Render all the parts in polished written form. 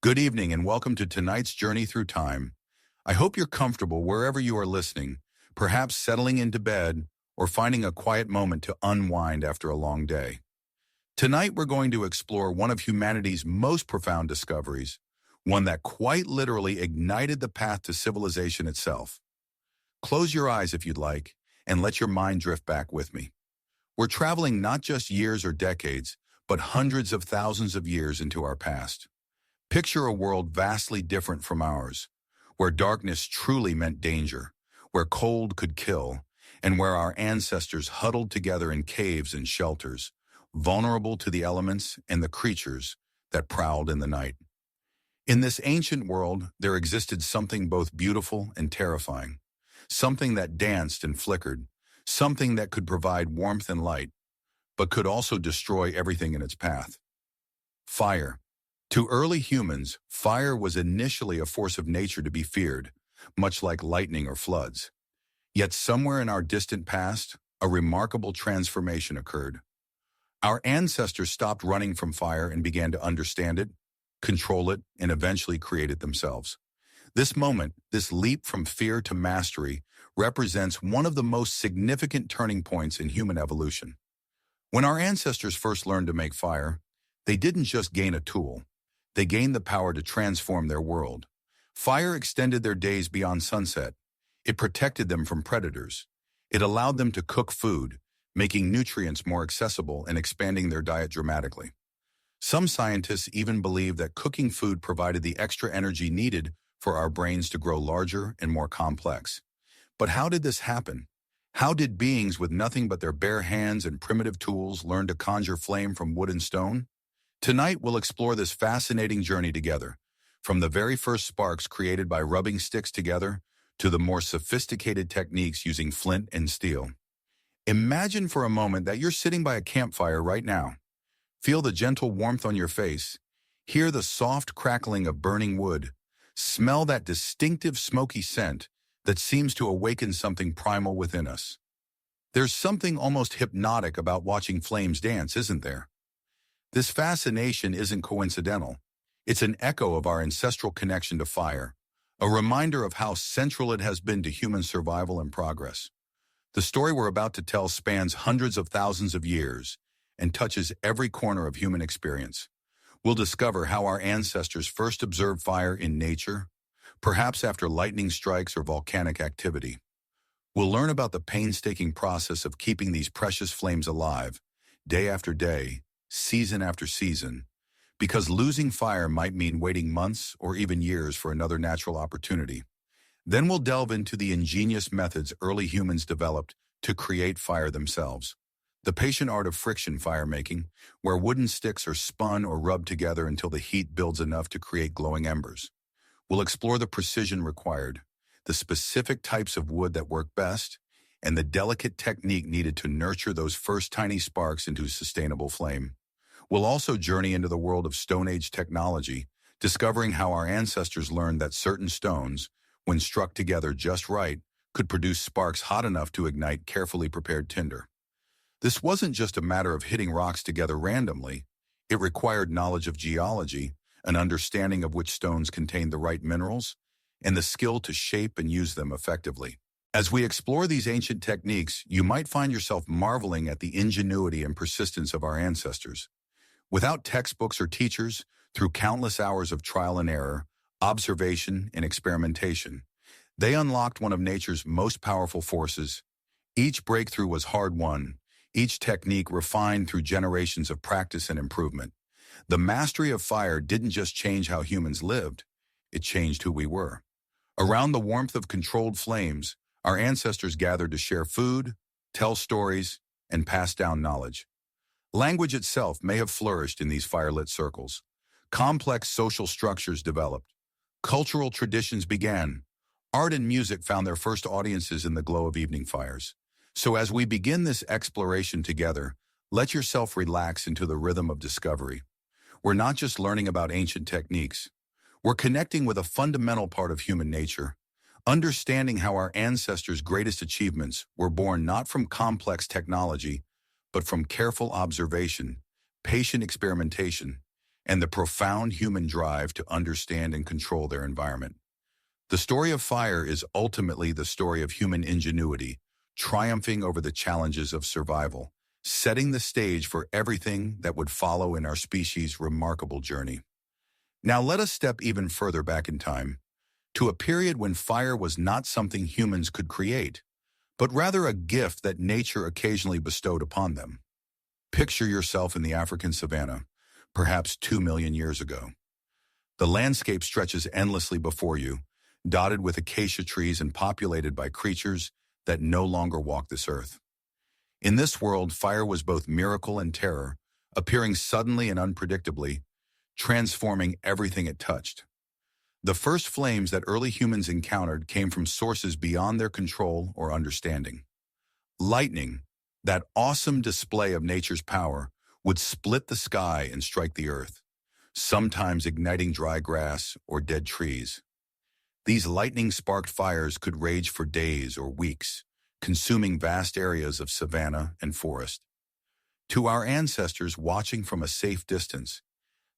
Good evening and welcome to tonight's journey through time. I hope you're comfortable wherever you are listening, perhaps settling into bed or finding a quiet moment to unwind after a long day. Tonight we're going to explore one of humanity's most profound discoveries, one that quite literally ignited the path to civilization itself. Close your eyes if you'd like, and let your mind drift back with me. We're traveling not just years or decades, but hundreds of thousands of years into our past. Picture a world vastly different from ours, where darkness truly meant danger, where cold could kill, and where our ancestors huddled together in caves and shelters, vulnerable to the elements and the creatures that prowled in the night. In this ancient world, there existed something both beautiful and terrifying, something that danced and flickered, something that could provide warmth and light, but could also destroy everything in its path. Fire. To early humans, fire was initially a force of nature to be feared, much like lightning or floods. Yet somewhere in our distant past, a remarkable transformation occurred. Our ancestors stopped running from fire and began to understand it, control it, and eventually create it themselves. This moment, this leap from fear to mastery, represents one of the most significant turning points in human evolution. When our ancestors first learned to make fire, they didn't just gain a tool. They gained the power to transform their world. Fire extended their days beyond sunset. It protected them from predators. It allowed them to cook food, making nutrients more accessible and expanding their diet dramatically. Some scientists even believe that cooking food provided the extra energy needed for our brains to grow larger and more complex. But how did this happen? How did beings with nothing but their bare hands and primitive tools learn to conjure flame from wood and stone? Tonight, we'll explore this fascinating journey together, from the very first sparks created by rubbing sticks together to the more sophisticated techniques using flint and steel. Imagine for a moment that you're sitting by a campfire right now. Feel the gentle warmth on your face, hear the soft crackling of burning wood, smell that distinctive smoky scent that seems to awaken something primal within us. There's something almost hypnotic about watching flames dance, isn't there? This fascination isn't coincidental. It's an echo of our ancestral connection to fire, a reminder of how central it has been to human survival and progress. The story we're about to tell spans hundreds of thousands of years and touches every corner of human experience. We'll discover how our ancestors first observed fire in nature, perhaps after lightning strikes or volcanic activity. We'll learn about the painstaking process of keeping these precious flames alive, day after day, season after season, because losing fire might mean waiting months or even years for another natural opportunity. Then we'll delve into the ingenious methods early humans developed to create fire themselves. The patient art of friction firemaking, where wooden sticks are spun or rubbed together until the heat builds enough to create glowing embers. We'll explore the precision required, the specific types of wood that work best, and the delicate technique needed to nurture those first tiny sparks into sustainable flame. We'll also journey into the world of Stone Age technology, discovering how our ancestors learned that certain stones, when struck together just right, could produce sparks hot enough to ignite carefully prepared tinder. This wasn't just a matter of hitting rocks together randomly. It required knowledge of geology, an understanding of which stones contained the right minerals, and the skill to shape and use them effectively. As we explore these ancient techniques, you might find yourself marveling at the ingenuity and persistence of our ancestors. Without textbooks or teachers, through countless hours of trial and error, observation, and experimentation, they unlocked one of nature's most powerful forces. Each breakthrough was hard-won, each technique refined through generations of practice and improvement. The mastery of fire didn't just change how humans lived, it changed who we were. Around the warmth of controlled flames, our ancestors gathered to share food, tell stories, and pass down knowledge. Language itself may have flourished in these firelit circles. Complex social structures developed. Cultural traditions began. Art and music found their first audiences in the glow of evening fires. So as we begin this exploration together, let yourself relax into the rhythm of discovery. We're not just learning about ancient techniques. We're connecting with a fundamental part of human nature, understanding how our ancestors' greatest achievements were born not from complex technology, but from careful observation, patient experimentation, and the profound human drive to understand and control their environment. The story of fire is ultimately the story of human ingenuity, triumphing over the challenges of survival, setting the stage for everything that would follow in our species' remarkable journey. Now let us step even further back in time, to a period when fire was not something humans could create, but rather a gift that nature occasionally bestowed upon them. Picture yourself in the African savanna, perhaps 2 million years ago. The landscape stretches endlessly before you, dotted with acacia trees and populated by creatures that no longer walk this earth. In this world, fire was both miracle and terror, appearing suddenly and unpredictably, transforming everything it touched. The first flames that early humans encountered came from sources beyond their control or understanding. Lightning, that awesome display of nature's power, would split the sky and strike the earth, sometimes igniting dry grass or dead trees. These lightning-sparked fires could rage for days or weeks, consuming vast areas of savanna and forest. To our ancestors watching from a safe distance,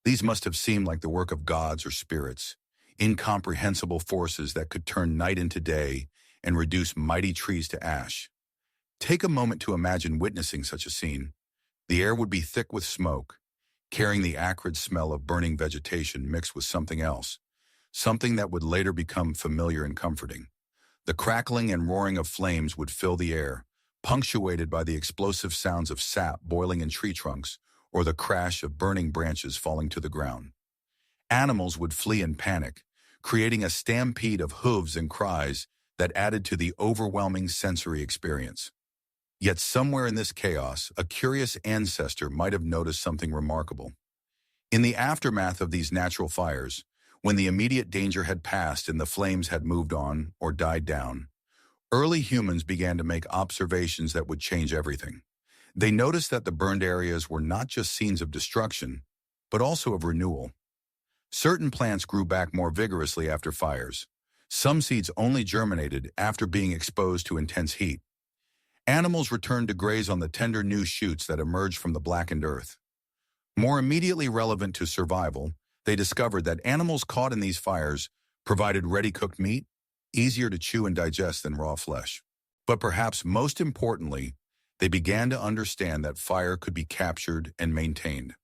these must have seemed like the work of gods or spirits, incomprehensible forces that could turn night into day and reduce mighty trees to ash. Take a moment to imagine witnessing such a scene. The air would be thick with smoke, carrying the acrid smell of burning vegetation mixed with something else, something that would later become familiar and comforting. The crackling and roaring of flames would fill the air, punctuated by the explosive sounds of sap boiling in tree trunks or the crash of burning branches falling to the ground. Animals would flee in panic, creating a stampede of hooves and cries that added to the overwhelming sensory experience. Yet somewhere in this chaos, a curious ancestor might have noticed something remarkable. In the aftermath of these natural fires, when the immediate danger had passed and the flames had moved on or died down, early humans began to make observations that would change everything. They noticed that the burned areas were not just scenes of destruction, but also of renewal. Certain plants grew back more vigorously after fires. Some seeds only germinated after being exposed to intense heat. Animals returned to graze on the tender new shoots that emerged from the blackened earth. More immediately relevant to survival, they discovered that animals caught in these fires provided ready-cooked meat, easier to chew and digest than raw flesh. But perhaps most importantly, they began to understand that fire could be captured and maintained.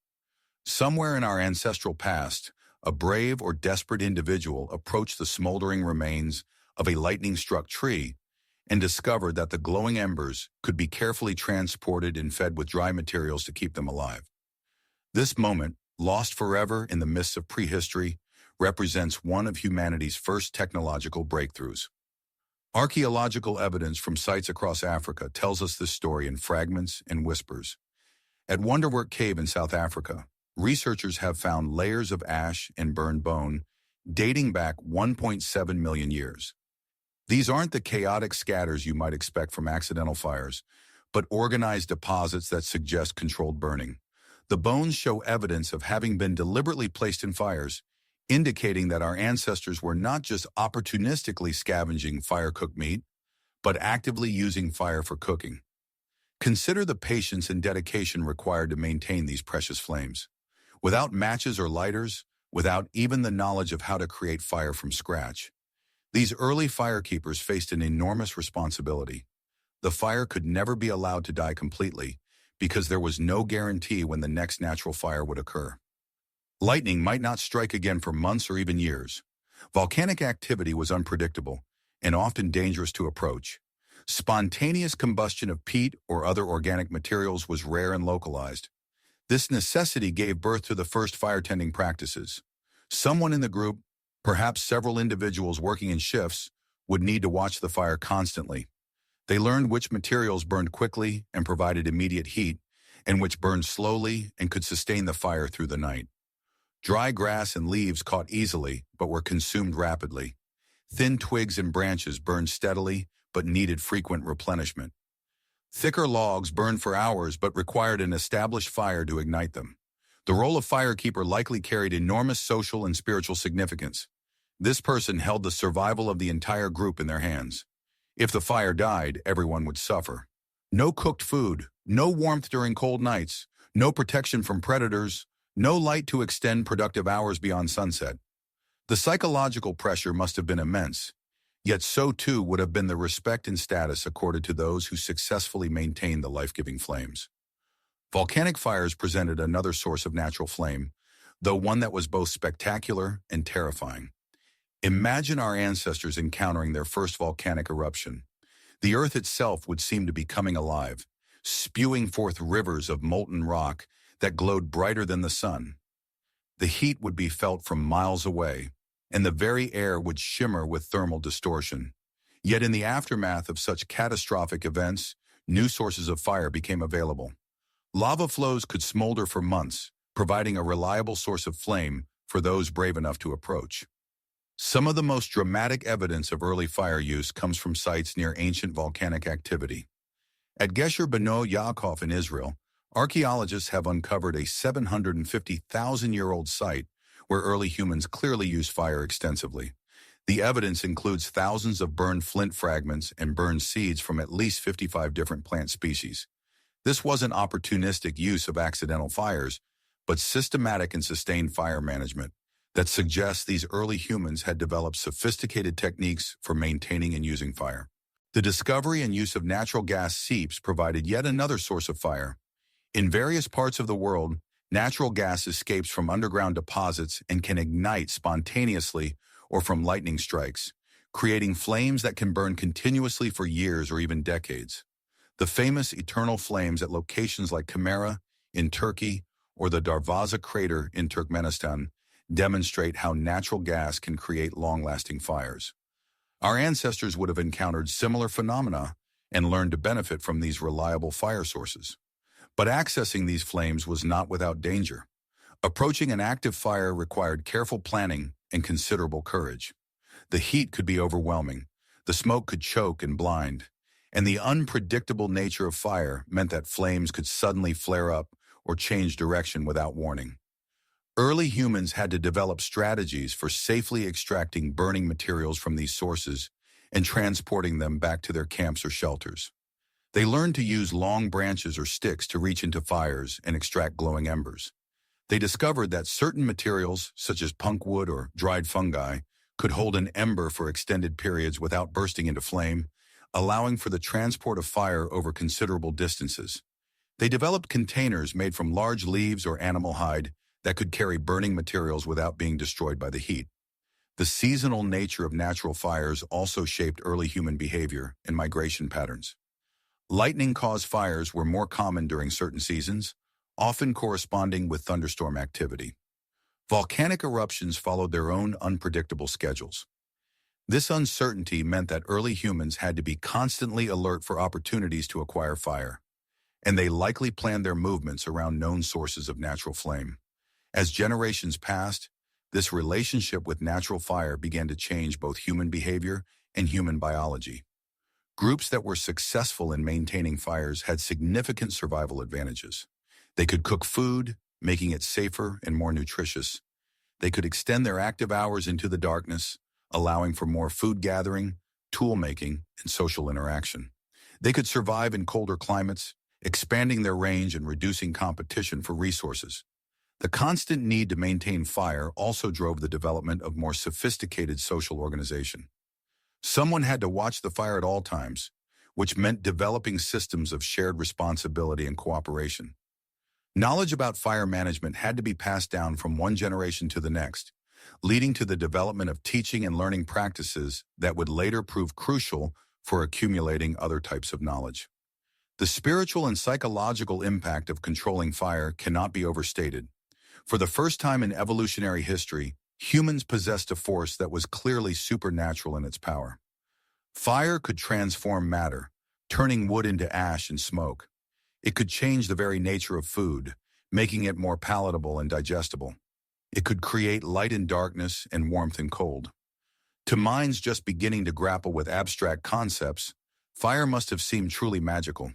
Somewhere in our ancestral past, a brave or desperate individual approached the smoldering remains of a lightning-struck tree and discovered that the glowing embers could be carefully transported and fed with dry materials to keep them alive. This moment, lost forever in the mists of prehistory, represents one of humanity's first technological breakthroughs. Archaeological evidence from sites across Africa tells us this story in fragments and whispers. At Wonderwork Cave in South Africa, researchers have found layers of ash and burned bone dating back 1.7 million years. These aren't the chaotic scatters you might expect from accidental fires, but organized deposits that suggest controlled burning. The bones show evidence of having been deliberately placed in fires, indicating that our ancestors were not just opportunistically scavenging fire-cooked meat, but actively using fire for cooking. Consider the patience and dedication required to maintain these precious flames. Without matches or lighters, without even the knowledge of how to create fire from scratch, these early firekeepers faced an enormous responsibility. The fire could never be allowed to die completely, because there was no guarantee when the next natural fire would occur. Lightning might not strike again for months or even years. Volcanic activity was unpredictable and often dangerous to approach. Spontaneous combustion of peat or other organic materials was rare and localized. This necessity gave birth to the first fire-tending practices. Someone in the group, perhaps several individuals working in shifts, would need to watch the fire constantly. They learned which materials burned quickly and provided immediate heat, and which burned slowly and could sustain the fire through the night. Dry grass and leaves caught easily, but were consumed rapidly. Thin twigs and branches burned steadily, but needed frequent replenishment. Thicker logs burned for hours, but required an established fire to ignite them. The role of firekeeper likely carried enormous social and spiritual significance. This person held the survival of the entire group in their hands. If the fire died, everyone would suffer. No cooked food, no warmth during cold nights, no protection from predators, No light to extend productive hours beyond sunset. The psychological pressure must have been immense, yet so too would have been the respect and status accorded to those who successfully maintained the life-giving flames. Volcanic fires presented another source of natural flame, though one that was both spectacular and terrifying. Imagine our ancestors encountering their first volcanic eruption. The earth itself would seem to be coming alive, spewing forth rivers of molten rock that glowed brighter than the sun. The heat would be felt from miles away, and the very air would shimmer with thermal distortion. Yet in the aftermath of such catastrophic events, new sources of fire became available. Lava flows could smolder for months, providing a reliable source of flame for those brave enough to approach. Some of the most dramatic evidence of early fire use comes from sites near ancient volcanic activity. At Gesher Beno Yaakov in Israel, archaeologists have uncovered a 750,000-year-old site where early humans clearly used fire extensively. The evidence includes thousands of burned flint fragments and burned seeds from at least 55 different plant species. This wasn't opportunistic use of accidental fires, but systematic and sustained fire management that suggests these early humans had developed sophisticated techniques for maintaining and using fire. The discovery and use of natural gas seeps provided yet another source of fire. In various parts of the world, natural gas escapes from underground deposits and can ignite spontaneously or from lightning strikes, creating flames that can burn continuously for years or even decades. The famous eternal flames at locations like Kamera in Turkey or the Darvaza crater in Turkmenistan demonstrate how natural gas can create long-lasting fires. Our ancestors would have encountered similar phenomena and learned to benefit from these reliable fire sources. But accessing these flames was not without danger. Approaching an active fire required careful planning and considerable courage. The heat could be overwhelming, the smoke could choke and blind, and the unpredictable nature of fire meant that flames could suddenly flare up or change direction without warning. Early humans had to develop strategies for safely extracting burning materials from these sources and transporting them back to their camps or shelters. They learned to use long branches or sticks to reach into fires and extract glowing embers. They discovered that certain materials, such as punk wood or dried fungi, could hold an ember for extended periods without bursting into flame, allowing for the transport of fire over considerable distances. They developed containers made from large leaves or animal hide that could carry burning materials without being destroyed by the heat. The seasonal nature of natural fires also shaped early human behavior and migration patterns. Lightning-caused fires were more common during certain seasons, often corresponding with thunderstorm activity. Volcanic eruptions followed their own unpredictable schedules. This uncertainty meant that early humans had to be constantly alert for opportunities to acquire fire, and they likely planned their movements around known sources of natural flame. As generations passed, this relationship with natural fire began to change both human behavior and human biology. Groups that were successful in maintaining fires had significant survival advantages. They could cook food, making it safer and more nutritious. They could extend their active hours into the darkness, allowing for more food gathering, tool making, and social interaction. They could survive in colder climates, expanding their range and reducing competition for resources. The constant need to maintain fire also drove the development of more sophisticated social organization. Someone had to watch the fire at all times, which meant developing systems of shared responsibility and cooperation. Knowledge about fire management had to be passed down from one generation to the next, leading to the development of teaching and learning practices that would later prove crucial for accumulating other types of knowledge. The spiritual and psychological impact of controlling fire cannot be overstated. For the first time in evolutionary history, humans possessed a force that was clearly supernatural in its power. Fire could transform matter, turning wood into ash and smoke. It could change the very nature of food, making it more palatable and digestible. It could create light and darkness and warmth and cold. To minds just beginning to grapple with abstract concepts, fire must have seemed truly magical.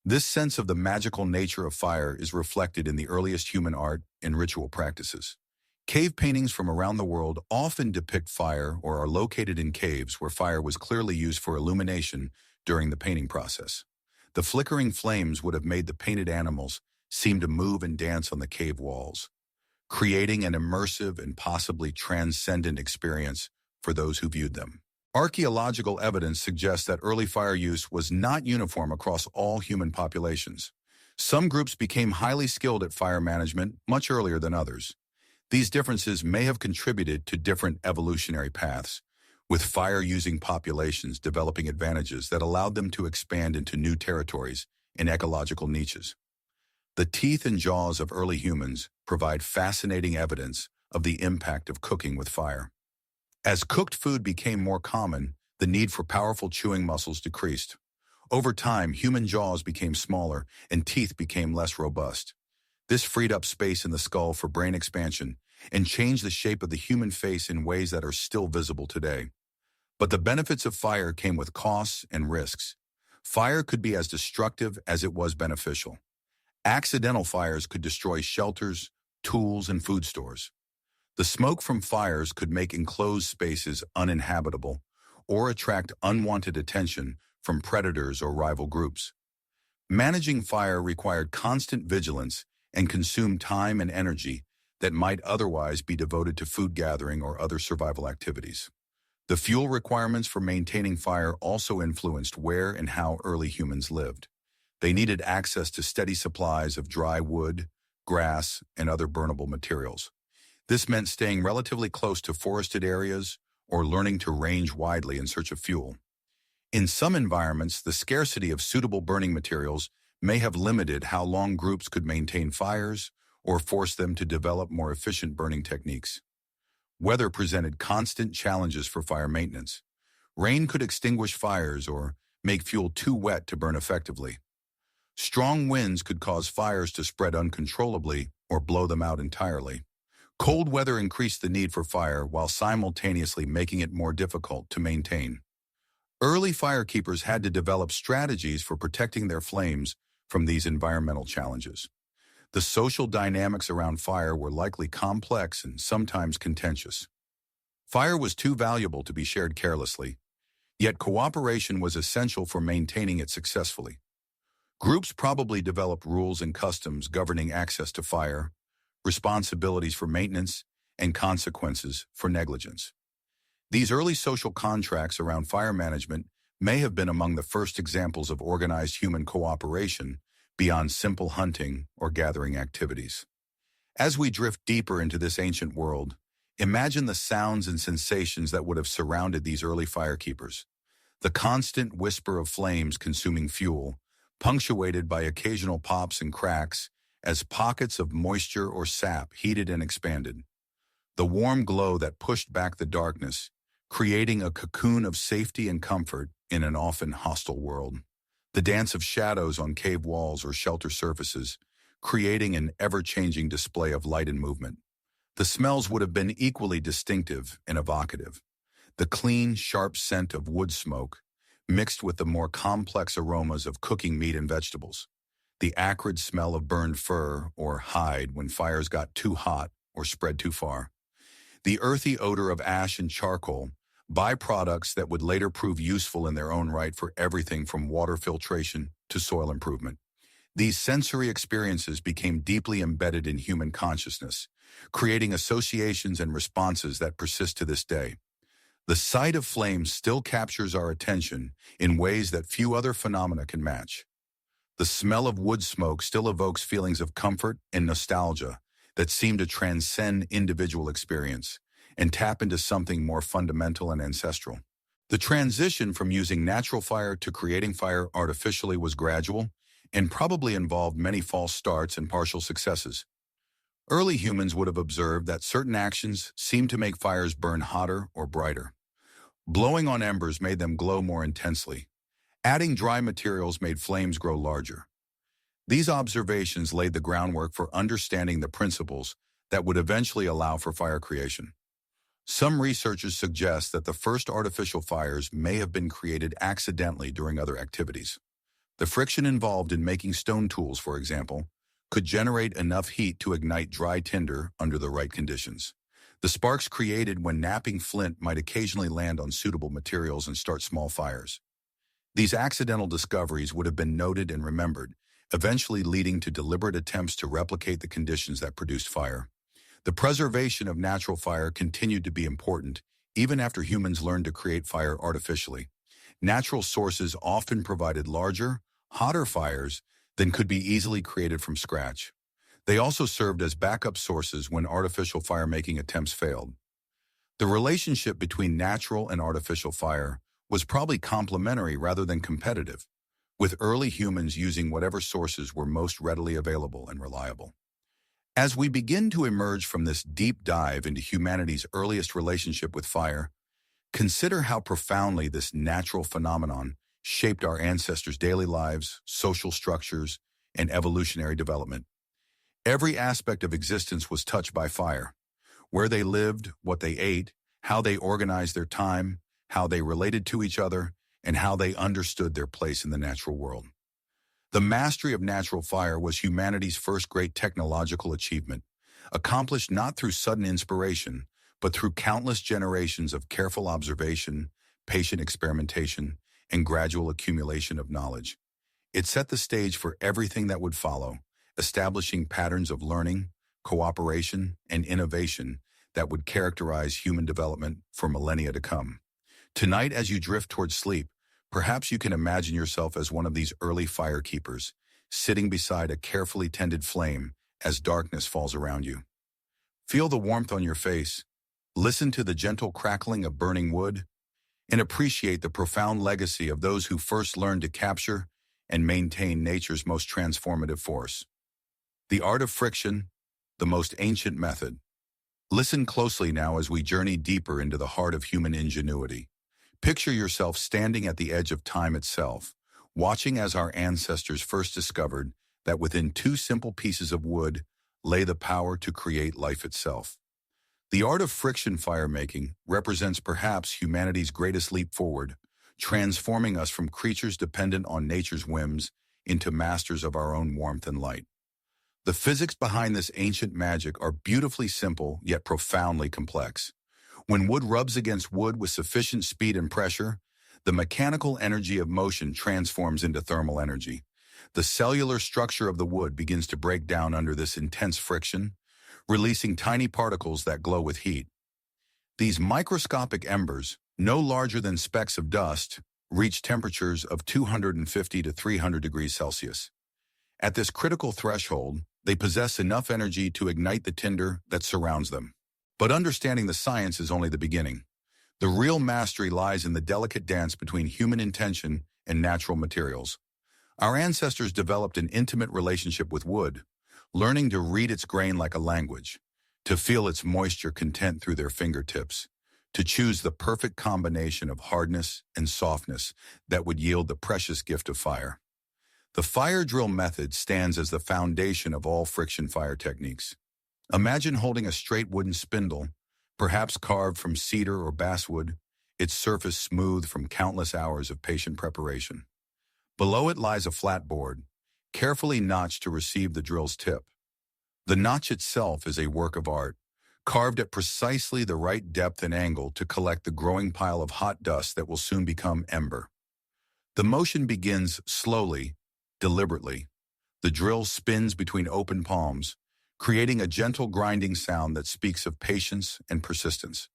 This sense of the magical nature of fire is reflected in the earliest human art and ritual practices. Cave paintings from around the world often depict fire or are located in caves where fire was clearly used for illumination during the painting process. The flickering flames would have made the painted animals seem to move and dance on the cave walls, creating an immersive and possibly transcendent experience for those who viewed them. Archaeological evidence suggests that early fire use was not uniform across all human populations. Some groups became highly skilled at fire management much earlier than others. These differences may have contributed to different evolutionary paths, with fire-using populations developing advantages that allowed them to expand into new territories and ecological niches. The teeth and jaws of early humans provide fascinating evidence of the impact of cooking with fire. As cooked food became more common, the need for powerful chewing muscles decreased. Over time, human jaws became smaller and teeth became less robust. This freed up space in the skull for brain expansion and changed the shape of the human face in ways that are still visible today. But the benefits of fire came with costs and risks. Fire could be as destructive as it was beneficial. Accidental fires could destroy shelters, tools, and food stores. The smoke from fires could make enclosed spaces uninhabitable or attract unwanted attention from predators or rival groups. Managing fire required constant vigilance and consumed time and energy that might otherwise be devoted to food gathering or other survival activities. The fuel requirements for maintaining fire also influenced where and how early humans lived. They needed access to steady supplies of dry wood, grass, and other burnable materials. This meant staying relatively close to forested areas or learning to range widely in search of fuel. In some environments, the scarcity of suitable burning materials may have limited how long groups could maintain fires or force them to develop more efficient burning techniques. Weather presented constant challenges for fire maintenance. Rain could extinguish fires or make fuel too wet to burn effectively. Strong winds could cause fires to spread uncontrollably or blow them out entirely. Cold weather increased the need for fire while simultaneously making it more difficult to maintain. Early firekeepers had to develop strategies for protecting their flames from these environmental challenges. The social dynamics around fire were likely complex and sometimes contentious. Fire was too valuable to be shared carelessly, yet cooperation was essential for maintaining it successfully. Groups probably developed rules and customs governing access to fire, responsibilities for maintenance, and consequences for negligence. These early social contracts around fire management may have been among the first examples of organized human cooperation beyond simple hunting or gathering activities. As we drift deeper into this ancient world, imagine the sounds and sensations that would have surrounded these early firekeepers. The constant whisper of flames consuming fuel, punctuated by occasional pops and cracks as pockets of moisture or sap heated and expanded. The warm glow that pushed back the darkness, creating a cocoon of safety and comfort in an often hostile world. The dance of shadows on cave walls or shelter surfaces, creating an ever-changing display of light and movement. The smells would have been equally distinctive and evocative. The clean, sharp scent of wood smoke, mixed with the more complex aromas of cooking meat and vegetables. The acrid smell of burned fur or hide when fires got too hot or spread too far. The earthy odor of ash and charcoal, byproducts that would later prove useful in their own right for everything from water filtration to soil improvement. These sensory experiences became deeply embedded in human consciousness, creating associations and responses that persist to this day. The sight of flames still captures our attention in ways that few other phenomena can match. The smell of wood smoke still evokes feelings of comfort and nostalgia that seem to transcend individual experience and tap into something more fundamental and ancestral. The transition from using natural fire to creating fire artificially was gradual and probably involved many false starts and partial successes. Early humans would have observed that certain actions seemed to make fires burn hotter or brighter. Blowing on embers made them glow more intensely. Adding dry materials made flames grow larger. These observations laid the groundwork for understanding the principles that would eventually allow for fire creation. Some researchers suggest that the first artificial fires may have been created accidentally during other activities. The friction involved in making stone tools, for example, could generate enough heat to ignite dry tinder under the right conditions. The sparks created when knapping flint might occasionally land on suitable materials and start small fires. These accidental discoveries would have been noted and remembered, eventually leading to deliberate attempts to replicate the conditions that produced fire. The preservation of natural fire continued to be important, even after humans learned to create fire artificially. Natural sources often provided larger, hotter fires than could be easily created from scratch. They also served as backup sources when artificial fire-making attempts failed. The relationship between natural and artificial fire was probably complementary rather than competitive, with early humans using whatever sources were most readily available and reliable. As we begin to emerge from this deep dive into humanity's earliest relationship with fire, consider how profoundly this natural phenomenon shaped our ancestors' daily lives, social structures, and evolutionary development. Every aspect of existence was touched by fire. Where they lived, what they ate, how they organized their time, how they related to each other, and how they understood their place in the natural world. The mastery of natural fire was humanity's first great technological achievement, accomplished not through sudden inspiration, but through countless generations of careful observation, patient experimentation, and gradual accumulation of knowledge. It set the stage for everything that would follow, establishing patterns of learning, cooperation, and innovation that would characterize human development for millennia to come. Tonight, as you drift towards sleep, perhaps you can imagine yourself as one of these early fire keepers, sitting beside a carefully tended flame as darkness falls around you. Feel the warmth on your face, listen to the gentle crackling of burning wood, and appreciate the profound legacy of those who first learned to capture and maintain nature's most transformative force. The art of friction, the most ancient method. Listen closely now as we journey deeper into the heart of human ingenuity. Picture yourself standing at the edge of time itself, watching as our ancestors first discovered that within two simple pieces of wood lay the power to create life itself. The art of friction fire-making represents perhaps humanity's greatest leap forward, transforming us from creatures dependent on nature's whims into masters of our own warmth and light. The physics behind this ancient magic are beautifully simple yet profoundly complex. When wood rubs against wood with sufficient speed and pressure, the mechanical energy of motion transforms into thermal energy. The cellular structure of the wood begins to break down under this intense friction, releasing tiny particles that glow with heat. These microscopic embers, no larger than specks of dust, reach temperatures of 250 to 300 degrees Celsius. At this critical threshold, they possess enough energy to ignite the tinder that surrounds them. But understanding the science is only the beginning. The real mastery lies in the delicate dance between human intention and natural materials. Our ancestors developed an intimate relationship with wood, learning to read its grain like a language, to feel its moisture content through their fingertips, to choose the perfect combination of hardness and softness that would yield the precious gift of fire. The fire drill method stands as the foundation of all friction fire techniques. Imagine holding a straight wooden spindle, perhaps carved from cedar or basswood, its surface smooth from countless hours of patient preparation. Below it lies a flat board, carefully notched to receive the drill's tip. The notch itself is a work of art, carved at precisely the right depth and angle to collect the growing pile of hot dust that will soon become ember. The motion begins slowly, deliberately. The drill spins between open palms, creating a gentle grinding sound that speaks of patience and persistence.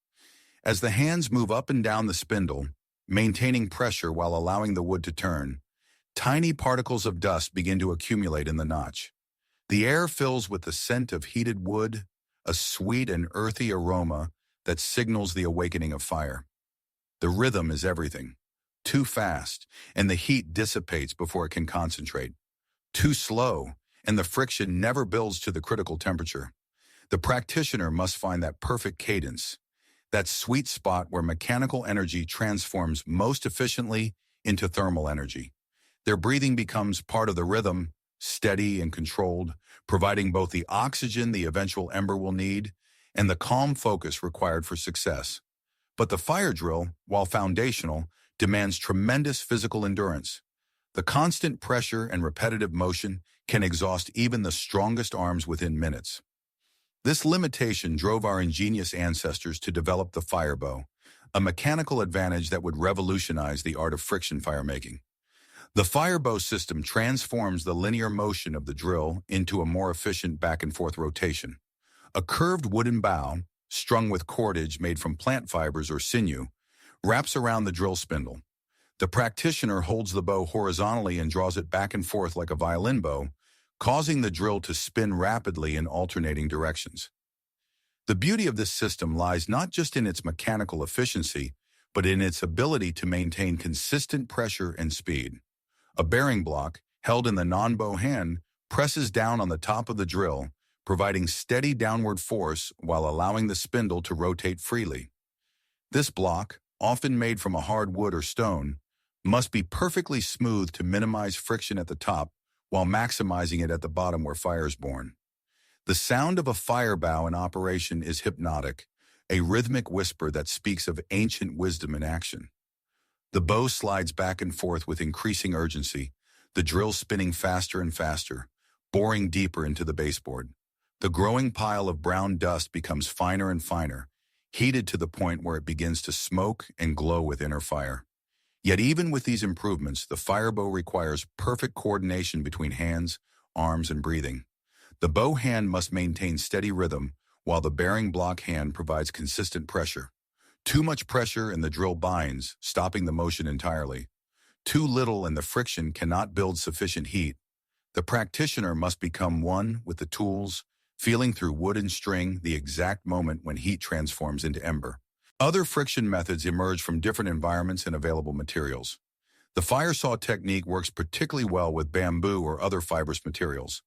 As the hands move up and down the spindle, maintaining pressure while allowing the wood to turn, tiny particles of dust begin to accumulate in the notch. The air fills with the scent of heated wood, a sweet and earthy aroma that signals the awakening of fire. The rhythm is everything. Too fast, and the heat dissipates before it can concentrate. Too slow, and the friction never builds to the critical temperature. The practitioner must find that perfect cadence, that sweet spot where mechanical energy transforms most efficiently into thermal energy. Their breathing becomes part of the rhythm, steady and controlled, providing both the oxygen the eventual ember will need and the calm focus required for success. But the fire drill, while foundational, demands tremendous physical endurance. The constant pressure and repetitive motion can exhaust even the strongest arms within minutes. This limitation drove our ingenious ancestors to develop the fire bow, a mechanical advantage that would revolutionize the art of friction firemaking. The fire bow system transforms the linear motion of the drill into a more efficient back-and-forth rotation, A curved wooden bow, strung with cordage made from plant fibers or sinew, wraps around the drill spindle. The practitioner holds the bow horizontally and draws it back and forth like a violin bow, causing the drill to spin rapidly in alternating directions. The beauty of this system lies not just in its mechanical efficiency, but in its ability to maintain consistent pressure and speed. A bearing block, held in the non-bow hand, presses down on the top of the drill, providing steady downward force while allowing the spindle to rotate freely. This block, often made from a hard wood or stone, must be perfectly smooth to minimize friction at the top while maximizing it at the bottom where fire is born. The sound of a fire bow in operation is hypnotic, a rhythmic whisper that speaks of ancient wisdom in action. The bow slides back and forth with increasing urgency, the drill spinning faster and faster, boring deeper into the baseboard. The growing pile of brown dust becomes finer and finer, heated to the point where it begins to smoke and glow with inner fire. Yet even with these improvements, the fire bow requires perfect coordination between hands, arms, and breathing. The bow hand must maintain steady rhythm, while the bearing block hand provides consistent pressure. Too much pressure and the drill binds, stopping the motion entirely. Too little and the friction cannot build sufficient heat. The practitioner must become one with the tools, feeling through wood and string the exact moment when heat transforms into ember. Other friction methods emerge from different environments and available materials. The fire saw technique works particularly well with bamboo or other fibrous materials.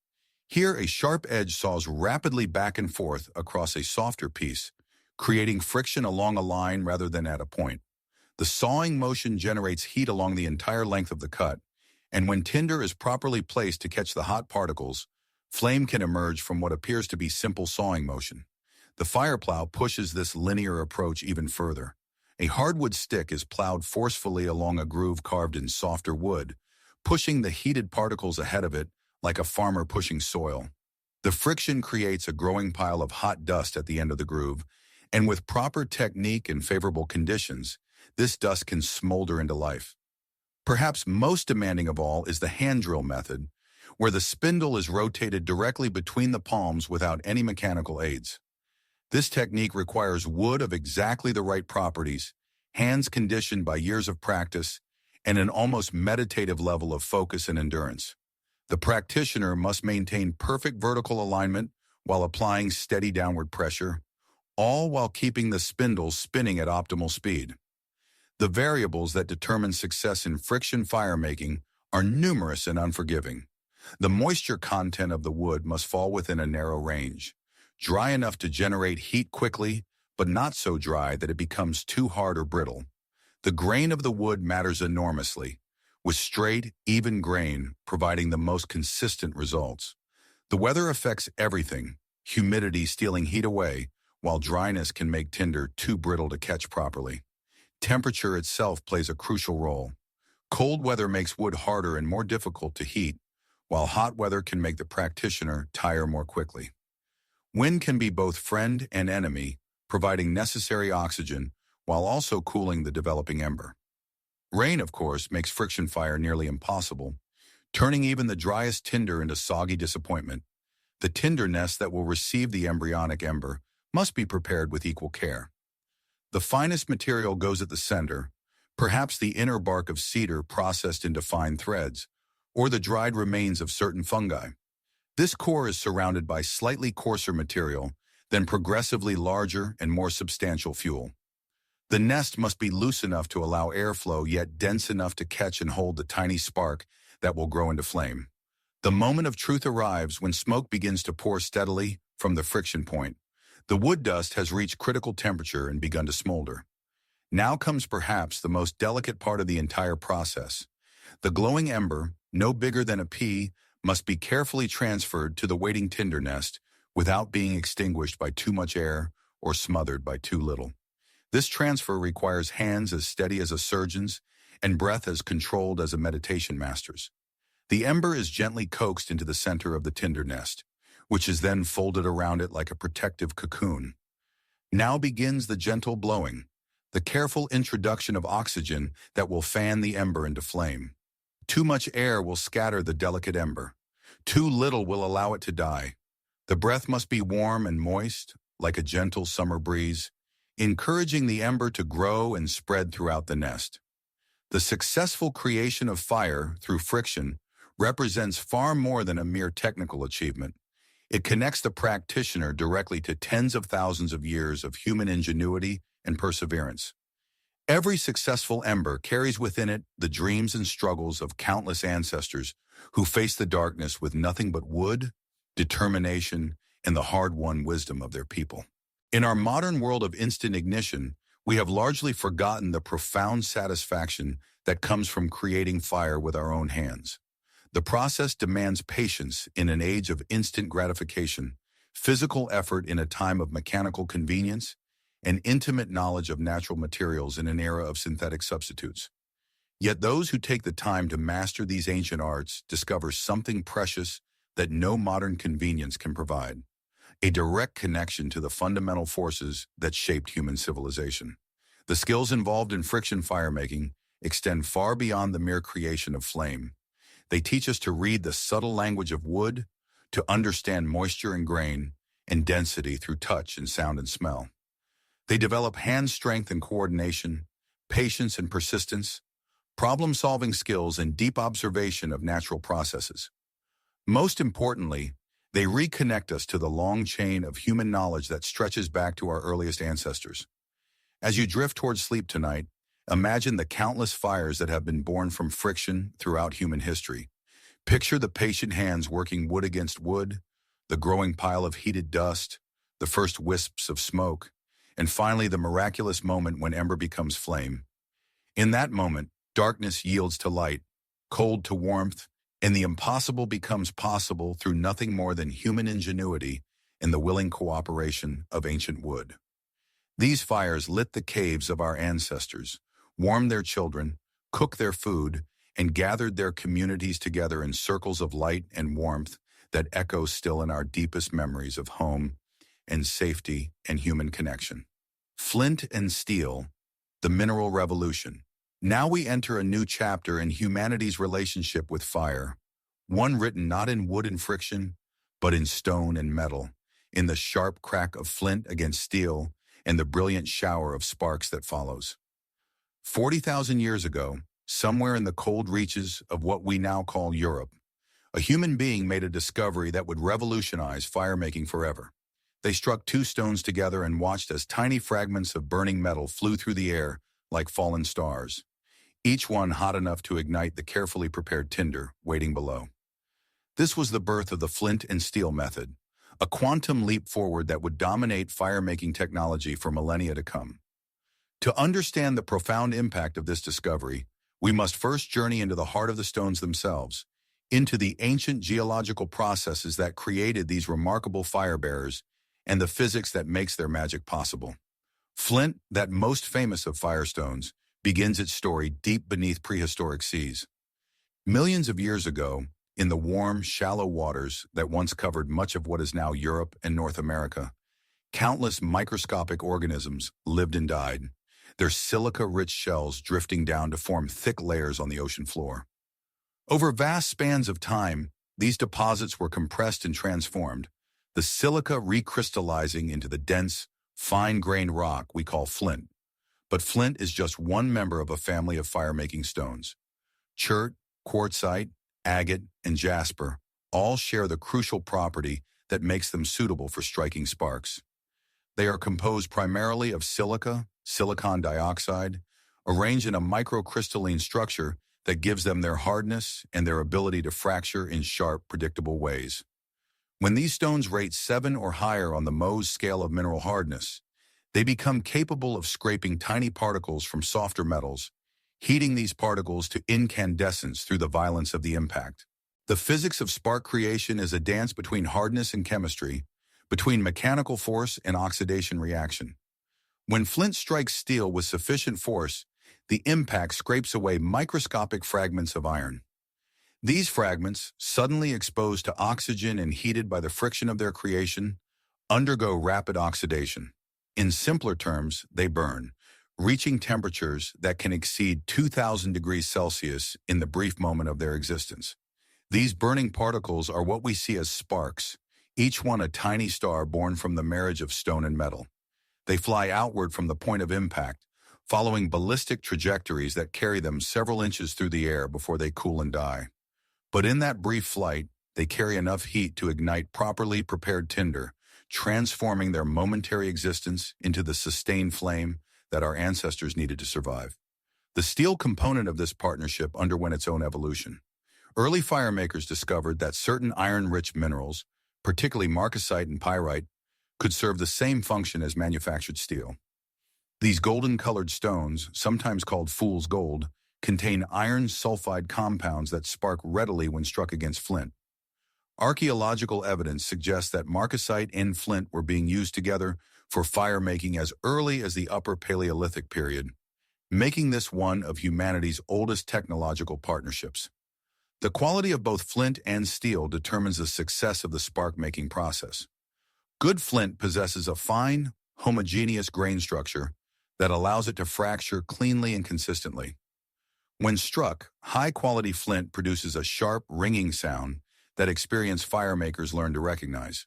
Here, a sharp edge saws rapidly back and forth across a softer piece, creating friction along a line rather than at a point. The sawing motion generates heat along the entire length of the cut, and when tinder is properly placed to catch the hot particles, flame can emerge from what appears to be simple sawing motion. The fire plow pushes this linear approach even further. A hardwood stick is plowed forcefully along a groove carved in softer wood, pushing the heated particles ahead of it like a farmer pushing soil. The friction creates a growing pile of hot dust at the end of the groove, and with proper technique and favorable conditions, this dust can smolder into life. Perhaps most demanding of all is the hand drill method, where the spindle is rotated directly between the palms without any mechanical aids. This technique requires wood of exactly the right properties, hands conditioned by years of practice, and an almost meditative level of focus and endurance. The practitioner must maintain perfect vertical alignment while applying steady downward pressure, all while keeping the spindle spinning at optimal speed. The variables that determine success in friction firemaking are numerous and unforgiving. The moisture content of the wood must fall within a narrow range, dry enough to generate heat quickly, but not so dry that it becomes too hard or brittle. The grain of the wood matters enormously, with straight, even grain providing the most consistent results. The weather affects everything, humidity stealing heat away, while dryness can make tinder too brittle to catch properly. Temperature itself plays a crucial role. Cold weather makes wood harder and more difficult to heat, while hot weather can make the practitioner tire more quickly. Wind can be both friend and enemy, providing necessary oxygen while also cooling the developing ember. Rain, of course, makes friction fire nearly impossible, turning even the driest tinder into soggy disappointment. The tinder nest that will receive the embryonic ember must be prepared with equal care. The finest material goes at the center, perhaps the inner bark of cedar processed into fine threads, or the dried remains of certain fungi. This core is surrounded by slightly coarser material, then progressively larger and more substantial fuel. The nest must be loose enough to allow airflow, yet dense enough to catch and hold the tiny spark that will grow into flame. The moment of truth arrives when smoke begins to pour steadily from the friction point. The wood dust has reached critical temperature and begun to smolder. Now comes perhaps the most delicate part of the entire process. The glowing ember, no bigger than a pea, must be carefully transferred to the waiting tinder nest without being extinguished by too much air or smothered by too little. This transfer requires hands as steady as a surgeon's and breath as controlled as a meditation master's. The ember is gently coaxed into the center of the tinder nest, which is then folded around it like a protective cocoon. Now begins the gentle blowing, the careful introduction of oxygen that will fan the ember into flame. Too much air will scatter the delicate ember. Too little will allow it to die. The breath must be warm and moist, like a gentle summer breeze, encouraging the ember to grow and spread throughout the nest. The successful creation of fire through friction represents far more than a mere technical achievement. It connects the practitioner directly to tens of thousands of years of human ingenuity and perseverance. Every successful ember carries within it the dreams and struggles of countless ancestors who faced the darkness with nothing but wood, determination, and the hard-won wisdom of their people. In our modern world of instant ignition, we have largely forgotten the profound satisfaction that comes from creating fire with our own hands. The process demands patience in an age of instant gratification, physical effort in a time of mechanical convenience, and intimate knowledge of natural materials in an era of synthetic substitutes. Yet those who take the time to master these ancient arts discover something precious that no modern convenience can provide: a direct connection to the fundamental forces that shaped human civilization. The skills involved in friction firemaking extend far beyond the mere creation of flame. They teach us to read the subtle language of wood, to understand moisture and grain, and density through touch and sound and smell. They develop hand strength and coordination, patience and persistence, problem-solving skills, and deep observation of natural processes. Most importantly, they reconnect us to the long chain of human knowledge that stretches back to our earliest ancestors. As you drift towards sleep tonight, imagine the countless fires that have been born from friction throughout human history. Picture the patient hands working wood against wood, the growing pile of heated dust, the first wisps of smoke, and finally the miraculous moment when ember becomes flame. In that moment, darkness yields to light, cold to warmth, and the impossible becomes possible through nothing more than human ingenuity and the willing cooperation of ancient wood. These fires lit the caves of our ancestors, warmed their children, cooked their food, and gathered their communities together in circles of light and warmth that echo still in our deepest memories of home and safety and human connection. Flint and steel, the mineral revolution. Now we enter a new chapter in humanity's relationship with fire, one written not in wood and friction, but in stone and metal, in the sharp crack of flint against steel, and the brilliant shower of sparks that follows. 40,000 years ago, somewhere in the cold reaches of what we now call Europe, a human being made a discovery that would revolutionize firemaking forever. They struck two stones together and watched as tiny fragments of burning metal flew through the air like fallen stars, each one hot enough to ignite the carefully prepared tinder waiting below. This was the birth of the flint and steel method, a quantum leap forward that would dominate firemaking technology for millennia to come. To understand the profound impact of this discovery, we must first journey into the heart of the stones themselves, into the ancient geological processes that created these remarkable fire bearers and the physics that makes their magic possible. Flint, that most famous of firestones, begins its story deep beneath prehistoric seas. Millions of years ago, in the warm, shallow waters that once covered much of what is now Europe and North America, countless microscopic organisms lived and died, their silica-rich shells drifting down to form thick layers on the ocean floor. Over vast spans of time, these deposits were compressed and transformed, the silica recrystallizing into the dense, fine-grained rock we call flint. But flint is just one member of a family of firemaking stones. Chert, quartzite, agate, and jasper all share the crucial property that makes them suitable for striking sparks. They are composed primarily of silica, silicon dioxide, arranged in a microcrystalline structure that gives them their hardness and their ability to fracture in sharp, predictable ways. When these stones rate 7 or higher on the Mohs scale of mineral hardness, they become capable of scraping tiny particles from softer metals, heating these particles to incandescence through the violence of the impact. The physics of spark creation is a dance between hardness and chemistry, between mechanical force and oxidation reaction. When flint strikes steel with sufficient force, the impact scrapes away microscopic fragments of iron. These fragments, suddenly exposed to oxygen and heated by the friction of their creation, undergo rapid oxidation. In simpler terms, they burn, reaching temperatures that can exceed 2,000 degrees Celsius in the brief moment of their existence. These burning particles are what we see as sparks, each one a tiny star born from the marriage of stone and metal. They fly outward from the point of impact, following ballistic trajectories that carry them several inches through the air before they cool and die. But in that brief flight, they carry enough heat to ignite properly prepared tinder, transforming their momentary existence into the sustained flame that our ancestors needed to survive. The steel component of this partnership underwent its own evolution. Early firemakers discovered that certain iron-rich minerals, particularly marcasite and pyrite, could serve the same function as manufactured steel. These golden-colored stones, sometimes called fool's gold, contain iron sulfide compounds that spark readily when struck against flint. Archaeological evidence suggests that marcasite and flint were being used together for fire-making as early as the Upper Paleolithic period, making this one of humanity's oldest technological partnerships. The quality of both flint and steel determines the success of the spark-making process. Good flint possesses a fine, homogeneous grain structure that allows it to fracture cleanly and consistently. When struck, high-quality flint produces a sharp, ringing sound that experienced firemakers learn to recognize.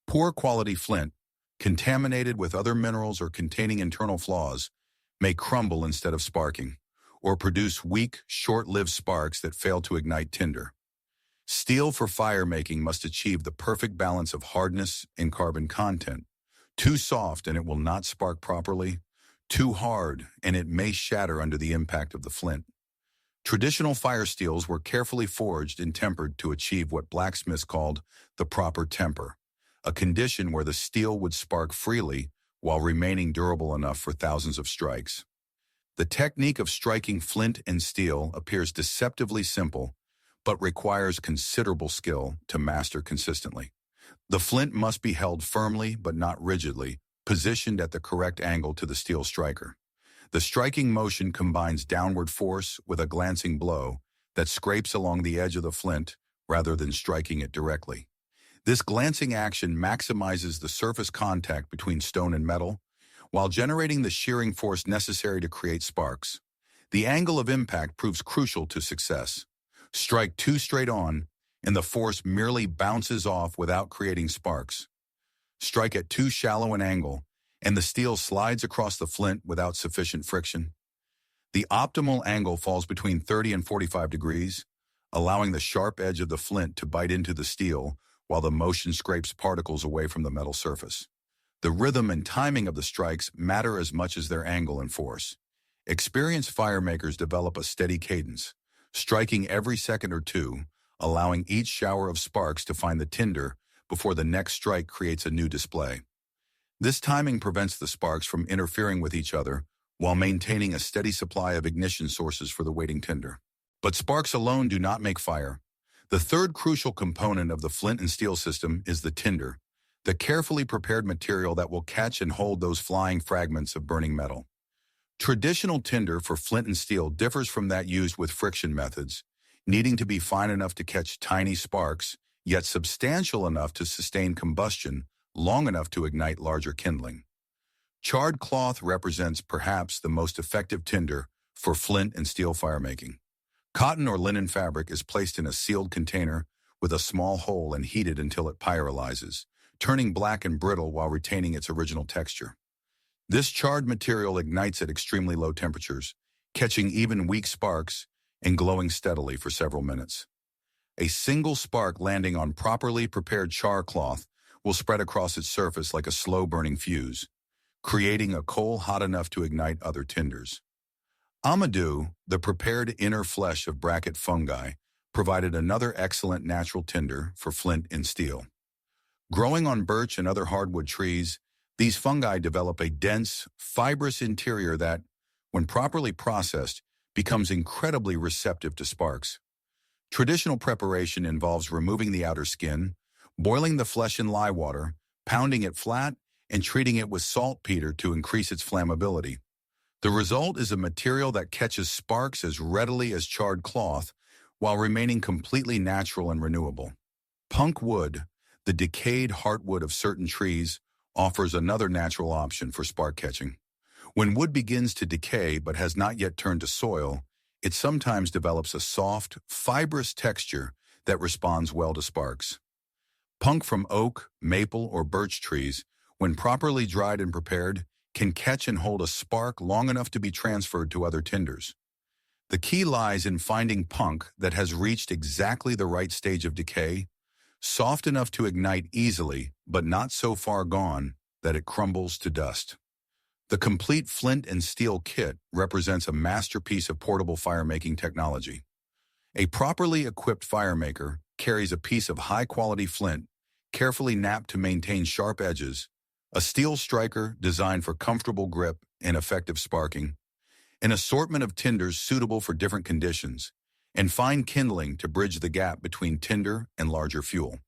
Poor quality flint, contaminated with other minerals or containing internal flaws, may crumble instead of sparking, or produce weak, short-lived sparks that fail to ignite tinder. Steel for fire-making must achieve the perfect balance of hardness and carbon content. Too soft and it will not spark properly. Too hard and it may shatter under the impact of the flint. Traditional fire steels were carefully forged and tempered to achieve what blacksmiths called the proper temper, a condition where the steel would spark freely while remaining durable enough for thousands of strikes. The technique of striking flint and steel appears deceptively simple, but requires considerable skill to master consistently. The flint must be held firmly but not rigidly, positioned at the correct angle to the steel striker. The striking motion combines downward force with a glancing blow that scrapes along the edge of the flint rather than striking it directly. This glancing action maximizes the surface contact between stone and metal, while generating the shearing force necessary to create sparks. The angle of impact proves crucial to success. Strike too straight on, and the force merely bounces off without creating sparks. Strike at too shallow an angle, and the steel slides across the flint without sufficient friction. The optimal angle falls between 30 and 45 degrees, allowing the sharp edge of the flint to bite into the steel while the motion scrapes particles away from the metal surface. The rhythm and timing of the strikes matter as much as their angle and force. Experienced firemakers develop a steady cadence, striking every second or two, allowing each shower of sparks to find the tinder before the next strike creates a new display. This timing prevents the sparks from interfering with each other while maintaining a steady supply of ignition sources for the waiting tinder. But sparks alone do not make fire. The third crucial component of the flint and steel system is the tinder, the carefully prepared material that will catch and hold those flying fragments of burning metal. Traditional tinder for flint and steel differs from that used with friction methods, needing to be fine enough to catch tiny sparks, yet substantial enough to sustain combustion long enough to ignite larger kindling. Charred cloth represents perhaps the most effective tinder for flint and steel firemaking. Cotton or linen fabric is placed in a sealed container with a small hole and heated until it pyrolyzes, turning black and brittle while retaining its original texture. This charred material ignites at extremely low temperatures, catching even weak sparks and glowing steadily for several minutes. A single spark landing on properly prepared char cloth will spread across its surface like a slow-burning fuse, creating a coal hot enough to ignite other tinders. Amadou, the prepared inner flesh of bracket fungi, provided another excellent natural tinder for flint and steel. Growing on birch and other hardwood trees, these fungi develop a dense, fibrous interior that, when properly processed, becomes incredibly receptive to sparks. Traditional preparation involves removing the outer skin, boiling the flesh in lye water, pounding it flat, and treating it with saltpeter to increase its flammability. The result is a material that catches sparks as readily as charred cloth while remaining completely natural and renewable. Punk wood, the decayed heartwood of certain trees, offers another natural option for spark catching. When wood begins to decay but has not yet turned to soil, it sometimes develops a soft, fibrous texture that responds well to sparks. Punk from oak, maple, or birch trees, when properly dried and prepared, can catch and hold a spark long enough to be transferred to other tinders. The key lies in finding punk that has reached exactly the right stage of decay, soft enough to ignite easily, but not so far gone that it crumbles to dust. The complete flint and steel kit represents a masterpiece of portable fire-making technology. A properly equipped firemaker carries a piece of high-quality flint, carefully knapped to maintain sharp edges, a steel striker designed for comfortable grip and effective sparking, an assortment of tinders suitable for different conditions, and fine kindling to bridge the gap between tinder and larger fuel.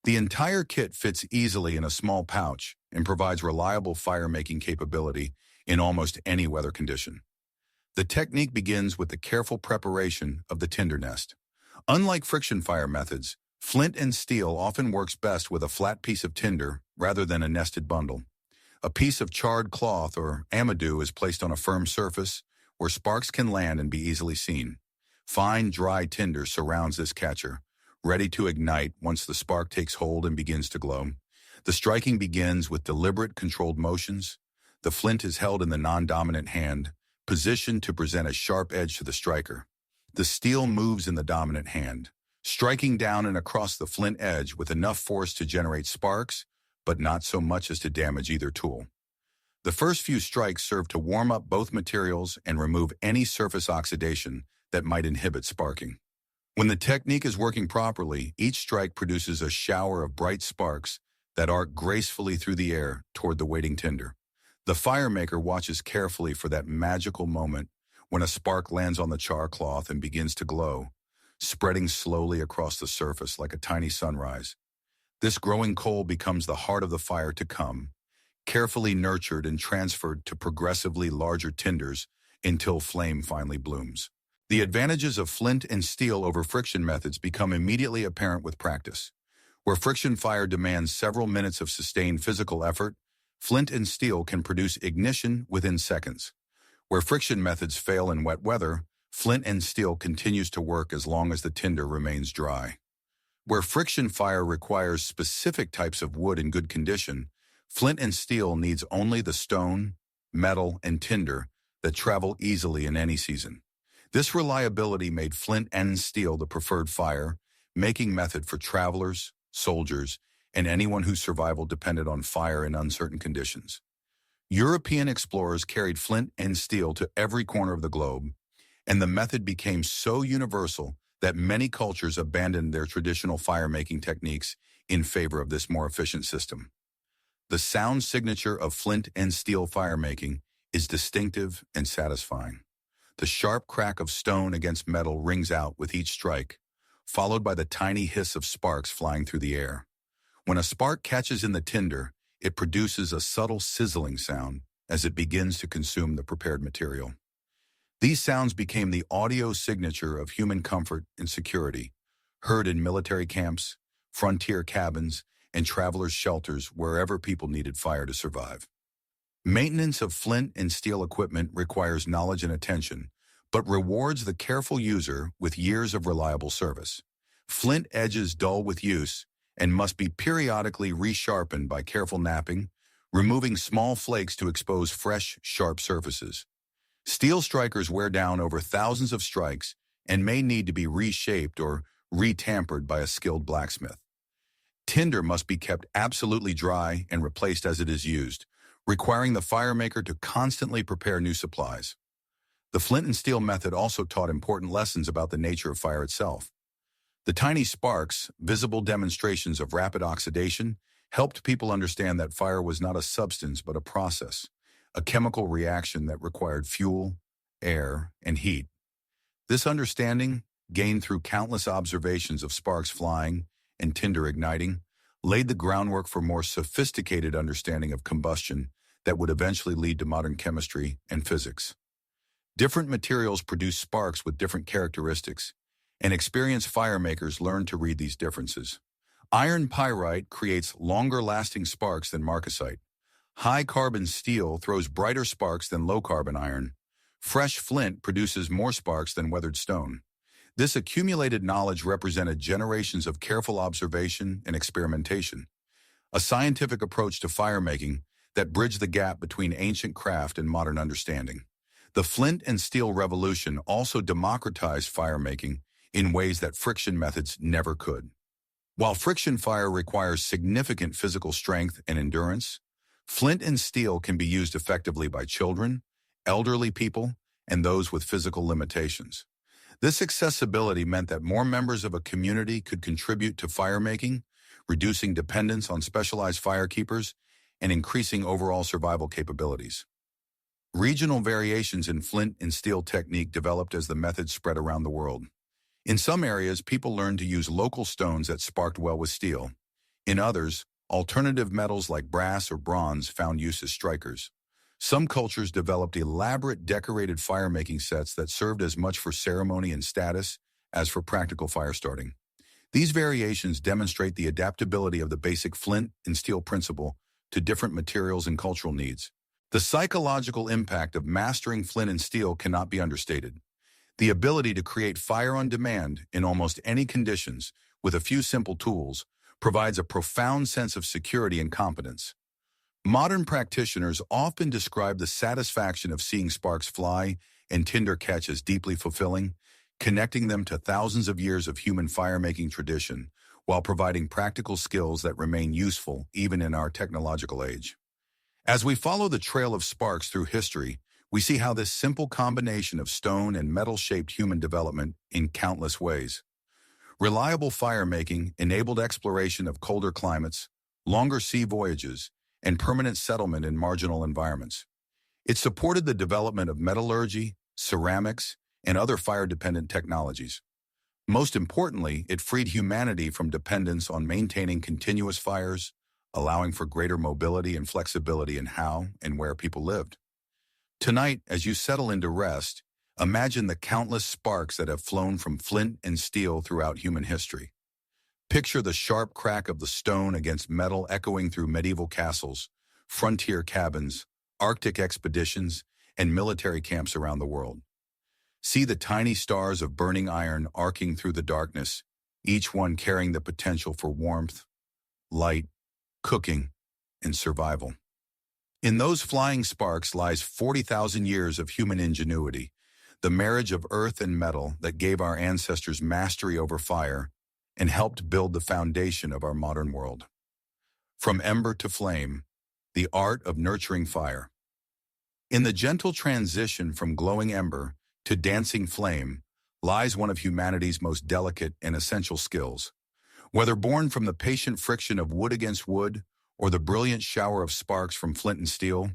The entire kit fits easily in a small pouch and provides reliable fire-making capability in almost any weather condition. The technique begins with the careful preparation of the tinder nest. Unlike friction fire methods, flint and steel often works best with a flat piece of tinder rather than a nested bundle. A piece of charred cloth or amadou is placed on a firm surface where sparks can land and be easily seen. Fine, dry tinder surrounds this catcher, ready to ignite once the spark takes hold and begins to glow. The striking begins with deliberate, controlled motions. The flint is held in the non-dominant hand, positioned to present a sharp edge to the striker. The steel moves in the dominant hand, striking down and across the flint edge with enough force to generate sparks, but not so much as to damage either tool. The first few strikes serve to warm up both materials and remove any surface oxidation that might inhibit sparking. When the technique is working properly, each strike produces a shower of bright sparks that arc gracefully through the air toward the waiting tinder. The firemaker watches carefully for that magical moment when a spark lands on the char cloth and begins to glow, spreading slowly across the surface like a tiny sunrise. This growing coal becomes the heart of the fire to come, carefully nurtured and transferred to progressively larger tinders until flame finally blooms. The advantages of flint and steel over friction methods become immediately apparent with practice. Where friction fire demands several minutes of sustained physical effort, flint and steel can produce ignition within seconds. Where friction methods fail in wet weather, flint and steel continues to work as long as the tinder remains dry. Where friction fire requires specific types of wood in good condition, flint and steel needs only the stone, metal, and tinder that travel easily in any season. This reliability made flint and steel the preferred fire-making method for travelers, soldiers, and anyone whose survival depended on fire in uncertain conditions. European explorers carried flint and steel to every corner of the globe, and the method became so universal that many cultures abandoned their traditional fire-making techniques in favor of this more efficient system. The sound signature of flint and steel firemaking is distinctive and satisfying. The sharp crack of stone against metal rings out with each strike, followed by the tiny hiss of sparks flying through the air. When a spark catches in the tinder, it produces a subtle sizzling sound as it begins to consume the prepared material. These sounds became the audio signature of human comfort and security, heard in military camps, frontier cabins, and travelers' shelters wherever people needed fire to survive. Maintenance of flint and steel equipment requires knowledge and attention, but rewards the careful user with years of reliable service. Flint edges dull with use and must be periodically resharpened by careful knapping, removing small flakes to expose fresh, sharp surfaces. Steel strikers wear down over thousands of strikes and may need to be reshaped or retampered by a skilled blacksmith. Tinder must be kept absolutely dry and replaced as it is used, requiring the firemaker to constantly prepare new supplies. The flint and steel method also taught important lessons about the nature of fire itself. The tiny sparks, visible demonstrations of rapid oxidation, helped people understand that fire was not a substance but a process, a chemical reaction that required fuel, air, and heat. This understanding, gained through countless observations of sparks flying and tinder igniting, laid the groundwork for more sophisticated understanding of combustion that would eventually lead to modern chemistry and physics. Different materials produce sparks with different characteristics, and experienced firemakers learn to read these differences. Iron pyrite creates longer-lasting sparks than marcasite. High-carbon steel throws brighter sparks than low-carbon iron. Fresh flint produces more sparks than weathered stone. This accumulated knowledge represented generations of careful observation and experimentation, a scientific approach to firemaking that bridged the gap between ancient craft and modern understanding. The flint and steel revolution also democratized firemaking in ways that friction methods never could. While friction fire requires significant physical strength and endurance, flint and steel can be used effectively by children, elderly people, and those with physical limitations. This accessibility meant that more members of a community could contribute to firemaking, reducing dependence on specialized firekeepers and increasing overall survival capabilities. Regional variations in flint and steel technique developed as the method spread around the world. In some areas, people learned to use local stones that sparked well with steel. In others, alternative metals like brass or bronze found use as strikers. Some cultures developed elaborate decorated firemaking sets that served as much for ceremony and status as for practical fire starting. These variations demonstrate the adaptability of the basic flint and steel principle to different materials and cultural needs. The psychological impact of mastering flint and steel cannot be understated. The ability to create fire on demand in almost any conditions with a few simple tools provides a profound sense of security and competence. Modern practitioners often describe the satisfaction of seeing sparks fly and tinder catch as deeply fulfilling, connecting them to thousands of years of human firemaking tradition while providing practical skills that remain useful even in our technological age. As we follow the trail of sparks through history, we see how this simple combination of stone and metal-shaped human development in countless ways. Reliable firemaking enabled exploration of colder climates, longer sea voyages, and permanent settlement in marginal environments. It supported the development of metallurgy, ceramics, and other fire-dependent technologies. Most importantly, it freed humanity from dependence on maintaining continuous fires, allowing for greater mobility and flexibility in how and where people lived. Tonight, as you settle into rest, imagine the countless sparks that have flown from flint and steel throughout human history. Picture the sharp crack of the stone against metal echoing through medieval castles, frontier cabins, Arctic expeditions, and military camps around the world. See the tiny stars of burning iron arcing through the darkness, each one carrying the potential for warmth, light, cooking, and survival. In those flying sparks lies 40,000 years of human ingenuity, the marriage of earth and metal that gave our ancestors mastery over fire and helped build the foundation of our modern world. From ember to flame, the art of nurturing fire. In the gentle transition from glowing ember to dancing flame lies one of humanity's most delicate and essential skills. Whether born from the patient friction of wood against wood or the brilliant shower of sparks from flint and steel,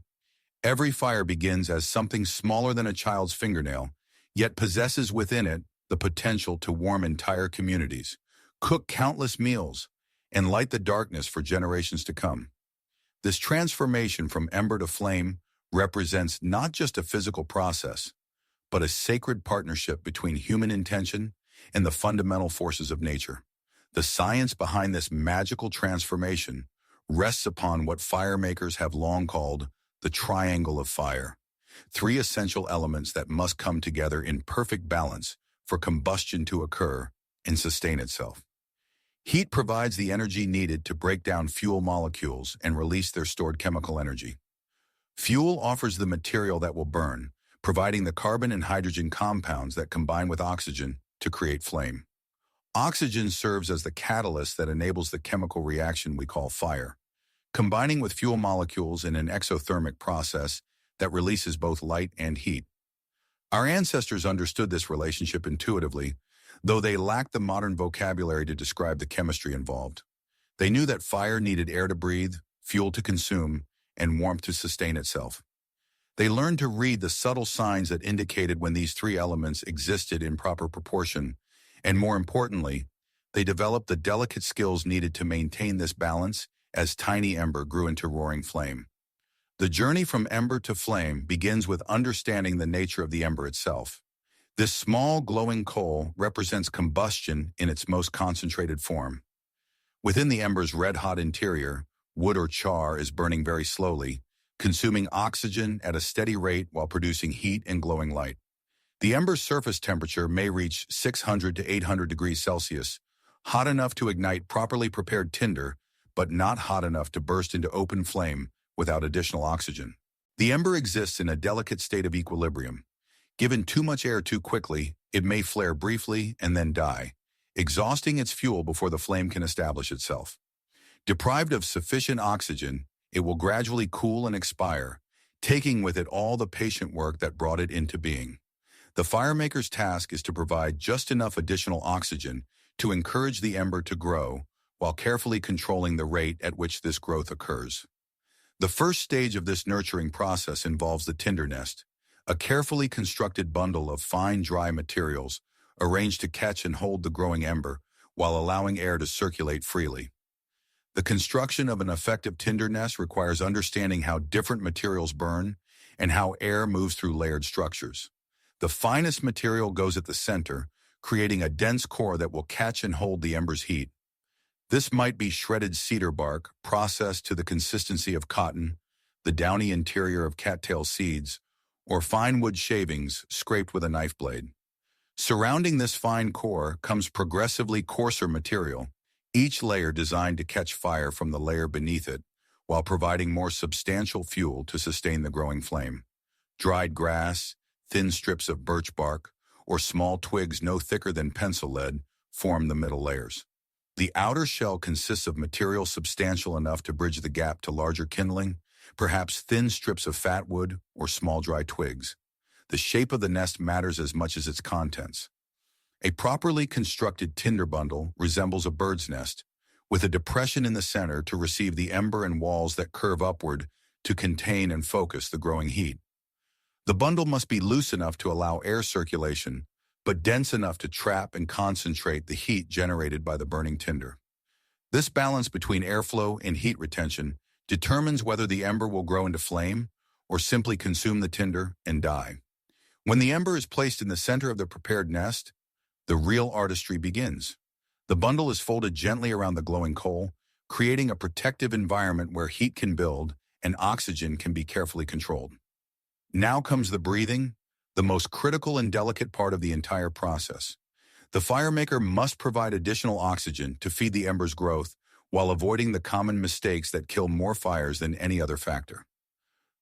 every fire begins as something smaller than a child's fingernail, yet possesses within it the potential to warm entire communities, cook countless meals, and light the darkness for generations to come. This transformation from ember to flame represents not just a physical process, but a sacred partnership between human intention and the fundamental forces of nature. The science behind this magical transformation rests upon what firemakers have long called the triangle of fire, three essential elements that must come together in perfect balance for combustion to occur and sustain itself. Heat provides the energy needed to break down fuel molecules and release their stored chemical energy. Fuel offers the material that will burn, providing the carbon and hydrogen compounds that combine with oxygen to create flame. Oxygen serves as the catalyst that enables the chemical reaction we call fire, combining with fuel molecules in an exothermic process that releases both light and heat. Our ancestors understood this relationship intuitively, though they lacked the modern vocabulary to describe the chemistry involved. They knew that fire needed air to breathe, fuel to consume, and warmth to sustain itself. They learned to read the subtle signs that indicated when these three elements existed in proper proportion, and more importantly, they developed the delicate skills needed to maintain this balance as tiny ember grew into roaring flame. The journey from ember to flame begins with understanding the nature of the ember itself. This small glowing coal represents combustion in its most concentrated form. Within the ember's red-hot interior, wood or char is burning very slowly, consuming oxygen at a steady rate while producing heat and glowing light. The ember's surface temperature may reach 600 to 800 degrees Celsius, hot enough to ignite properly prepared tinder, but not hot enough to burst into open flame without additional oxygen. The ember exists in a delicate state of equilibrium. Given too much air too quickly, it may flare briefly and then die, exhausting its fuel before the flame can establish itself. Deprived of sufficient oxygen, it will gradually cool and expire, taking with it all the patient work that brought it into being. The firemaker's task is to provide just enough additional oxygen to encourage the ember to grow, while carefully controlling the rate at which this growth occurs. The first stage of this nurturing process involves the tinder nest, a carefully constructed bundle of fine, dry materials arranged to catch and hold the growing ember while allowing air to circulate freely. The construction of an effective tinder nest requires understanding how different materials burn and how air moves through layered structures. The finest material goes at the center, creating a dense core that will catch and hold the ember's heat. This might be shredded cedar bark, processed to the consistency of cotton, the downy interior of cattail seeds, or fine wood shavings scraped with a knife blade. Surrounding this fine core comes progressively coarser material, each layer designed to catch fire from the layer beneath it, while providing more substantial fuel to sustain the growing flame. Dried grass, thin strips of birch bark, or small twigs no thicker than pencil lead form the middle layers. The outer shell consists of material substantial enough to bridge the gap to larger kindling, perhaps thin strips of fat wood or small dry twigs. The shape of the nest matters as much as its contents. A properly constructed tinder bundle resembles a bird's nest, with a depression in the center to receive the ember and walls that curve upward to contain and focus the growing heat. The bundle must be loose enough to allow air circulation, but dense enough to trap and concentrate the heat generated by the burning tinder. This balance between airflow and heat retention determines whether the ember will grow into flame or simply consume the tinder and die. When the ember is placed in the center of the prepared nest, the real artistry begins. The bundle is folded gently around the glowing coal, creating a protective environment where heat can build and oxygen can be carefully controlled. Now comes the breathing, the most critical and delicate part of the entire process. The firemaker must provide additional oxygen to feed the ember's growth while avoiding the common mistakes that kill more fires than any other factor.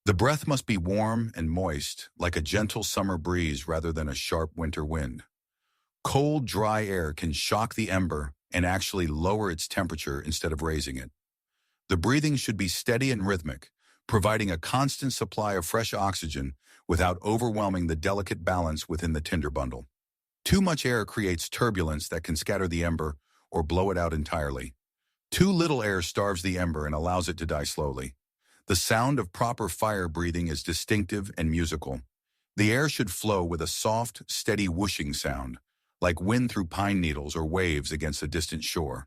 The breath must be warm and moist, like a gentle summer breeze rather than a sharp winter wind. Cold, dry air can shock the ember and actually lower its temperature instead of raising it. The breathing should be steady and rhythmic, providing a constant supply of fresh oxygen without overwhelming the delicate balance within the tinder bundle. Too much air creates turbulence that can scatter the ember or blow it out entirely. Too little air starves the ember and allows it to die slowly. The sound of proper fire breathing is distinctive and musical. The air should flow with a soft, steady whooshing sound, like wind through pine needles or waves against a distant shore.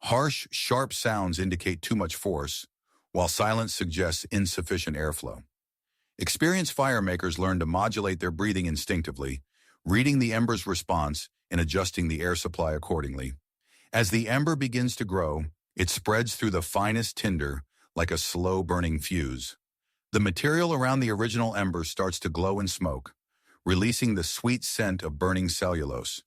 Harsh, sharp sounds indicate too much force, while silence suggests insufficient airflow. Experienced firemakers learn to modulate their breathing instinctively, reading the ember's response and adjusting the air supply accordingly. As the ember begins to grow, it spreads through the finest tinder like a slow-burning fuse. The material around the original ember starts to glow and smoke, releasing the sweet scent of burning cellulose.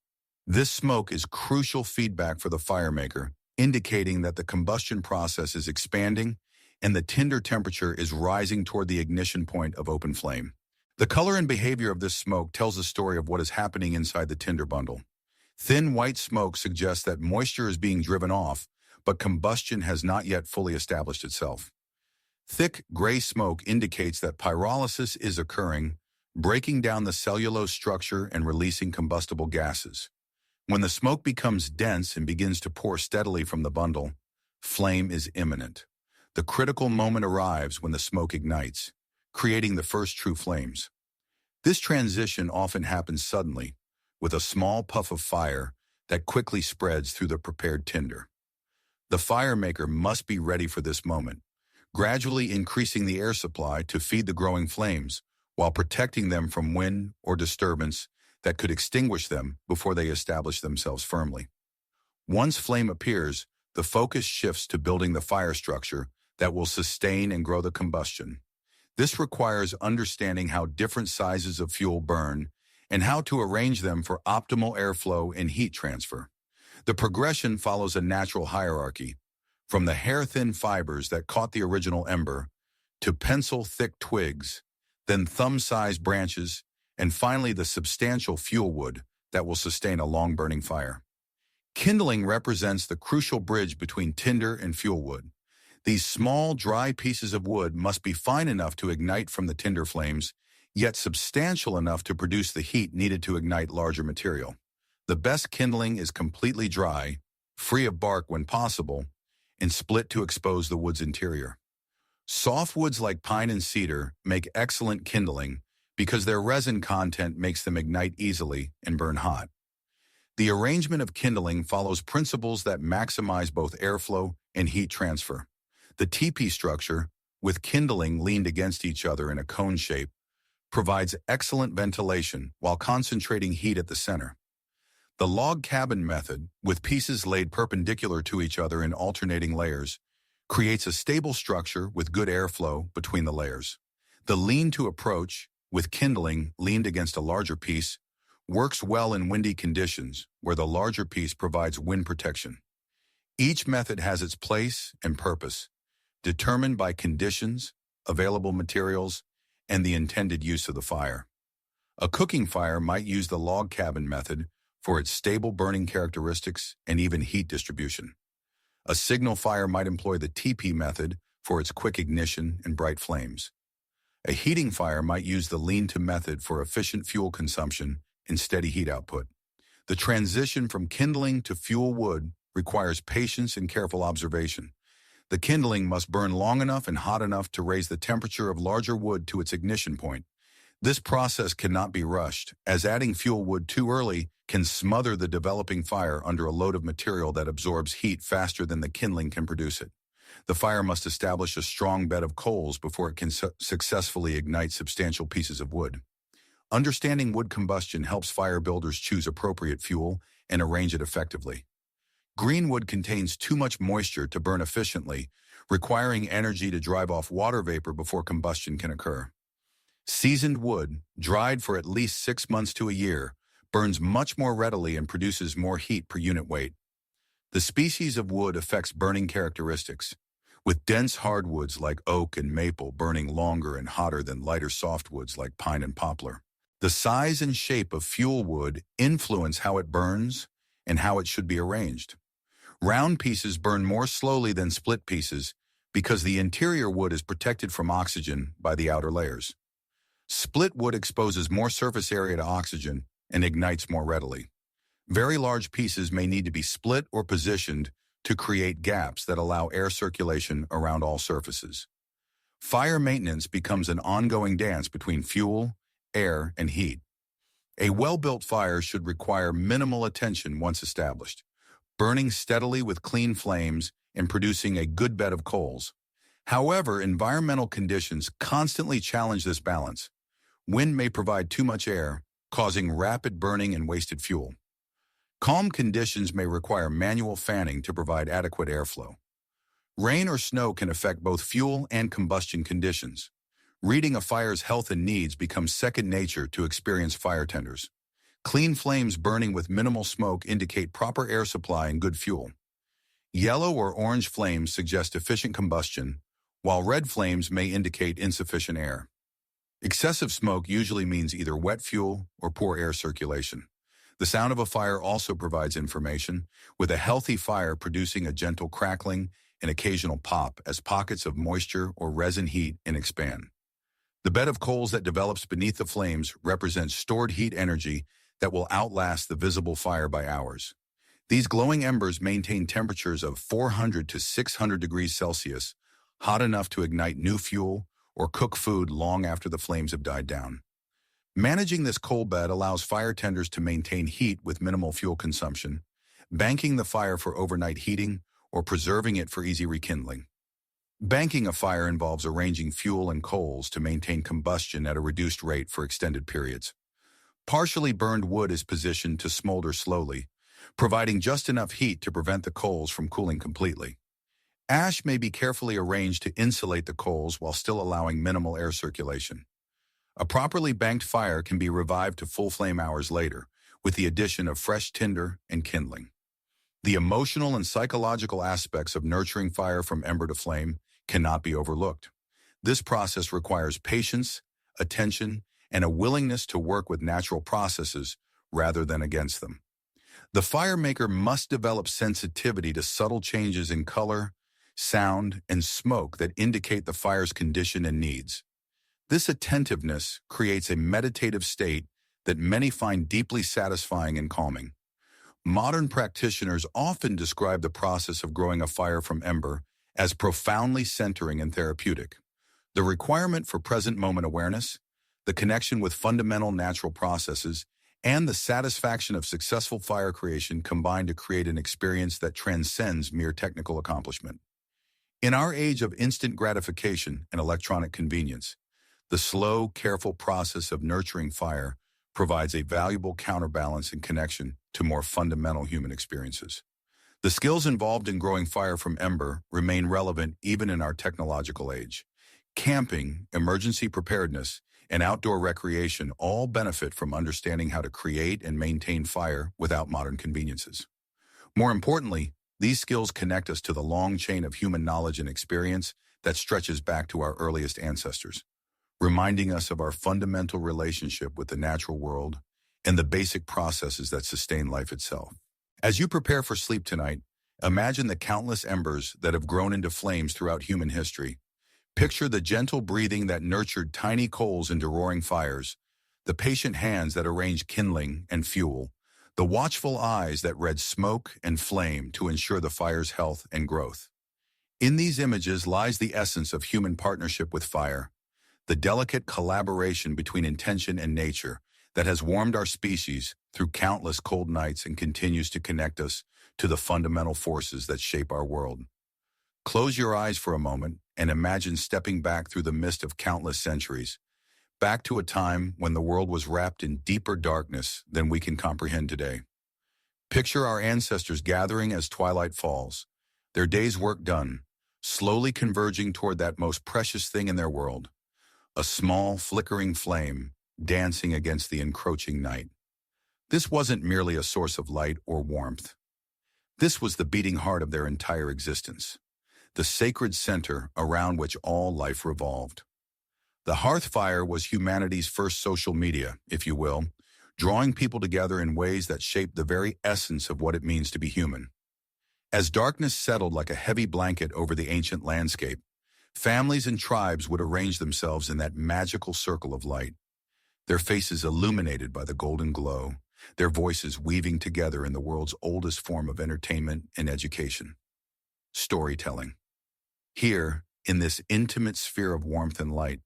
This smoke is crucial feedback for the firemaker, indicating that the combustion process is expanding and the tinder temperature is rising toward the ignition point of open flame. The color and behavior of this smoke tells the story of what is happening inside the tinder bundle. Thin white smoke suggests that moisture is being driven off, but combustion has not yet fully established itself. Thick gray smoke indicates that pyrolysis is occurring, breaking down the cellulose structure and releasing combustible gases. When the smoke becomes dense and begins to pour steadily from the bundle, flame is imminent. The critical moment arrives when the smoke ignites, creating the first true flames. This transition often happens suddenly, with a small puff of fire that quickly spreads through the prepared tinder. The firemaker must be ready for this moment, gradually increasing the air supply to feed the growing flames, while protecting them from wind or disturbance that could extinguish them before they establish themselves firmly. Once flame appears, the focus shifts to building the fire structure that will sustain and grow the combustion. This requires understanding how different sizes of fuel burn and how to arrange them for optimal airflow and heat transfer. The progression follows a natural hierarchy, from the hair-thin fibers that caught the original ember, to pencil-thick twigs, then thumb-sized branches, and finally the substantial fuel wood that will sustain a long-burning fire. Kindling represents the crucial bridge between tinder and fuel wood. These small, dry pieces of wood must be fine enough to ignite from the tinder flames, yet substantial enough to produce the heat needed to ignite larger material. The best kindling is completely dry, free of bark when possible, and split to expose the wood's interior. Soft woods like pine and cedar make excellent kindling because their resin content makes them ignite easily and burn hot. The arrangement of kindling follows principles that maximize both airflow and heat transfer. The teepee structure, with kindling leaned against each other in a cone shape, provides excellent ventilation while concentrating heat at the center. The log cabin method, with pieces laid perpendicular to each other in alternating layers, creates a stable structure with good airflow between the layers. The lean-to approach, with kindling leaned against a larger piece, works well in windy conditions where the larger piece provides wind protection. Each method has its place and purpose, determined by conditions, available materials, and the intended use of the fire. A cooking fire might use the log cabin method for its stable burning characteristics and even heat distribution. A signal fire might employ the teepee method for its quick ignition and bright flames. A heating fire might use the lean-to method for efficient fuel consumption and steady heat output. The transition from kindling to fuel wood requires patience and careful observation. The kindling must burn long enough and hot enough to raise the temperature of larger wood to its ignition point. This process cannot be rushed, as adding fuel wood too early can smother the developing fire under a load of material that absorbs heat faster than the kindling can produce it. The fire must establish a strong bed of coals before it can successfully ignite substantial pieces of wood. Understanding wood combustion helps fire builders choose appropriate fuel and arrange it effectively. Green wood contains too much moisture to burn efficiently, requiring energy to drive off water vapor before combustion can occur. Seasoned wood, dried for at least 6 months to a year, burns much more readily and produces more heat per unit weight. The species of wood affects burning characteristics, with dense hardwoods like oak and maple burning longer and hotter than lighter softwoods like pine and poplar. The size and shape of fuel wood influence how it burns and how it should be arranged. Round pieces burn more slowly than split pieces because the interior wood is protected from oxygen by the outer layers. Split wood exposes more surface area to oxygen and ignites more readily. Very large pieces may need to be split or positioned to create gaps that allow air circulation around all surfaces. Fire maintenance becomes an ongoing dance between fuel, air, and heat. A well-built fire should require minimal attention once established, burning steadily with clean flames and producing a good bed of coals. However, environmental conditions constantly challenge this balance. Wind may provide too much air, causing rapid burning and wasted fuel. Calm conditions may require manual fanning to provide adequate airflow. Rain or snow can affect both fuel and combustion conditions. Reading a fire's health and needs becomes second nature to experienced fire tenders. Clean flames burning with minimal smoke indicate proper air supply and good fuel. Yellow or orange flames suggest efficient combustion, while red flames may indicate insufficient air. Excessive smoke usually means either wet fuel or poor air circulation. The sound of a fire also provides information, with a healthy fire producing a gentle crackling and occasional pop as pockets of moisture or resin heat and expand. The bed of coals that develops beneath the flames represents stored heat energy that will outlast the visible fire by hours. These glowing embers maintain temperatures of 400 to 600 degrees Celsius, hot enough to ignite new fuel or cook food long after the flames have died down. Managing this coal bed allows fire tenders to maintain heat with minimal fuel consumption, banking the fire for overnight heating or preserving it for easy rekindling. Banking a fire involves arranging fuel and coals to maintain combustion at a reduced rate for extended periods. Partially burned wood is positioned to smolder slowly, providing just enough heat to prevent the coals from cooling completely. Ash may be carefully arranged to insulate the coals while still allowing minimal air circulation. A properly banked fire can be revived to full flame hours later, with the addition of fresh tinder and kindling. The emotional and psychological aspects of nurturing fire from ember to flame cannot be overlooked. This process requires patience, attention, and a willingness to work with natural processes rather than against them. The fire maker must develop sensitivity to subtle changes in color, sound, and smoke that indicate the fire's condition and needs. This attentiveness creates a meditative state that many find deeply satisfying and calming. Modern practitioners often describe the process of growing a fire from ember as profoundly centering and therapeutic. The requirement for present moment awareness, the connection with fundamental natural processes, and the satisfaction of successful fire creation combine to create an experience that transcends mere technical accomplishment. In our age of instant gratification and electronic convenience, the slow, careful process of nurturing fire provides a valuable counterbalance and connection to more fundamental human experiences. The skills involved in growing fire from ember remain relevant even in our technological age. Camping, emergency preparedness, and outdoor recreation all benefit from understanding how to create and maintain fire without modern conveniences. More importantly, these skills connect us to the long chain of human knowledge and experience that stretches back to our earliest ancestors, reminding us of our fundamental relationship with the natural world and the basic processes that sustain life itself. As you prepare for sleep tonight, imagine the countless embers that have grown into flames throughout human history. Picture the gentle breathing that nurtured tiny coals into roaring fires, the patient hands that arranged kindling and fuel, the watchful eyes that read smoke and flame to ensure the fire's health and growth. In these images lies the essence of human partnership with fire, the delicate collaboration between intention and nature that has warmed our species through countless cold nights and continues to connect us to the fundamental forces that shape our world. Close your eyes for a moment and imagine stepping back through the mist of countless centuries, back to a time when the world was wrapped in deeper darkness than we can comprehend today. Picture our ancestors gathering as twilight falls, their day's work done, slowly converging toward that most precious thing in their world, a small, flickering flame dancing against the encroaching night. This wasn't merely a source of light or warmth. This was the beating heart of their entire existence, the sacred center around which all life revolved. The hearth fire was humanity's first social media, if you will, drawing people together in ways that shaped the very essence of what it means to be human. As darkness settled like a heavy blanket over the ancient landscape, families and tribes would arrange themselves in that magical circle of light, their faces illuminated by the golden glow, their voices weaving together in the world's oldest form of entertainment and education: storytelling. Here, in this intimate sphere of warmth and light,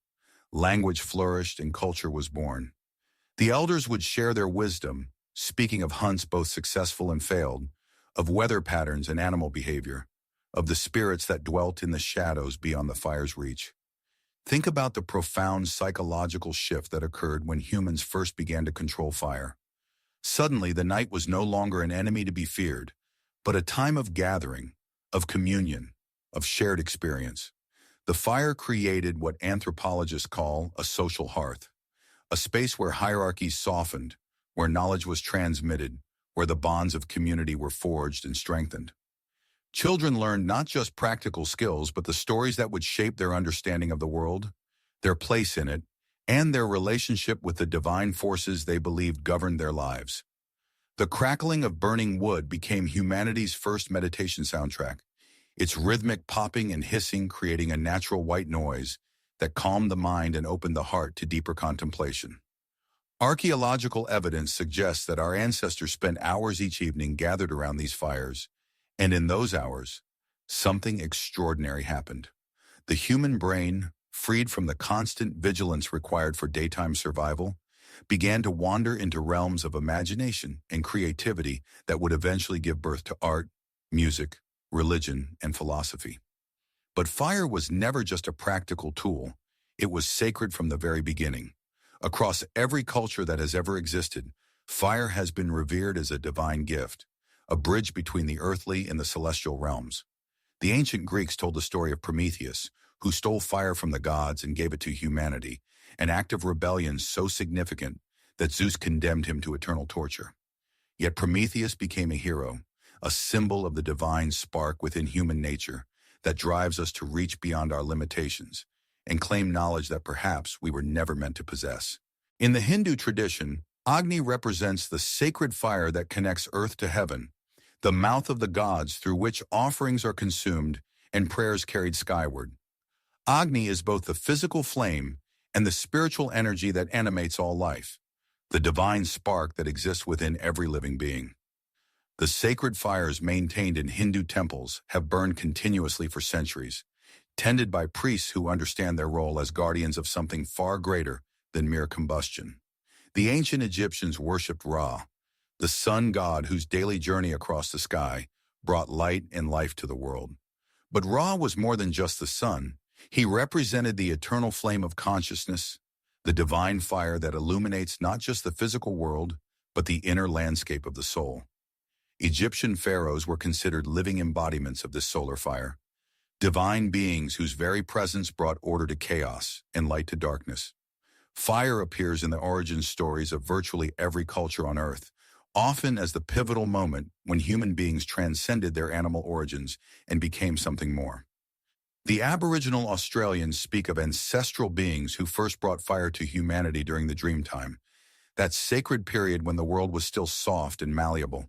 language flourished and culture was born. The elders would share their wisdom, speaking of hunts both successful and failed, of weather patterns and animal behavior, of the spirits that dwelt in the shadows beyond the fire's reach. Think about the profound psychological shift that occurred when humans first began to control fire. Suddenly, the night was no longer an enemy to be feared, but a time of gathering, of communion, of shared experience. The fire created what anthropologists call a social hearth, a space where hierarchies softened, where knowledge was transmitted, where the bonds of community were forged and strengthened. Children learned not just practical skills, but the stories that would shape their understanding of the world, their place in it, and their relationship with the divine forces they believed governed their lives. The crackling of burning wood became humanity's first meditation soundtrack, its rhythmic popping and hissing creating a natural white noise that calmed the mind and opened the heart to deeper contemplation. Archaeological evidence suggests that our ancestors spent hours each evening gathered around these fires, and in those hours, something extraordinary happened. The human brain, freed from the constant vigilance required for daytime survival, began to wander into realms of imagination and creativity that would eventually give birth to art, music, religion, and philosophy. But fire was never just a practical tool. It was sacred from the very beginning. Across every culture that has ever existed, fire has been revered as a divine gift, a bridge between the earthly and the celestial realms. The ancient Greeks told the story of Prometheus, who stole fire from the gods and gave it to humanity, an act of rebellion so significant that Zeus condemned him to eternal torture. Yet Prometheus became a hero, a symbol of the divine spark within human nature that drives us to reach beyond our limitations and claim knowledge that perhaps we were never meant to possess. In the Hindu tradition, Agni represents the sacred fire that connects earth to heaven, the mouth of the gods through which offerings are consumed and prayers carried skyward. Agni is both the physical flame and the spiritual energy that animates all life, the divine spark that exists within every living being. The sacred fires maintained in Hindu temples have burned continuously for centuries, tended by priests who understand their role as guardians of something far greater than mere combustion. The ancient Egyptians worshipped Ra, the sun god whose daily journey across the sky brought light and life to the world. But Ra was more than just the sun. He represented the eternal flame of consciousness, the divine fire that illuminates not just the physical world, but the inner landscape of the soul. Egyptian pharaohs were considered living embodiments of this solar fire, divine beings whose very presence brought order to chaos and light to darkness. Fire appears in the origin stories of virtually every culture on Earth, often as the pivotal moment when human beings transcended their animal origins and became something more. The Aboriginal Australians speak of ancestral beings who first brought fire to humanity during the Dreamtime, that sacred period when the world was still soft and malleable,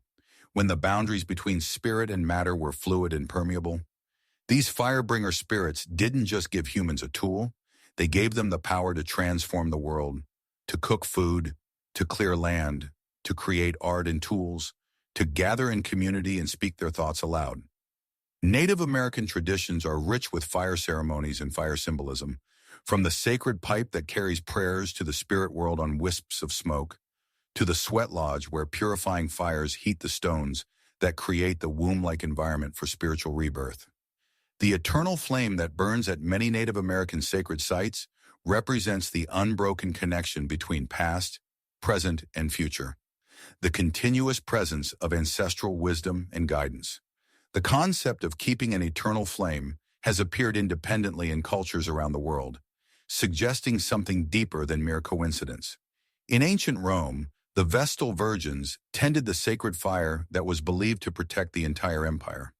when the boundaries between spirit and matter were fluid and permeable. These fire-bringer spirits didn't just give humans a tool, they gave them the power to transform the world, to cook food, to clear land, to create art and tools, to gather in community and speak their thoughts aloud. Native American traditions are rich with fire ceremonies and fire symbolism, from the sacred pipe that carries prayers to the spirit world on wisps of smoke, to the sweat lodge where purifying fires heat the stones that create the womb-like environment for spiritual rebirth. The eternal flame that burns at many Native American sacred sites represents the unbroken connection between past, present, and future, the continuous presence of ancestral wisdom and guidance. The concept of keeping an eternal flame has appeared independently in cultures around the world, suggesting something deeper than mere coincidence. In ancient Rome, the Vestal Virgins tended the sacred fire that was believed to protect the entire empire.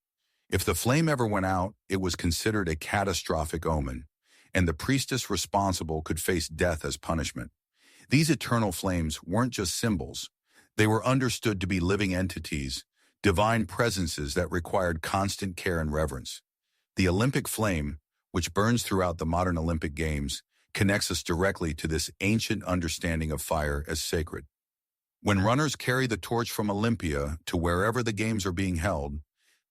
If the flame ever went out, it was considered a catastrophic omen, and the priestess responsible could face death as punishment. These eternal flames weren't just symbols. They were understood to be living entities, divine presences that required constant care and reverence. The Olympic flame, which burns throughout the modern Olympic Games, connects us directly to this ancient understanding of fire as sacred. When runners carry the torch from Olympia to wherever the games are being held,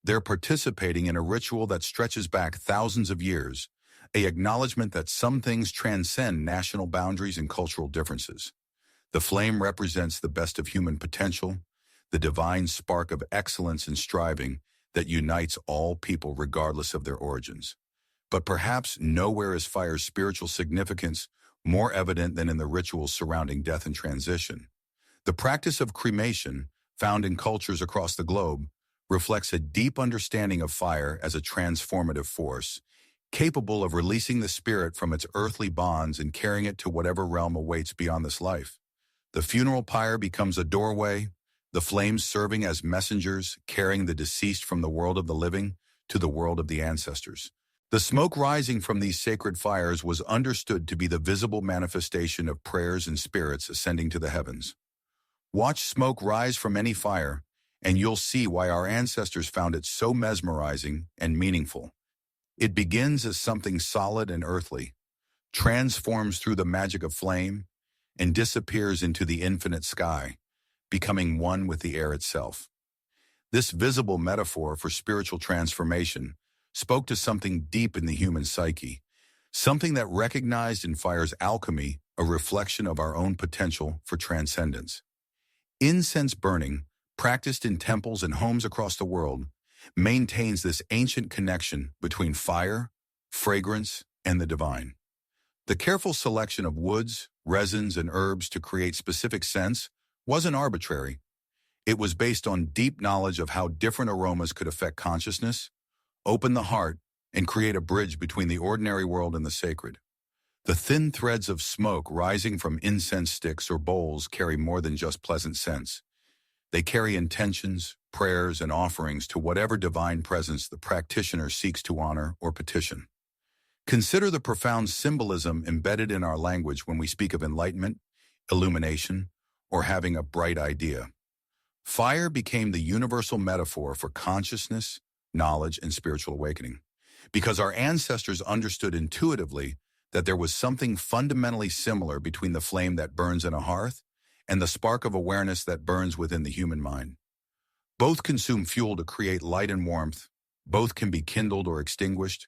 they're participating in a ritual that stretches back thousands of years, an acknowledgement that some things transcend national boundaries and cultural differences. The flame represents the best of human potential, the divine spark of excellence and striving that unites all people regardless of their origins. But perhaps nowhere is fire's spiritual significance more evident than in the rituals surrounding death and transition. The practice of cremation, found in cultures across the globe, reflects a deep understanding of fire as a transformative force, capable of releasing the spirit from its earthly bonds and carrying it to whatever realm awaits beyond this life. The funeral pyre becomes a doorway, the flames serving as messengers, carrying the deceased from the world of the living to the world of the ancestors. The smoke rising from these sacred fires was understood to be the visible manifestation of prayers and spirits ascending to the heavens. Watch smoke rise from any fire, and you'll see why our ancestors found it so mesmerizing and meaningful. It begins as something solid and earthly, transforms through the magic of flame, and disappears into the infinite sky, becoming one with the air itself. This visible metaphor for spiritual transformation spoke to something deep in the human psyche, something that recognized in fire's alchemy a reflection of our own potential for transcendence. Incense burning, practiced in temples and homes across the world, maintains this ancient connection between fire, fragrance, and the divine. The careful selection of woods, resins, and herbs to create specific scents wasn't arbitrary. It was based on deep knowledge of how different aromas could affect consciousness, open the heart, and create a bridge between the ordinary world and the sacred. The thin threads of smoke rising from incense sticks or bowls carry more than just pleasant scents. They carry intentions, prayers, and offerings to whatever divine presence the practitioner seeks to honor or petition. Consider the profound symbolism embedded in our language when we speak of enlightenment, illumination, or having a bright idea. Fire became the universal metaphor for consciousness, knowledge, and spiritual awakening, because our ancestors understood intuitively that there was something fundamentally similar between the flame that burns in a hearth and the spark of awareness that burns within the human mind. Both consume fuel to create light and warmth, both can be kindled or extinguished,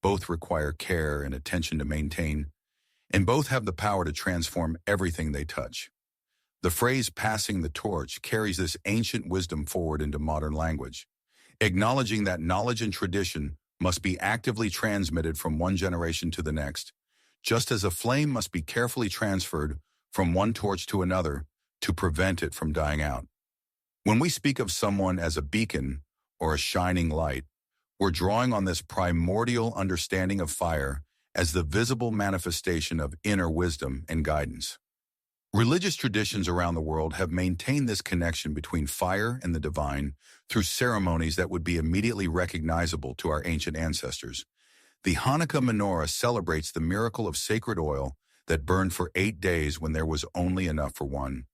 both require care and attention to maintain, and both have the power to transform everything they touch. The phrase passing the torch carries this ancient wisdom forward into modern language, acknowledging that knowledge and tradition must be actively transmitted from one generation to the next, just as a flame must be carefully transferred from one torch to another to prevent it from dying out. When we speak of someone as a beacon or a shining light, we're drawing on this primordial understanding of fire as the visible manifestation of inner wisdom and guidance. Religious traditions around the world have maintained this connection between fire and the divine through ceremonies that would be immediately recognizable to our ancient ancestors. The Hanukkah menorah celebrates the miracle of sacred oil that burned for 8 days when there was only enough for one,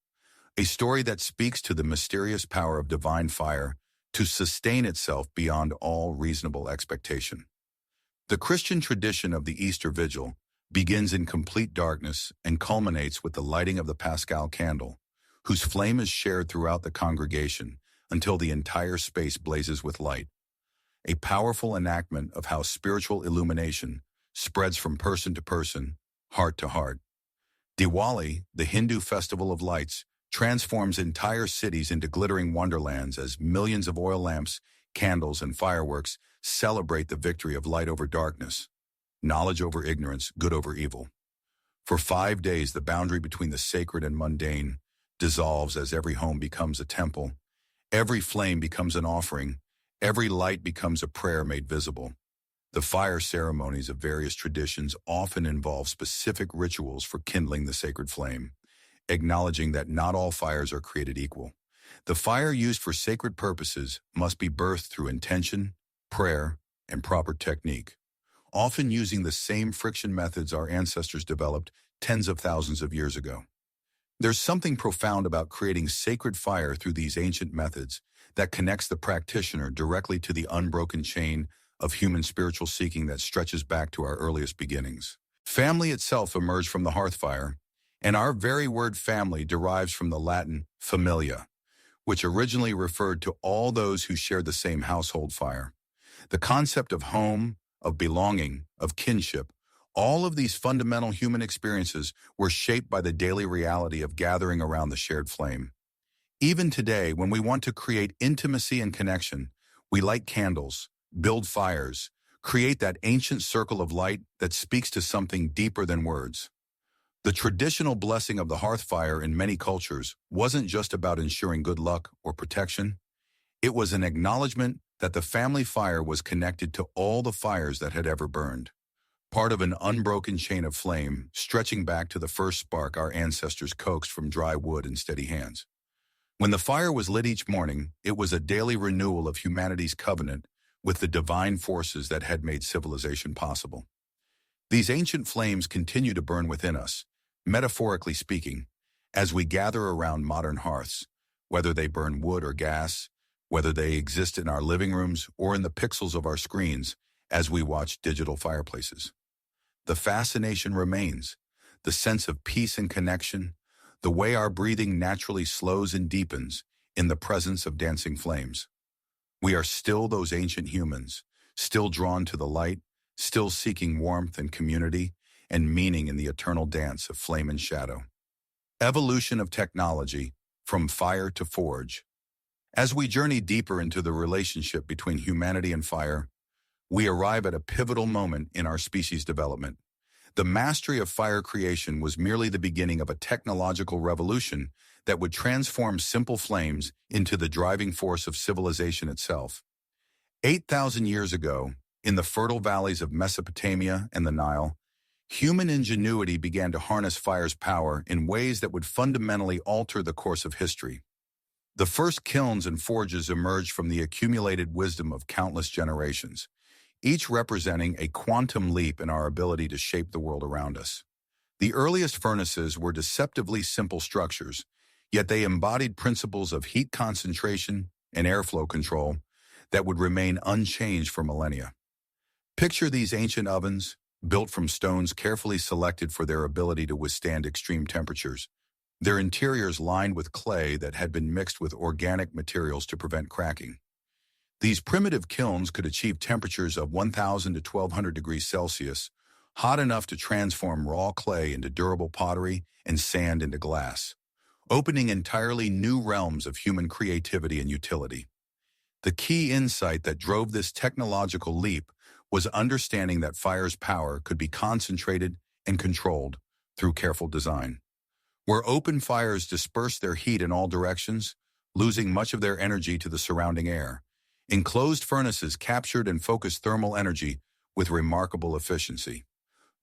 a story that speaks to the mysterious power of divine fire to sustain itself beyond all reasonable expectation. The Christian tradition of the Easter Vigil begins in complete darkness and culminates with the lighting of the Paschal candle, whose flame is shared throughout the congregation until the entire space blazes with light. A powerful enactment of how spiritual illumination spreads from person to person, heart to heart. Diwali, the Hindu festival of lights, transforms entire cities into glittering wonderlands as millions of oil lamps, candles, and fireworks celebrate the victory of light over darkness, knowledge over ignorance, good over evil. For 5 days, the boundary between the sacred and mundane dissolves as every home becomes a temple, every flame becomes an offering, every light becomes a prayer made visible. The fire ceremonies of various traditions often involve specific rituals for kindling the sacred flame, acknowledging that not all fires are created equal. The fire used for sacred purposes must be birthed through intention, prayer, and proper technique, often using the same friction methods our ancestors developed tens of thousands of years ago. There's something profound about creating sacred fire through these ancient methods that connects the practitioner directly to the unbroken chain of human spiritual seeking that stretches back to our earliest beginnings. Family itself emerged from the hearth fire, and our very word family derives from the Latin familia, which originally referred to all those who shared the same household fire. The concept of home, of belonging, of kinship, all of these fundamental human experiences were shaped by the daily reality of gathering around the shared flame. Even today, when we want to create intimacy and connection, we light candles, build fires, create that ancient circle of light that speaks to something deeper than words. The traditional blessing of the hearth fire in many cultures wasn't just about ensuring good luck or protection. It was an acknowledgement that the family fire was connected to all the fires that had ever burned, part of an unbroken chain of flame stretching back to the first spark our ancestors coaxed from dry wood and steady hands. When the fire was lit each morning, it was a daily renewal of humanity's covenant with the divine forces that had made civilization possible. These ancient flames continue to burn within us, metaphorically speaking, as we gather around modern hearths, whether they burn wood or gas, whether they exist in our living rooms or in the pixels of our screens as we watch digital fireplaces. The fascination remains, the sense of peace and connection, the way our breathing naturally slows and deepens in the presence of dancing flames. We are still those ancient humans, still drawn to the light, still seeking warmth and community and meaning in the eternal dance of flame and shadow. Evolution of technology, from fire to forge. As we journey deeper into the relationship between humanity and fire, we arrive at a pivotal moment in our species' development. The mastery of fire creation was merely the beginning of a technological revolution that would transform simple flames into the driving force of civilization itself. 8,000 years ago, in the fertile valleys of Mesopotamia and the Nile, Human ingenuity began to harness fire's power in ways that would fundamentally alter the course of history. The first kilns and forges emerged from the accumulated wisdom of countless generations, each representing a quantum leap in our ability to shape the world around us. The earliest furnaces were deceptively simple structures, yet they embodied principles of heat concentration and airflow control that would remain unchanged for millennia. Picture these ancient ovens, built from stones carefully selected for their ability to withstand extreme temperatures, their interiors lined with clay that had been mixed with organic materials to prevent cracking. These primitive kilns could achieve temperatures of 1,000 to 1,200 degrees Celsius, hot enough to transform raw clay into durable pottery and sand into glass, opening entirely new realms of human creativity and utility. The key insight that drove this technological leap was understanding that fire's power could be concentrated and controlled through careful design. Where open fires dispersed their heat in all directions, losing much of their energy to the surrounding air, enclosed furnaces captured and focused thermal energy with remarkable efficiency.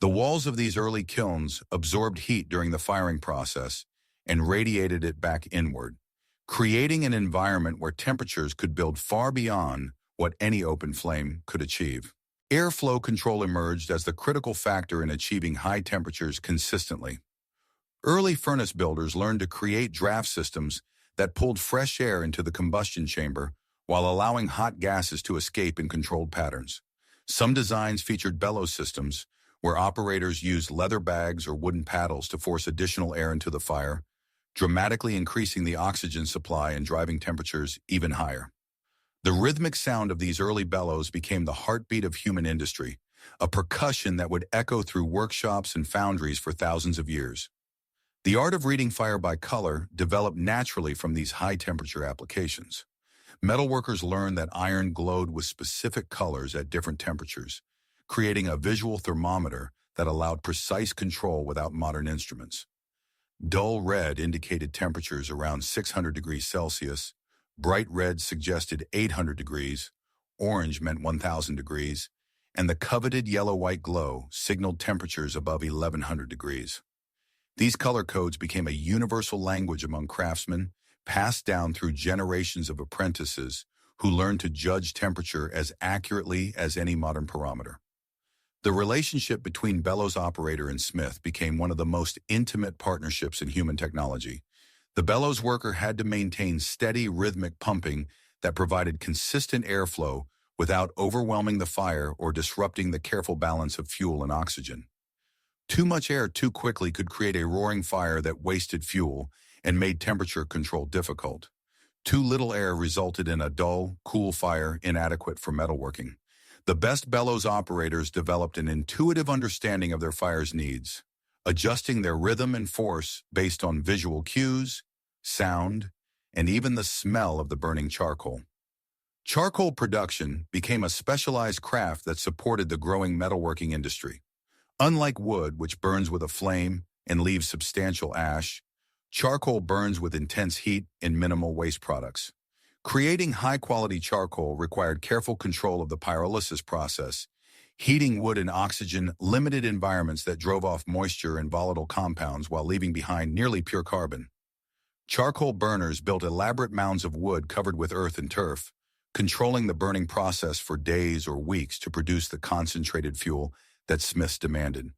The walls of these early kilns absorbed heat during the firing process and radiated it back inward, creating an environment where temperatures could build far beyond what any open flame could achieve. Airflow control emerged as the critical factor in achieving high temperatures consistently. Early furnace builders learned to create draft systems that pulled fresh air into the combustion chamber while allowing hot gases to escape in controlled patterns. Some designs featured bellows systems, where operators used leather bags or wooden paddles to force additional air into the fire, dramatically increasing the oxygen supply and driving temperatures even higher. The rhythmic sound of these early bellows became the heartbeat of human industry, a percussion that would echo through workshops and foundries for thousands of years. The art of reading fire by color developed naturally from these high-temperature applications. Metalworkers learned that iron glowed with specific colors at different temperatures, creating a visual thermometer that allowed precise control without modern instruments. Dull red indicated temperatures around 600 degrees Celsius, bright red suggested 800 degrees, orange meant 1,000 degrees, and the coveted yellow-white glow signaled temperatures above 1,100 degrees. These color codes became a universal language among craftsmen, passed down through generations of apprentices who learned to judge temperature as accurately as any modern barometer. The relationship between bellows operator and smith became one of the most intimate partnerships in human technology. The bellows worker had to maintain steady rhythmic pumping that provided consistent airflow without overwhelming the fire or disrupting the careful balance of fuel and oxygen. Too much air too quickly could create a roaring fire that wasted fuel and made temperature control difficult. Too little air resulted in a dull, cool fire inadequate for metalworking. The best bellows operators developed an intuitive understanding of their fire's needs, adjusting their rhythm and force based on visual cues, sound, and even the smell of the burning charcoal. Charcoal production became a specialized craft that supported the growing metalworking industry. Unlike wood, which burns with a flame and leaves substantial ash, charcoal burns with intense heat and minimal waste products. Creating high-quality charcoal required careful control of the pyrolysis process. Heating wood in oxygen-limited environments that drove off moisture and volatile compounds while leaving behind nearly pure carbon. Charcoal burners built elaborate mounds of wood covered with earth and turf, controlling the burning process for days or weeks to produce the concentrated fuel that smiths demanded.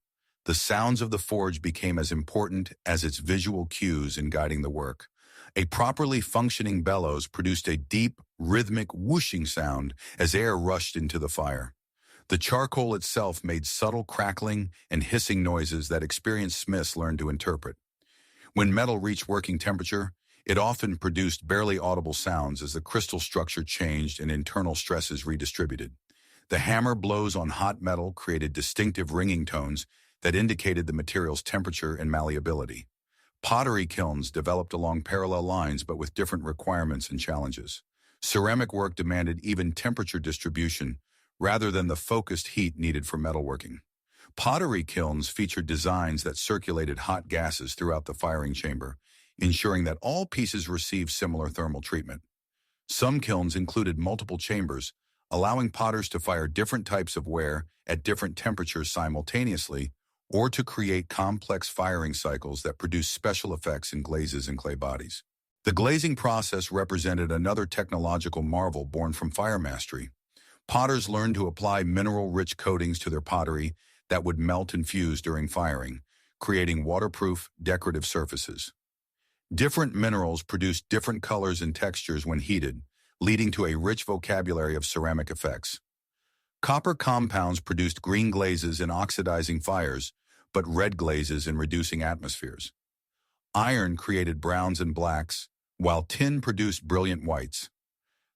The sounds of the forge became as important as its visual cues in guiding the work. A properly functioning bellows produced a deep, rhythmic whooshing sound as air rushed into the fire. The charcoal itself made subtle crackling and hissing noises that experienced smiths learned to interpret. When metal reached working temperature, it often produced barely audible sounds as the crystal structure changed and internal stresses redistributed. The hammer blows on hot metal created distinctive ringing tones that indicated the material's temperature and malleability. Pottery kilns developed along parallel lines but with different requirements and challenges. Ceramic work demanded even temperature distribution rather than the focused heat needed for metalworking. Pottery kilns featured designs that circulated hot gases throughout the firing chamber, ensuring that all pieces received similar thermal treatment. Some kilns included multiple chambers, allowing potters to fire different types of ware at different temperatures simultaneously or to create complex firing cycles that produce special effects in glazes and clay bodies. The glazing process represented another technological marvel born from fire mastery. Potters learned to apply mineral-rich coatings to their pottery that would melt and fuse during firing, creating waterproof, decorative surfaces. Different minerals produced different colors and textures when heated, leading to a rich vocabulary of ceramic effects. Copper compounds produced green glazes in oxidizing fires, but red glazes in reducing atmospheres. Iron created browns and blacks, while tin produced brilliant whites.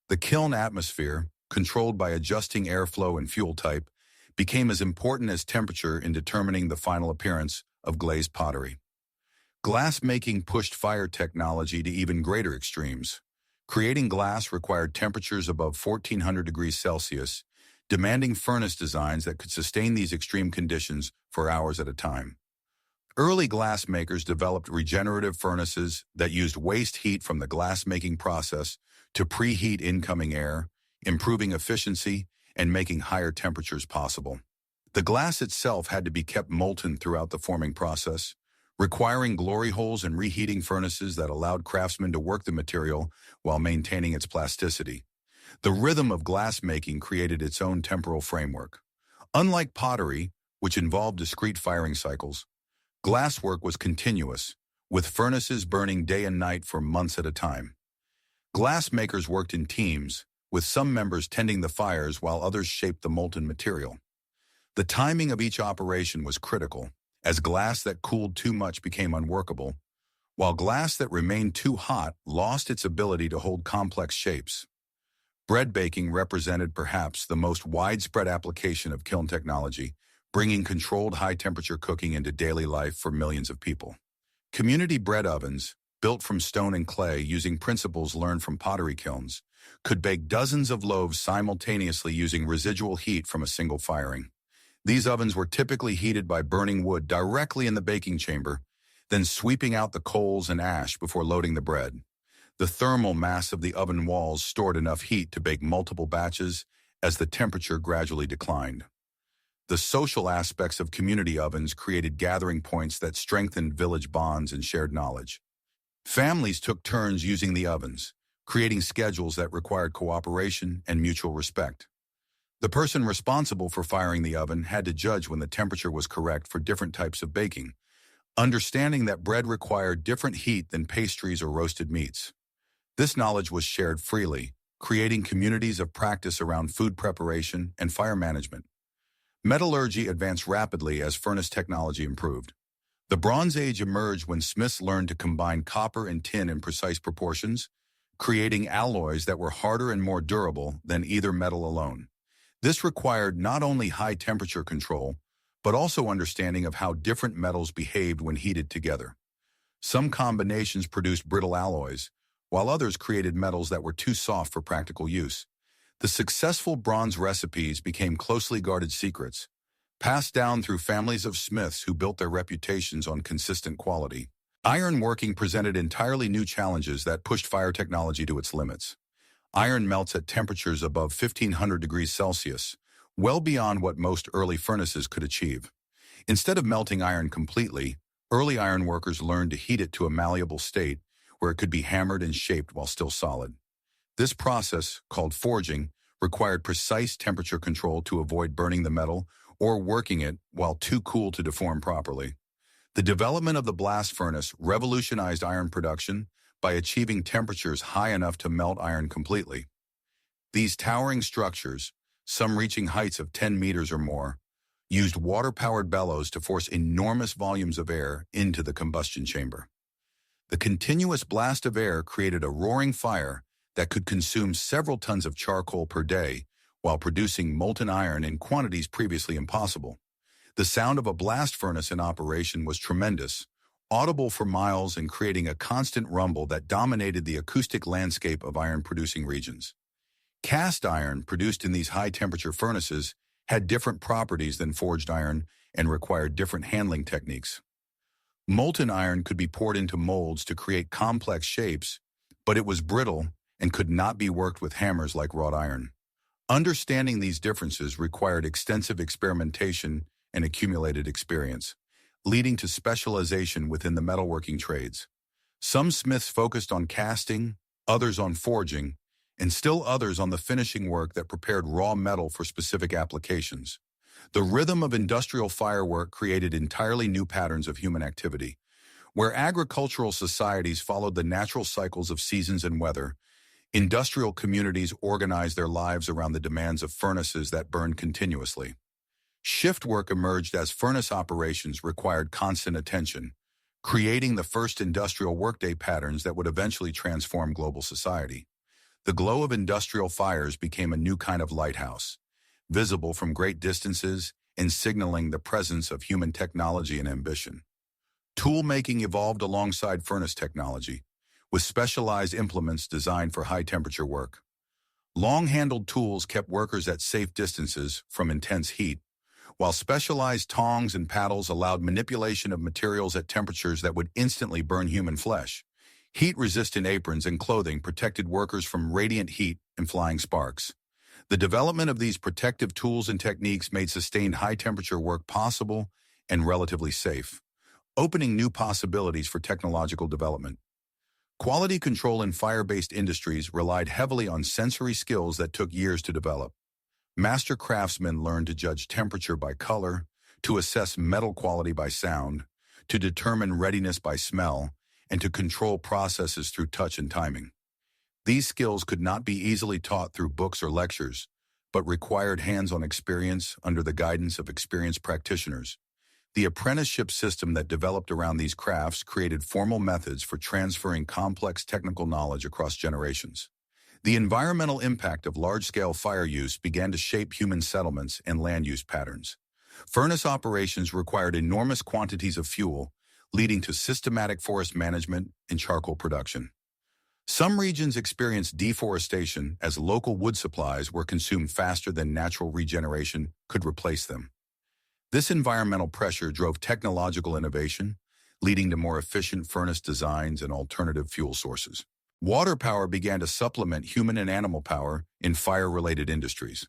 The kiln atmosphere, controlled by adjusting airflow and fuel type, became as important as temperature in determining the final appearance of glazed pottery. Glass-making pushed fire technology to even greater extremes. Creating glass required temperatures above 1400 degrees Celsius, demanding furnace designs that could sustain these extreme conditions for hours at a time. Early glass makers developed regenerative furnaces that used waste heat from the glass-making process to preheat incoming air, improving efficiency and making higher temperatures possible. The glass itself had to be kept molten throughout the forming process, requiring glory holes and reheating furnaces that allowed craftsmen to work the material while maintaining its plasticity. The rhythm of glass-making created its own temporal framework. Unlike pottery, which involved discrete firing cycles, glasswork was continuous, with furnaces burning day and night for months at a time. Glass makers worked in teams, with some members tending the fires while others shaped the molten material. The timing of each operation was critical, as glass that cooled too much became unworkable, while glass that remained too hot lost its ability to hold complex shapes. Bread baking represented perhaps the most widespread application of kiln technology, bringing controlled high-temperature cooking into daily life for millions of people. Community bread ovens, built from stone and clay using principles learned from pottery kilns, could bake dozens of loaves simultaneously using residual heat from a single firing. These ovens were typically heated by burning wood directly in the baking chamber, then sweeping out the coals and ash before loading the bread. The thermal mass of the oven walls stored enough heat to bake multiple batches as the temperature gradually declined. The social aspects of community ovens created gathering points that strengthened village bonds and shared knowledge. Families took turns using the ovens, creating schedules that required cooperation and mutual respect. The person responsible for firing the oven had to judge when the temperature was correct for different types of baking, understanding that bread required different heat than pastries or roasted meats. This knowledge was shared freely, creating communities of practice around food preparation and fire management. Metallurgy advanced rapidly as furnace technology improved. The Bronze Age emerged when smiths learned to combine copper and tin in precise proportions, creating alloys that were harder and more durable than either metal alone. This required not only high temperature control, but also understanding of how different metals behaved when heated together. Some combinations produced brittle alloys, while others created metals that were too soft for practical use. The successful bronze recipes became closely guarded secrets, passed down through families of smiths who built their reputations on consistent quality. Ironworking presented entirely new challenges that pushed fire technology to its limits. Iron melts at temperatures above 1500 degrees Celsius, well beyond what most early furnaces could achieve. Instead of melting iron completely, early ironworkers learned to heat it to a malleable state where it could be hammered and shaped while still solid. This process, called forging, required precise temperature control to avoid burning the metal or working it while too cool to deform properly. The development of the blast furnace revolutionized iron production by achieving temperatures high enough to melt iron completely. These towering structures, some reaching heights of 10 meters or more, used water-powered bellows to force enormous volumes of air into the combustion chamber. The continuous blast of air created a roaring fire that could consume several tons of charcoal per day while producing molten iron in quantities previously impossible. The sound of a blast furnace in operation was tremendous, audible for miles and creating a constant rumble that dominated the acoustic landscape of iron-producing regions. Cast iron produced in these high-temperature furnaces had different properties than forged iron and required different handling techniques. Molten iron could be poured into molds to create complex shapes, but it was brittle and could not be worked with hammers like wrought iron. Understanding these differences required extensive experimentation and accumulated experience. leading to specialization within the metalworking trades. Some smiths focused on casting, others on forging, and still others on the finishing work that prepared raw metal for specific applications. The rhythm of industrial firework created entirely new patterns of human activity. Where agricultural societies followed the natural cycles of seasons and weather, industrial communities organized their lives around the demands of furnaces that burned continuously. Shift work emerged as furnace operations required constant attention, creating the first industrial workday patterns that would eventually transform global society. The glow of industrial fires became a new kind of lighthouse, visible from great distances and signaling the presence of human technology and ambition. Tool making evolved alongside furnace technology, with specialized implements designed for high-temperature work. Long-handled tools kept workers at safe distances from intense heat, while specialized tongs and paddles allowed manipulation of materials at temperatures that would instantly burn human flesh. Heat-resistant aprons and clothing protected workers from radiant heat and flying sparks. The development of these protective tools and techniques made sustained high-temperature work possible and relatively safe, opening new possibilities for technological development. Quality control in fire-based industries relied heavily on sensory skills that took years to develop. Master craftsmen learned to judge temperature by color, to assess metal quality by sound, to determine readiness by smell, and to control processes through touch and timing. These skills could not be easily taught through books or lectures, but required hands-on experience under the guidance of experienced practitioners. The apprenticeship system that developed around these crafts created formal methods for transferring complex technical knowledge across generations. The environmental impact of large-scale fire use began to shape human settlements and land use patterns. Furnace operations required enormous quantities of fuel, leading to systematic forest management and charcoal production. Some regions experienced deforestation as local wood supplies were consumed faster than natural regeneration could replace them. This environmental pressure drove technological innovation, leading to more efficient furnace designs and alternative fuel sources. Water power began to supplement human and animal power in fire-related industries.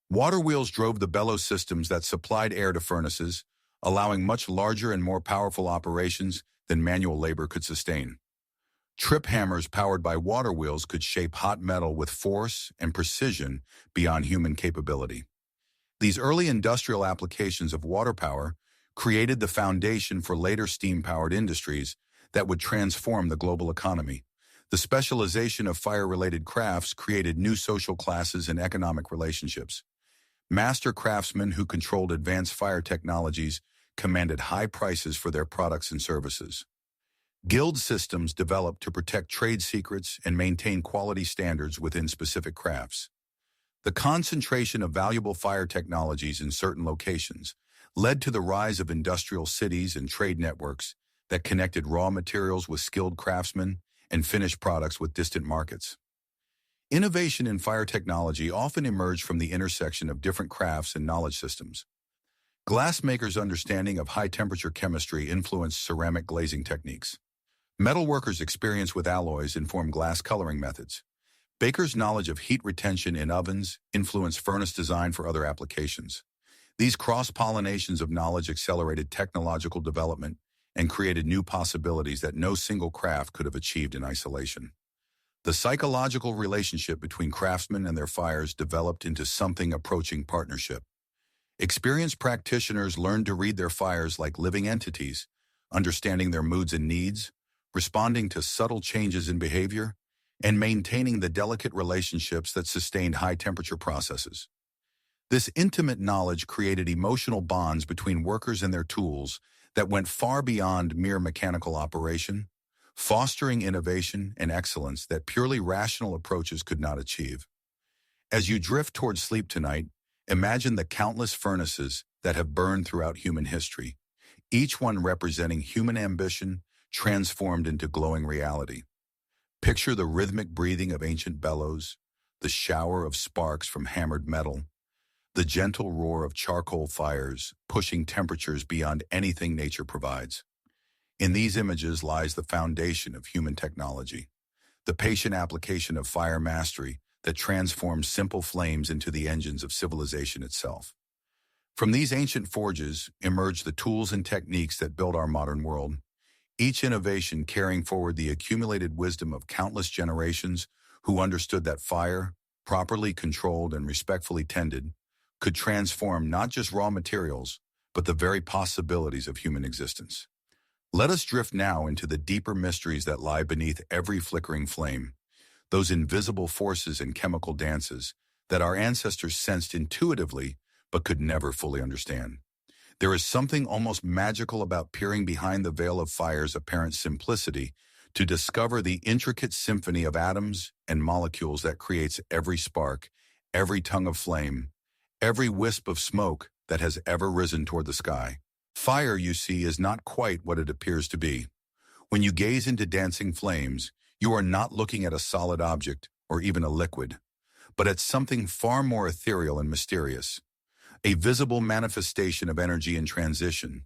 Water wheels drove the bellows systems that supplied air to furnaces, allowing much larger and more powerful operations than manual labor could sustain. Trip hammers powered by water wheels could shape hot metal with force and precision beyond human capability. These early industrial applications of water power created the foundation for later steam-powered industries that would transform the global economy. The specialization of fire-related crafts created new social classes and economic relationships. Master craftsmen who controlled advanced fire technologies commanded high prices for their products and services. Guild systems developed to protect trade secrets and maintain quality standards within specific crafts. The concentration of valuable fire technologies in certain locations led to the rise of industrial cities and trade networks that connected raw materials with skilled craftsmen and finished products with distant markets. Innovation in fire technology often emerged from the intersection of different crafts and knowledge systems. Glassmakers' understanding of high-temperature chemistry influenced ceramic glazing techniques. Metalworkers' experience with alloys informed glass coloring methods. Bakers' knowledge of heat retention in ovens influenced furnace design for other applications. These cross-pollinations of knowledge accelerated technological development and created new possibilities that no single craft could have achieved in isolation. The psychological relationship between craftsmen and their fires developed into something approaching partnership. Experienced practitioners learned to read their fires like living entities, understanding their moods and needs, responding to subtle changes in behavior, and maintaining the delicate relationships that sustained high-temperature processes. This intimate knowledge created emotional bonds between workers and their tools that went far beyond mere mechanical operation, fostering innovation and excellence that purely rational approaches could not achieve. As you drift towards sleep tonight, imagine the countless furnaces that have burned throughout human history, each one representing human ambition transformed into glowing reality. Picture the rhythmic breathing of ancient bellows, the shower of sparks from hammered metal, the gentle roar of charcoal fires pushing temperatures beyond anything nature provides. In these images lies the foundation of human technology, the patient application of fire mastery that transforms simple flames into the engines of civilization itself. From these ancient forges emerged the tools and techniques that build our modern world, each innovation carrying forward the accumulated wisdom of countless generations who understood that fire, properly controlled and respectfully tended, could transform not just raw materials, but the very possibilities of human existence. Let us drift now into the deeper mysteries that lie beneath every flickering flame, those invisible forces and chemical dances that our ancestors sensed intuitively but could never fully understand. There is something almost magical about peering behind the veil of fire's apparent simplicity to discover the intricate symphony of atoms and molecules that creates every spark, every tongue of flame, every wisp of smoke that has ever risen toward the sky. Fire, you see, is not quite what it appears to be. When you gaze into dancing flames, you are not looking at a solid object or even a liquid, but at something far more ethereal and mysterious. A visible manifestation of energy in transition,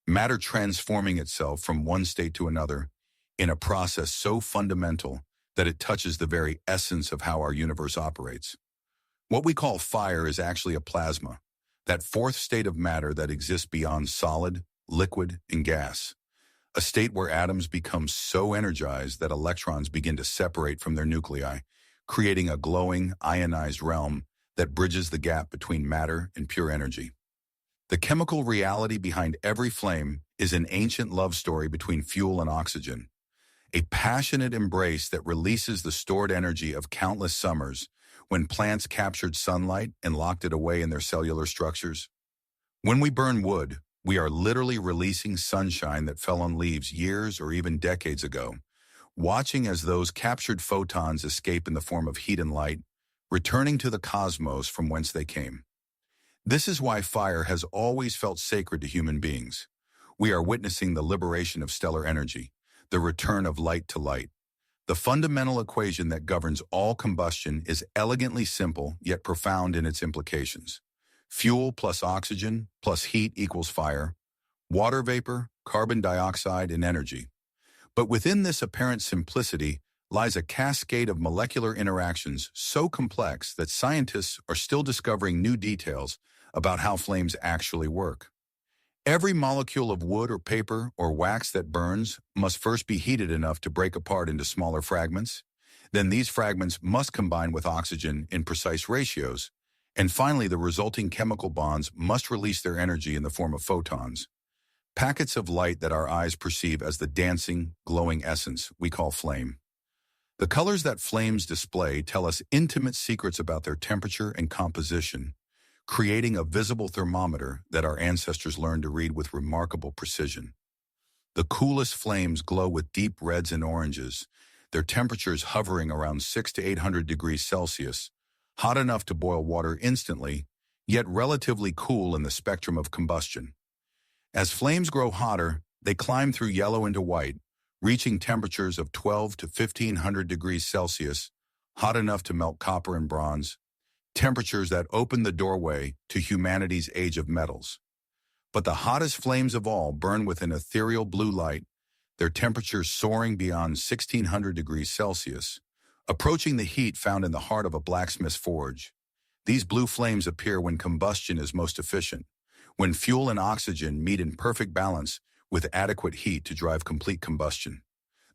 matter transforming itself from one state to another in a process so fundamental that it touches the very essence of how our universe operates. What we call fire is actually a plasma, that fourth state of matter that exists beyond solid, liquid, and gas, a state where atoms become so energized that electrons begin to separate from their nuclei, creating a glowing, ionized realm that bridges the gap between matter and pure energy. The chemical reality behind every flame is an ancient love story between fuel and oxygen, a passionate embrace that releases the stored energy of countless summers when plants captured sunlight and locked it away in their cellular structures. When we burn wood, we are literally releasing sunshine that fell on leaves years or even decades ago, watching as those captured photons escape in the form of heat and light, returning to the cosmos from whence they came. This is why fire has always felt sacred to human beings. We are witnessing the liberation of stellar energy, the return of light to light. The fundamental equation that governs all combustion is elegantly simple yet profound in its implications. Fuel plus oxygen plus heat equals fire, water vapor, carbon dioxide, and energy. But within this apparent simplicity lies a cascade of molecular interactions so complex that scientists are still discovering new details about how flames actually work. Every molecule of wood or paper or wax that burns must first be heated enough to break apart into smaller fragments. Then these fragments must combine with oxygen in precise ratios. And finally, the resulting chemical bonds must release their energy in the form of photons, packets of light that our eyes perceive as the dancing, glowing essence we call flame. The colors that flames display tell us intimate secrets about their temperature and composition, creating a visible thermometer that our ancestors learned to read with remarkable precision. The coolest flames glow with deep reds and oranges, their temperatures hovering around 600 to 800 degrees Celsius, hot enough to boil water instantly, yet relatively cool in the spectrum of combustion. As flames grow hotter, they climb through yellow into white, reaching temperatures of 12 to 1500 degrees Celsius, hot enough to melt copper and bronze, temperatures that open the doorway to humanity's age of metals. But the hottest flames of all burn with an ethereal blue light, their temperatures soaring beyond 1600 degrees Celsius, approaching the heat found in the heart of a blacksmith's forge. These blue flames appear when combustion is most efficient, when fuel and oxygen meet in perfect balance with adequate heat to drive complete combustion.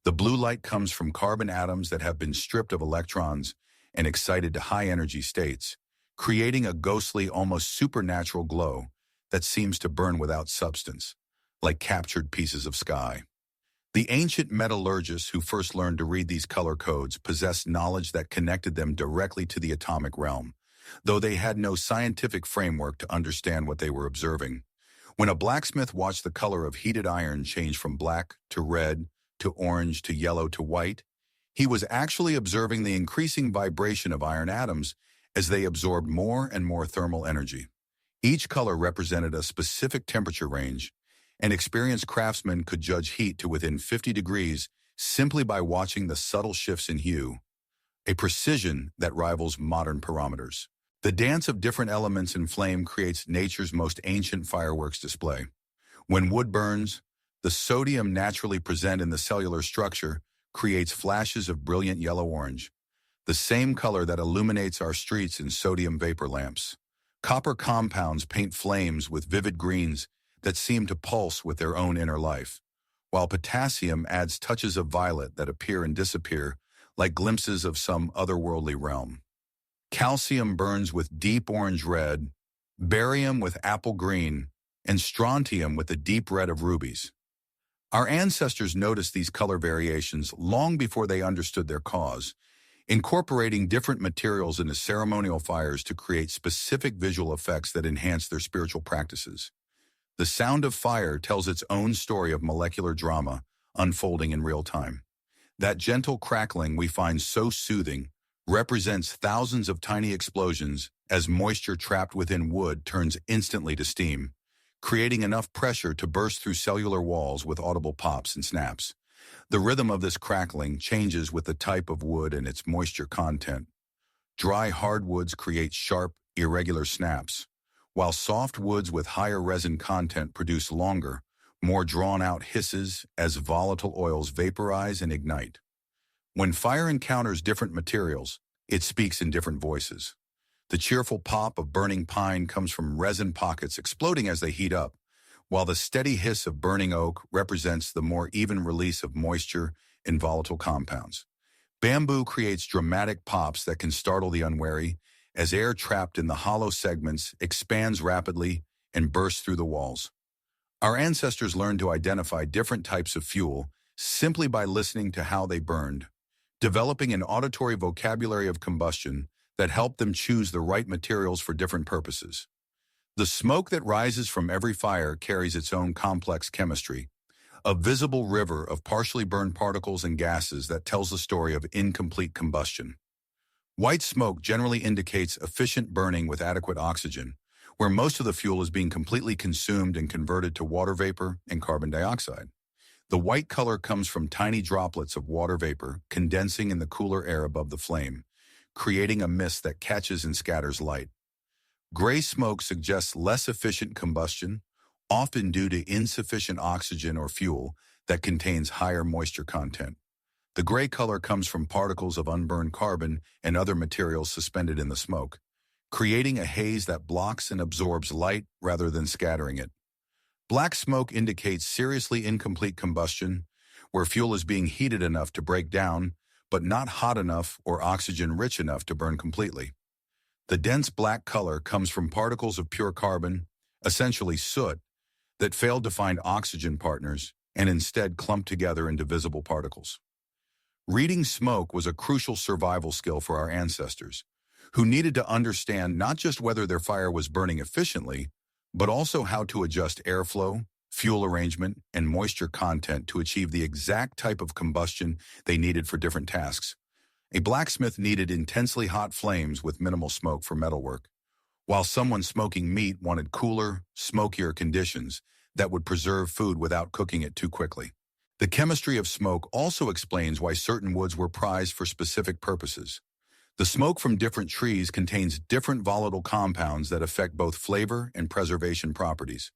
The blue light comes from carbon atoms that have been stripped of electrons and excited to high-energy states, creating a ghostly, almost supernatural glow that seems to burn without substance, like captured pieces of sky. The ancient metallurgists who first learned to read these color codes possessed knowledge that connected them directly to the atomic realm, though they had no scientific framework to understand what they were observing. When a blacksmith watched the color of heated iron change from black to red to orange to yellow to white, he was actually observing the increasing vibration of iron atoms as they absorbed more and more thermal energy. Each color represented a specific temperature range, and experienced craftsmen could judge heat to within 50 degrees simply by watching the subtle shifts in hue, a precision that rivals modern pyrometers. The dance of different elements in flame creates nature's most ancient fireworks display. When wood burns, the sodium naturally present in the cellular structure creates flashes of brilliant yellow-orange, the same color that illuminates our streets in sodium vapor lamps. Copper compounds paint flames with vivid greens that seem to pulse with their own inner life, while potassium adds touches of violet that appear and disappear like glimpses of some otherworldly realm. Calcium burns with deep orange red, barium with apple green, and strontium with the deep red of rubies. Our ancestors noticed these color variations long before they understood their cause, incorporating different materials into ceremonial fires to create specific visual effects that enhance their spiritual practices. The sound of fire tells its own story of molecular drama unfolding in real time. That gentle crackling we find so soothing represents thousands of tiny explosions as moisture trapped within wood turns instantly to steam, creating enough pressure to burst through cellular walls with audible pops and snaps. The rhythm of this crackling changes with the type of wood and its moisture content. Dry hardwoods create sharp, irregular snaps, while soft woods with higher resin content produce longer, more drawn-out hisses as volatile oils vaporize and ignite. When fire encounters different materials, it speaks in different voices. The cheerful pop of burning pine comes from resin pockets exploding as they heat up, while the steady hiss of burning oak represents the more even release of moisture in volatile compounds. Bamboo creates dramatic pops that can startle the unwary as air trapped in the hollow segments expands rapidly and bursts through the walls. Our ancestors learned to identify different types of fuel simply by listening to how they burned, developing an auditory vocabulary of combustion that helped them choose the right materials for different purposes. The smoke that rises from every fire carries its own complex chemistry, a visible river of partially burned particles and gases that tells the story of incomplete combustion. White smoke generally indicates efficient burning with adequate oxygen, where most of the fuel is being completely consumed and converted to water vapor and carbon dioxide. The white color comes from tiny droplets of water vapor condensing in the cooler air above the flame, creating a mist that catches and scatters light. Gray smoke suggests less efficient combustion, often due to insufficient oxygen or fuel that contains higher moisture content. The gray color comes from particles of unburned carbon and other materials suspended in the smoke, creating a haze that blocks and absorbs light rather than scattering it. Black smoke indicates seriously incomplete combustion, where fuel is being heated enough to break down, but not hot enough or oxygen-rich enough to burn completely. The dense black color comes from particles of pure carbon, essentially soot, that failed to find oxygen partners and instead clumped together into visible particles. Reading smoke was a crucial survival skill for our ancestors, who needed to understand not just whether their fire was burning efficiently, but also how to adjust airflow, fuel arrangement, and moisture content to achieve the exact type of combustion they needed for different tasks. A blacksmith needed intensely hot flames with minimal smoke for metalwork, while someone smoking meat wanted cooler, smokier conditions that would preserve food without cooking it too quickly. The chemistry of smoke also explains why certain woods were prized for specific purposes. The smoke from different trees contains different volatile compounds that affect both flavor and preservation properties.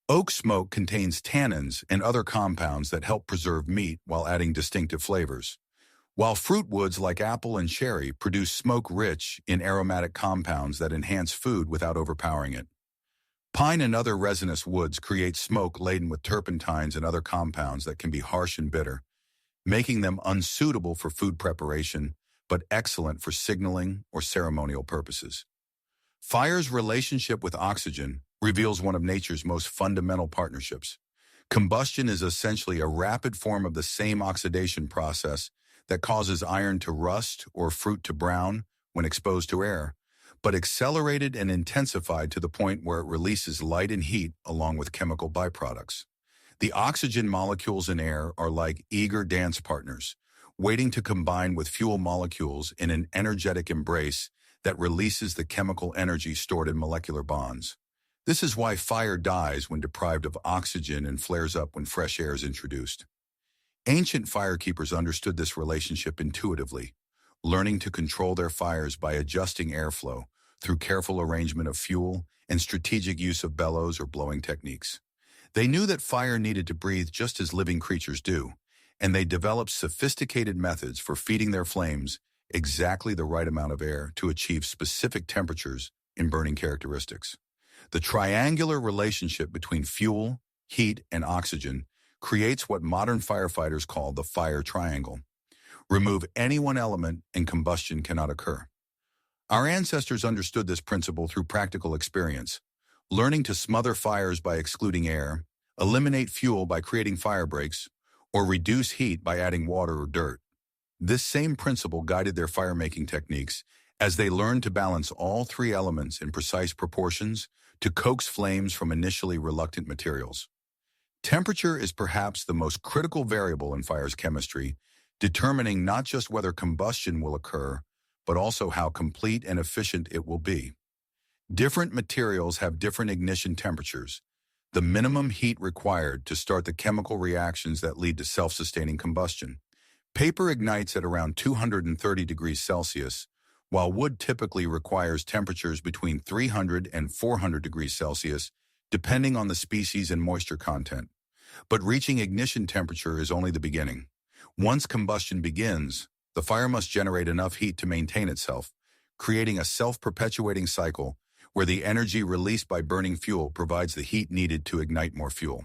Oak smoke contains tannins and other compounds that help preserve meat while adding distinctive flavors, while fruit woods like apple and cherry produce smoke rich in aromatic compounds that enhance food without overpowering it. Pine and other resinous woods create smoke laden with turpentines and other compounds that can be harsh and bitter, making them unsuitable for food preparation, but excellent for signaling or ceremonial purposes. Fire's relationship with oxygen reveals one of nature's most fundamental partnerships. Combustion is essentially a rapid form of the same oxidation process that causes iron to rust or fruit to brown when exposed to air, but accelerated and intensified to the point where it releases light and heat along with chemical byproducts. The oxygen molecules in air are like eager dance partners, waiting to combine with fuel molecules in an energetic embrace that releases the chemical energy stored in molecular bonds. This is why fire dies when deprived of oxygen and flares up when fresh air is introduced. Ancient firekeepers understood this relationship intuitively, learning to control their fires by adjusting airflow through careful arrangement of fuel and strategic use of bellows or blowing techniques. They knew that fire needed to breathe just as living creatures do, and they developed sophisticated methods for feeding their flames exactly the right amount of air to achieve specific temperatures in burning characteristics. The triangular relationship between fuel, heat, and oxygen creates what modern firefighters call the fire triangle. Remove any one element and combustion cannot occur. Our ancestors understood this principle through practical experience, learning to smother fires by excluding air, eliminate fuel by creating fire breaks, or reduce heat by adding water or dirt. This same principle guided their fire-making techniques as they learned to balance all three elements in precise proportions to coax flames from initially reluctant materials. Temperature is perhaps the most critical variable in fire's chemistry, determining not just whether combustion will occur, but also how complete and efficient it will be. Different materials have different ignition temperatures, the minimum heat required to start the chemical reactions that lead to self-sustaining combustion. Paper ignites at around 230 degrees Celsius, while wood typically requires temperatures between 300 and 400 degrees Celsius, depending on the species and moisture content. But reaching ignition temperature is only the beginning. Once combustion begins, the fire must generate enough heat to maintain itself, creating a self-perpetuating cycle where the energy released by burning fuel provides the heat needed to ignite more fuel.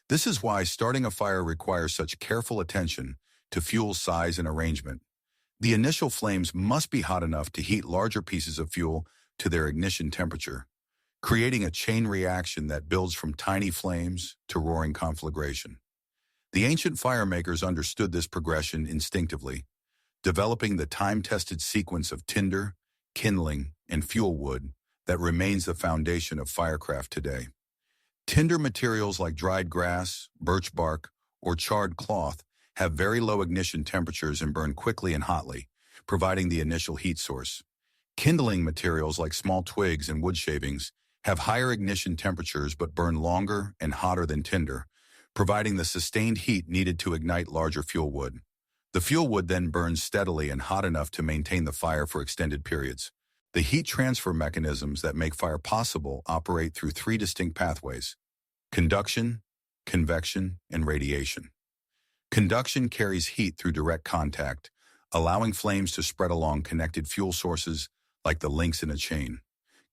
This is why starting a fire requires such careful attention to fuel size and arrangement. The initial flames must be hot enough to heat larger pieces of fuel to their ignition temperature, creating a chain reaction that builds from tiny flames to roaring conflagration. The ancient firemakers understood this progression instinctively, developing the time-tested sequence of tinder, kindling, and fuel wood that remains the foundation of firecraft today. Tinder materials like dried grass, birch bark, or charred cloth have very low ignition temperatures and burn quickly and hotly, providing the initial heat source. Kindling materials like small twigs and wood shavings have higher ignition temperatures but burn longer and hotter than tinder, providing the sustained heat needed to ignite larger fuel wood. The fuel wood then burns steadily and hot enough to maintain the fire for extended periods. The heat transfer mechanisms that make fire possible operate through three distinct pathways: conduction, convection, and radiation. Conduction carries heat through direct contact, allowing flames to spread along connected fuel sources like the links in a chain.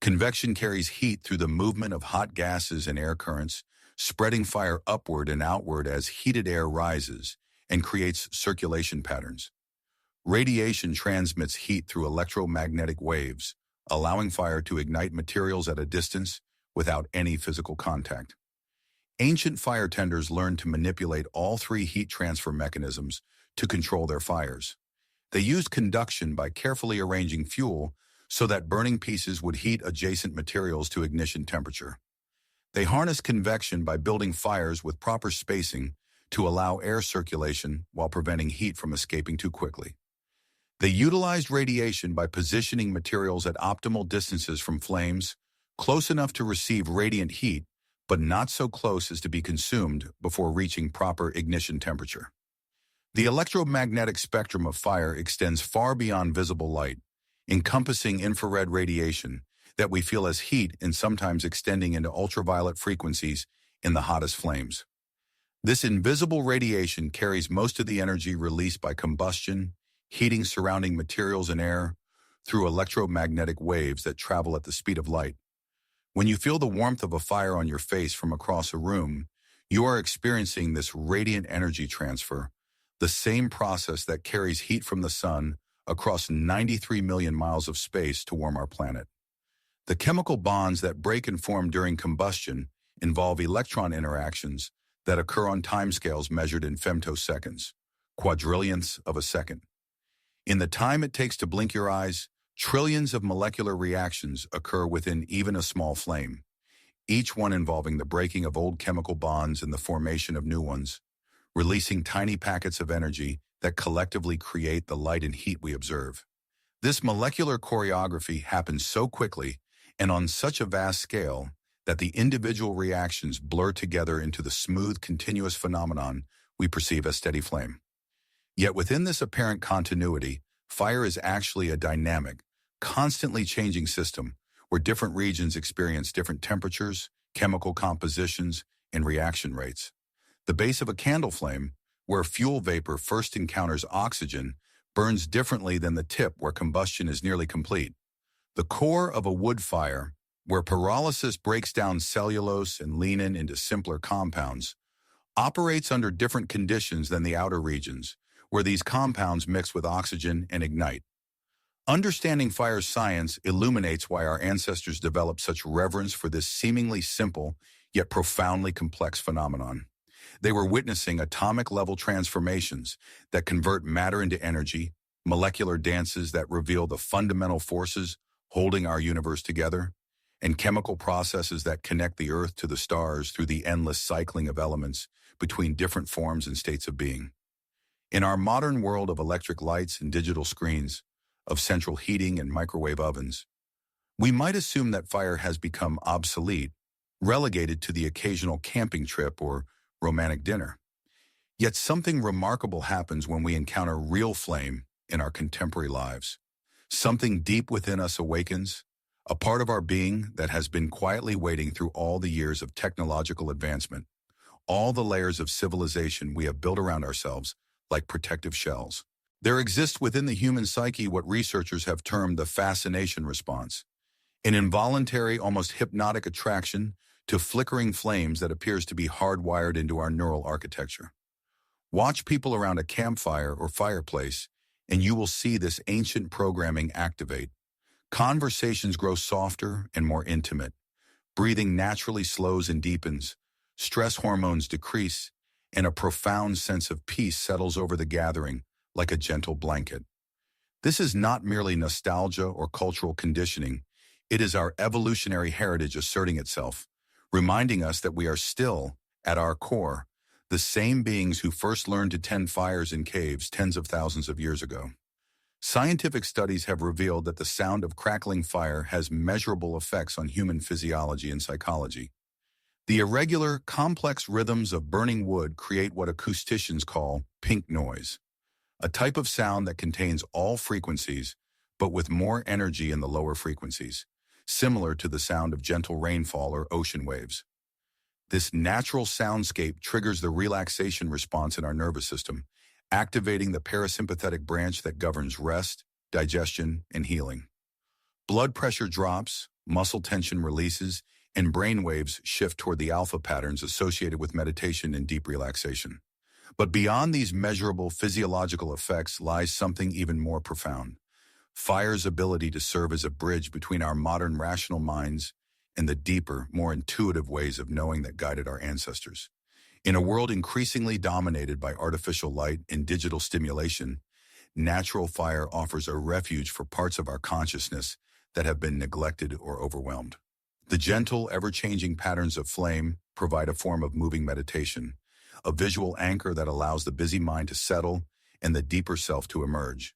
Convection carries heat through the movement of hot gases and air currents, spreading fire upward and outward as heated air rises and creates circulation patterns. Radiation transmits heat through electromagnetic waves, allowing fire to ignite materials at a distance without any physical contact. Ancient fire tenders learned to manipulate all three heat transfer mechanisms to control their fires. They used conduction by carefully arranging fuel so that burning pieces would heat adjacent materials to ignition temperature. They harnessed convection by building fires with proper spacing to allow air circulation while preventing heat from escaping too quickly. They utilized radiation by positioning materials at optimal distances from flames, close enough to receive radiant heat, but not so close as to be consumed before reaching proper ignition temperature. The electromagnetic spectrum of fire extends far beyond visible light, encompassing infrared radiation that we feel as heat and sometimes extending into ultraviolet frequencies in the hottest flames. This invisible radiation carries most of the energy released by combustion, heating surrounding materials and air through electromagnetic waves that travel at the speed of light. When you feel the warmth of a fire on your face from across a room, you are experiencing this radiant energy transfer, the same process that carries heat from the sun across 93 million miles of space to warm our planet. The chemical bonds that break and form during combustion involve electron interactions that occur on timescales measured in femtoseconds, quadrillionths of a second. In the time it takes to blink your eyes, trillions of molecular reactions occur within even a small flame, each one involving the breaking of old chemical bonds and the formation of new ones, releasing tiny packets of energy that collectively create the light and heat we observe. This molecular choreography happens so quickly and on such a vast scale that the individual reactions blur together into the smooth, continuous phenomenon we perceive as steady flame. Yet within this apparent continuity, fire is actually a dynamic, constantly changing system where different regions experience different temperatures, chemical compositions, and reaction rates. The base of a candle flame, where fuel vapor first encounters oxygen, burns differently than the tip where combustion is nearly complete. The core of a wood fire, where pyrolysis breaks down cellulose and lignin into simpler compounds, operates under different conditions than the outer regions, where these compounds mix with oxygen and ignite. Understanding fire science illuminates why our ancestors developed such reverence for this seemingly simple yet profoundly complex phenomenon. They were witnessing atomic-level transformations that convert matter into energy, molecular dances that reveal the fundamental forces holding our universe together, and chemical processes that connect the Earth to the stars through the endless cycling of elements between different forms and states of being. In our modern world of electric lights and digital screens, of central heating and microwave ovens, we might assume that fire has become obsolete, relegated to the occasional camping trip or romantic dinner. Yet something remarkable happens when we encounter real flame in our contemporary lives. Something deep within us awakens, a part of our being that has been quietly waiting through all the years of technological advancement, all the layers of civilization we have built around ourselves like protective shells. There exists within the human psyche what researchers have termed the fascination response, an involuntary, almost hypnotic attraction to flickering flames that appears to be hardwired into our neural architecture. Watch people around a campfire or fireplace, and you will see this ancient programming activate. Conversations grow softer and more intimate. Breathing naturally slows and deepens. Stress hormones decrease, and a profound sense of peace settles over the gathering like a gentle blanket. This is not merely nostalgia or cultural conditioning. It is our evolutionary heritage asserting itself, reminding us that we are still, at our core, the same beings who first learned to tend fires in caves tens of thousands of years ago. Scientific studies have revealed that the sound of crackling fire has measurable effects on human physiology and psychology. The irregular, complex rhythms of burning wood create what acousticians call pink noise, a type of sound that contains all frequencies, but with more energy in the lower frequencies, similar to the sound of gentle rainfall or ocean waves. This natural soundscape triggers the relaxation response in our nervous system, activating the parasympathetic branch that governs rest, digestion, and healing. Blood pressure drops, muscle tension releases, and brain waves shift toward the alpha patterns associated with meditation and deep relaxation. But beyond these measurable physiological effects lies something even more profound: fire's ability to serve as a bridge between our modern rational minds and the deeper, more intuitive ways of knowing that guided our ancestors. In a world increasingly dominated by artificial light and digital stimulation, natural fire offers a refuge for parts of our consciousness that have been neglected or overwhelmed. The gentle, ever-changing patterns of flame provide a form of moving meditation, a visual anchor that allows the busy mind to settle and the deeper self to emerge.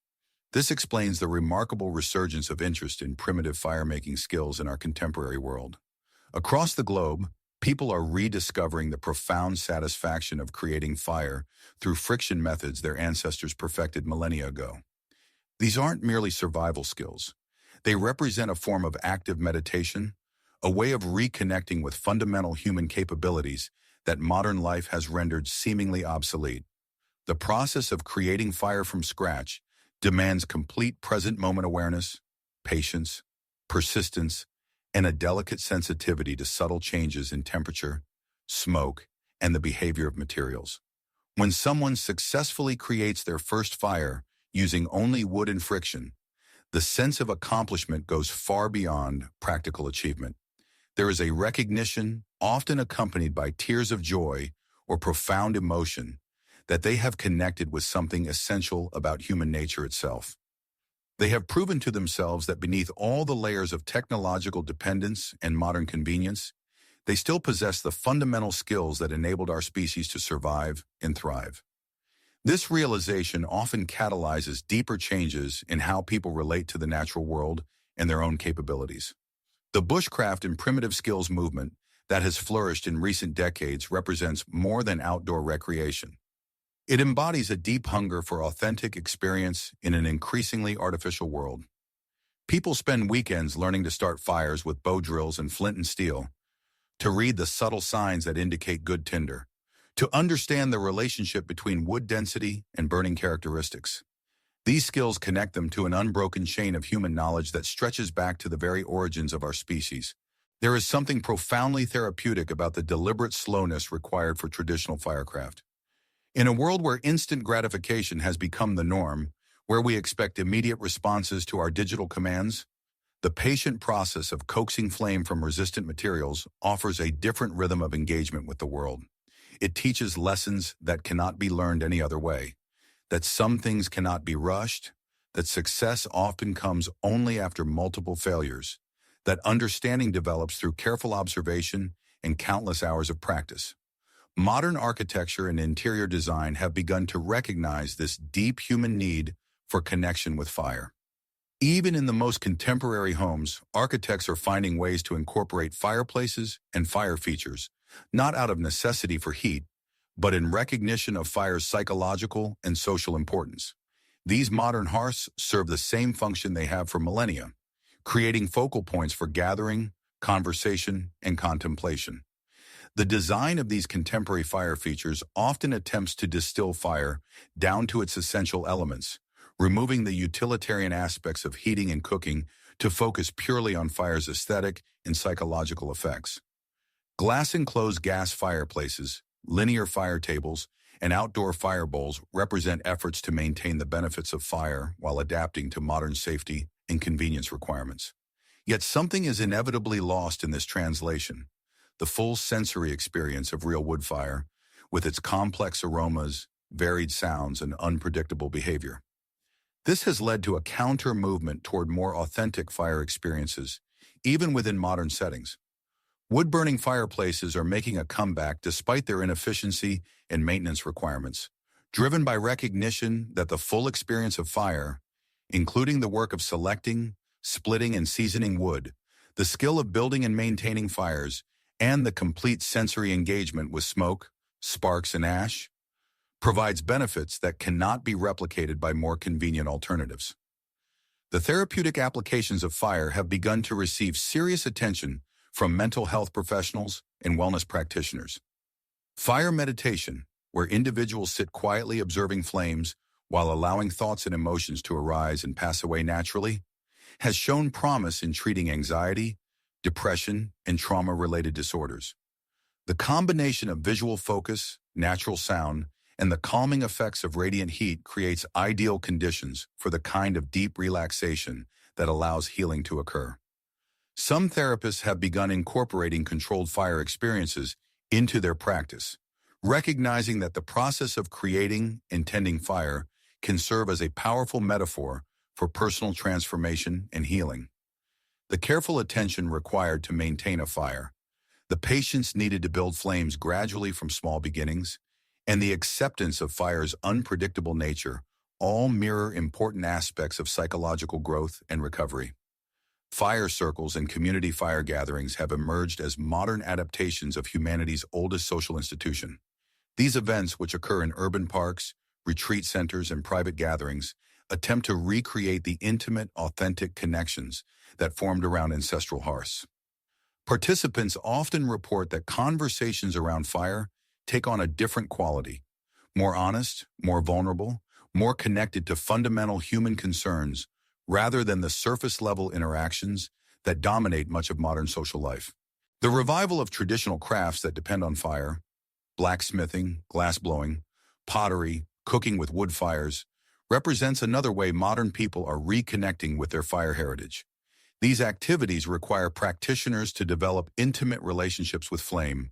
This explains the remarkable resurgence of interest in primitive fire-making skills in our contemporary world. Across the globe, people are rediscovering the profound satisfaction of creating fire through friction methods their ancestors perfected millennia ago. These aren't merely survival skills. They represent a form of active meditation, a way of reconnecting with fundamental human capabilities that modern life has rendered seemingly obsolete. The process of creating fire from scratch demands complete present moment awareness, patience, persistence, and a delicate sensitivity to subtle changes in temperature, smoke, and the behavior of materials. When someone successfully creates their first fire using only wood and friction, the sense of accomplishment goes far beyond practical achievement. There is a recognition, often accompanied by tears of joy or profound emotion, that they have connected with something essential about human nature itself. They have proven to themselves that beneath all the layers of technological dependence and modern convenience, they still possess the fundamental skills that enabled our species to survive and thrive. This realization often catalyzes deeper changes in how people relate to the natural world and their own capabilities. The bushcraft and primitive skills movement that has flourished in recent decades represents more than outdoor recreation. It embodies a deep hunger for authentic experience in an increasingly artificial world. People spend weekends learning to start fires with bow drills and flint and steel, to read the subtle signs that indicate good tinder, to understand the relationship between wood density and burning characteristics. These skills connect them to an unbroken chain of human knowledge that stretches back to the very origins of our species. There is something profoundly therapeutic about the deliberate slowness required for traditional firecraft. In a world where instant gratification has become the norm, where we expect immediate responses to our digital commands, the patient process of coaxing flame from resistant materials offers a different rhythm of engagement with the world. It teaches lessons that cannot be learned any other way, that some things cannot be rushed, that success often comes only after multiple failures, that understanding develops through careful observation and countless hours of practice. Modern architecture and interior design have begun to recognize this deep human need for connection with fire. Even in the most contemporary homes, architects are finding ways to incorporate fireplaces and fire features, not out of necessity for heat, but in recognition of fire's psychological and social importance. These modern hearths serve the same function they have for millennia, creating focal points for gathering, conversation, and contemplation. The design of these contemporary fire features often attempts to distill fire down to its essential elements, removing the utilitarian aspects of heating and cooking to focus purely on fire's aesthetic and psychological effects. Glass-enclosed gas fireplaces, linear fire tables, and outdoor fire bowls represent efforts to maintain the benefits of fire while adapting to modern safety and convenience requirements. Yet something is inevitably lost in this translation: the full sensory experience of real wood fire, with its complex aromas, varied sounds, and unpredictable behavior. This has led to a counter-movement toward more authentic fire experiences, even within modern settings. Wood-burning fireplaces are making a comeback despite their inefficiency and maintenance requirements, driven by recognition that the full experience of fire, including the work of selecting, splitting, and seasoning wood, the skill of building and maintaining fires, and the complete sensory engagement with smoke, sparks, and ash, provides benefits that cannot be replicated by more convenient alternatives. The therapeutic applications of fire have begun to receive serious attention from mental health professionals and wellness practitioners. Fire meditation, where individuals sit quietly observing flames while allowing thoughts and emotions to arise and pass away naturally, has shown promise in treating anxiety, depression, and trauma-related disorders. The combination of visual focus, natural sound, and the calming effects of radiant heat creates ideal conditions for the kind of deep relaxation that allows healing to occur. Some therapists have begun incorporating controlled fire experiences into their practice, recognizing that the process of creating and tending fire can serve as a powerful metaphor for personal transformation and healing. The careful attention required to maintain a fire, the patience needed to build flames gradually from small beginnings, and the acceptance of fire's unpredictable nature all mirror important aspects of psychological growth and recovery. Fire circles and community fire gatherings have emerged as modern adaptations of humanity's oldest social institution. These events, which occur in urban parks, retreat centers, and private gatherings, attempt to recreate the intimate, authentic connections that formed around ancestral hearths. Participants often report that conversations around fire take on a different quality, more honest, more vulnerable, more connected to fundamental human concerns rather than the surface-level interactions that dominate much of modern social life. The revival of traditional crafts that depend on fire, blacksmithing, glassblowing, pottery, cooking with wood fires, represents another way modern people are reconnecting with their fire heritage. These activities require practitioners to develop intimate relationships with flame,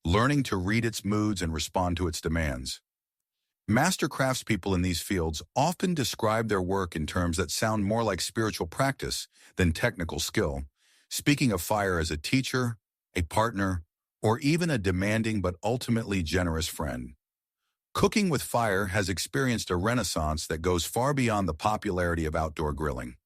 learning to read its moods and respond to its demands. Master craftspeople in these fields often describe their work in terms that sound more like spiritual practice than technical skill, speaking of fire as a teacher, a partner, or even a demanding but ultimately generous friend. Cooking with fire has experienced a renaissance that goes far beyond the popularity of outdoor grilling.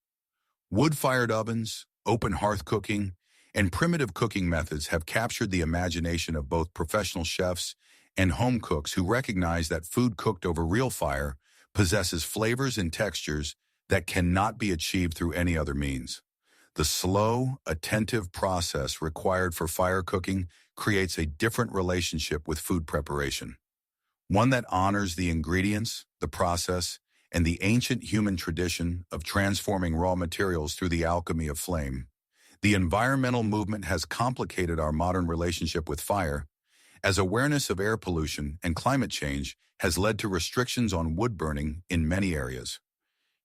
Wood-fired ovens, open hearth cooking, and primitive cooking methods have captured the imagination of both professional chefs and home cooks who recognize that food cooked over real fire possesses flavors and textures that cannot be achieved through any other means. The slow, attentive process required for fire cooking creates a different relationship with food preparation, one that honors the ingredients, the process, and the ancient human tradition of transforming raw materials through the alchemy of flame, the environmental movement has complicated our modern relationship with fire, as awareness of air pollution and climate change has led to restrictions on wood burning in many areas.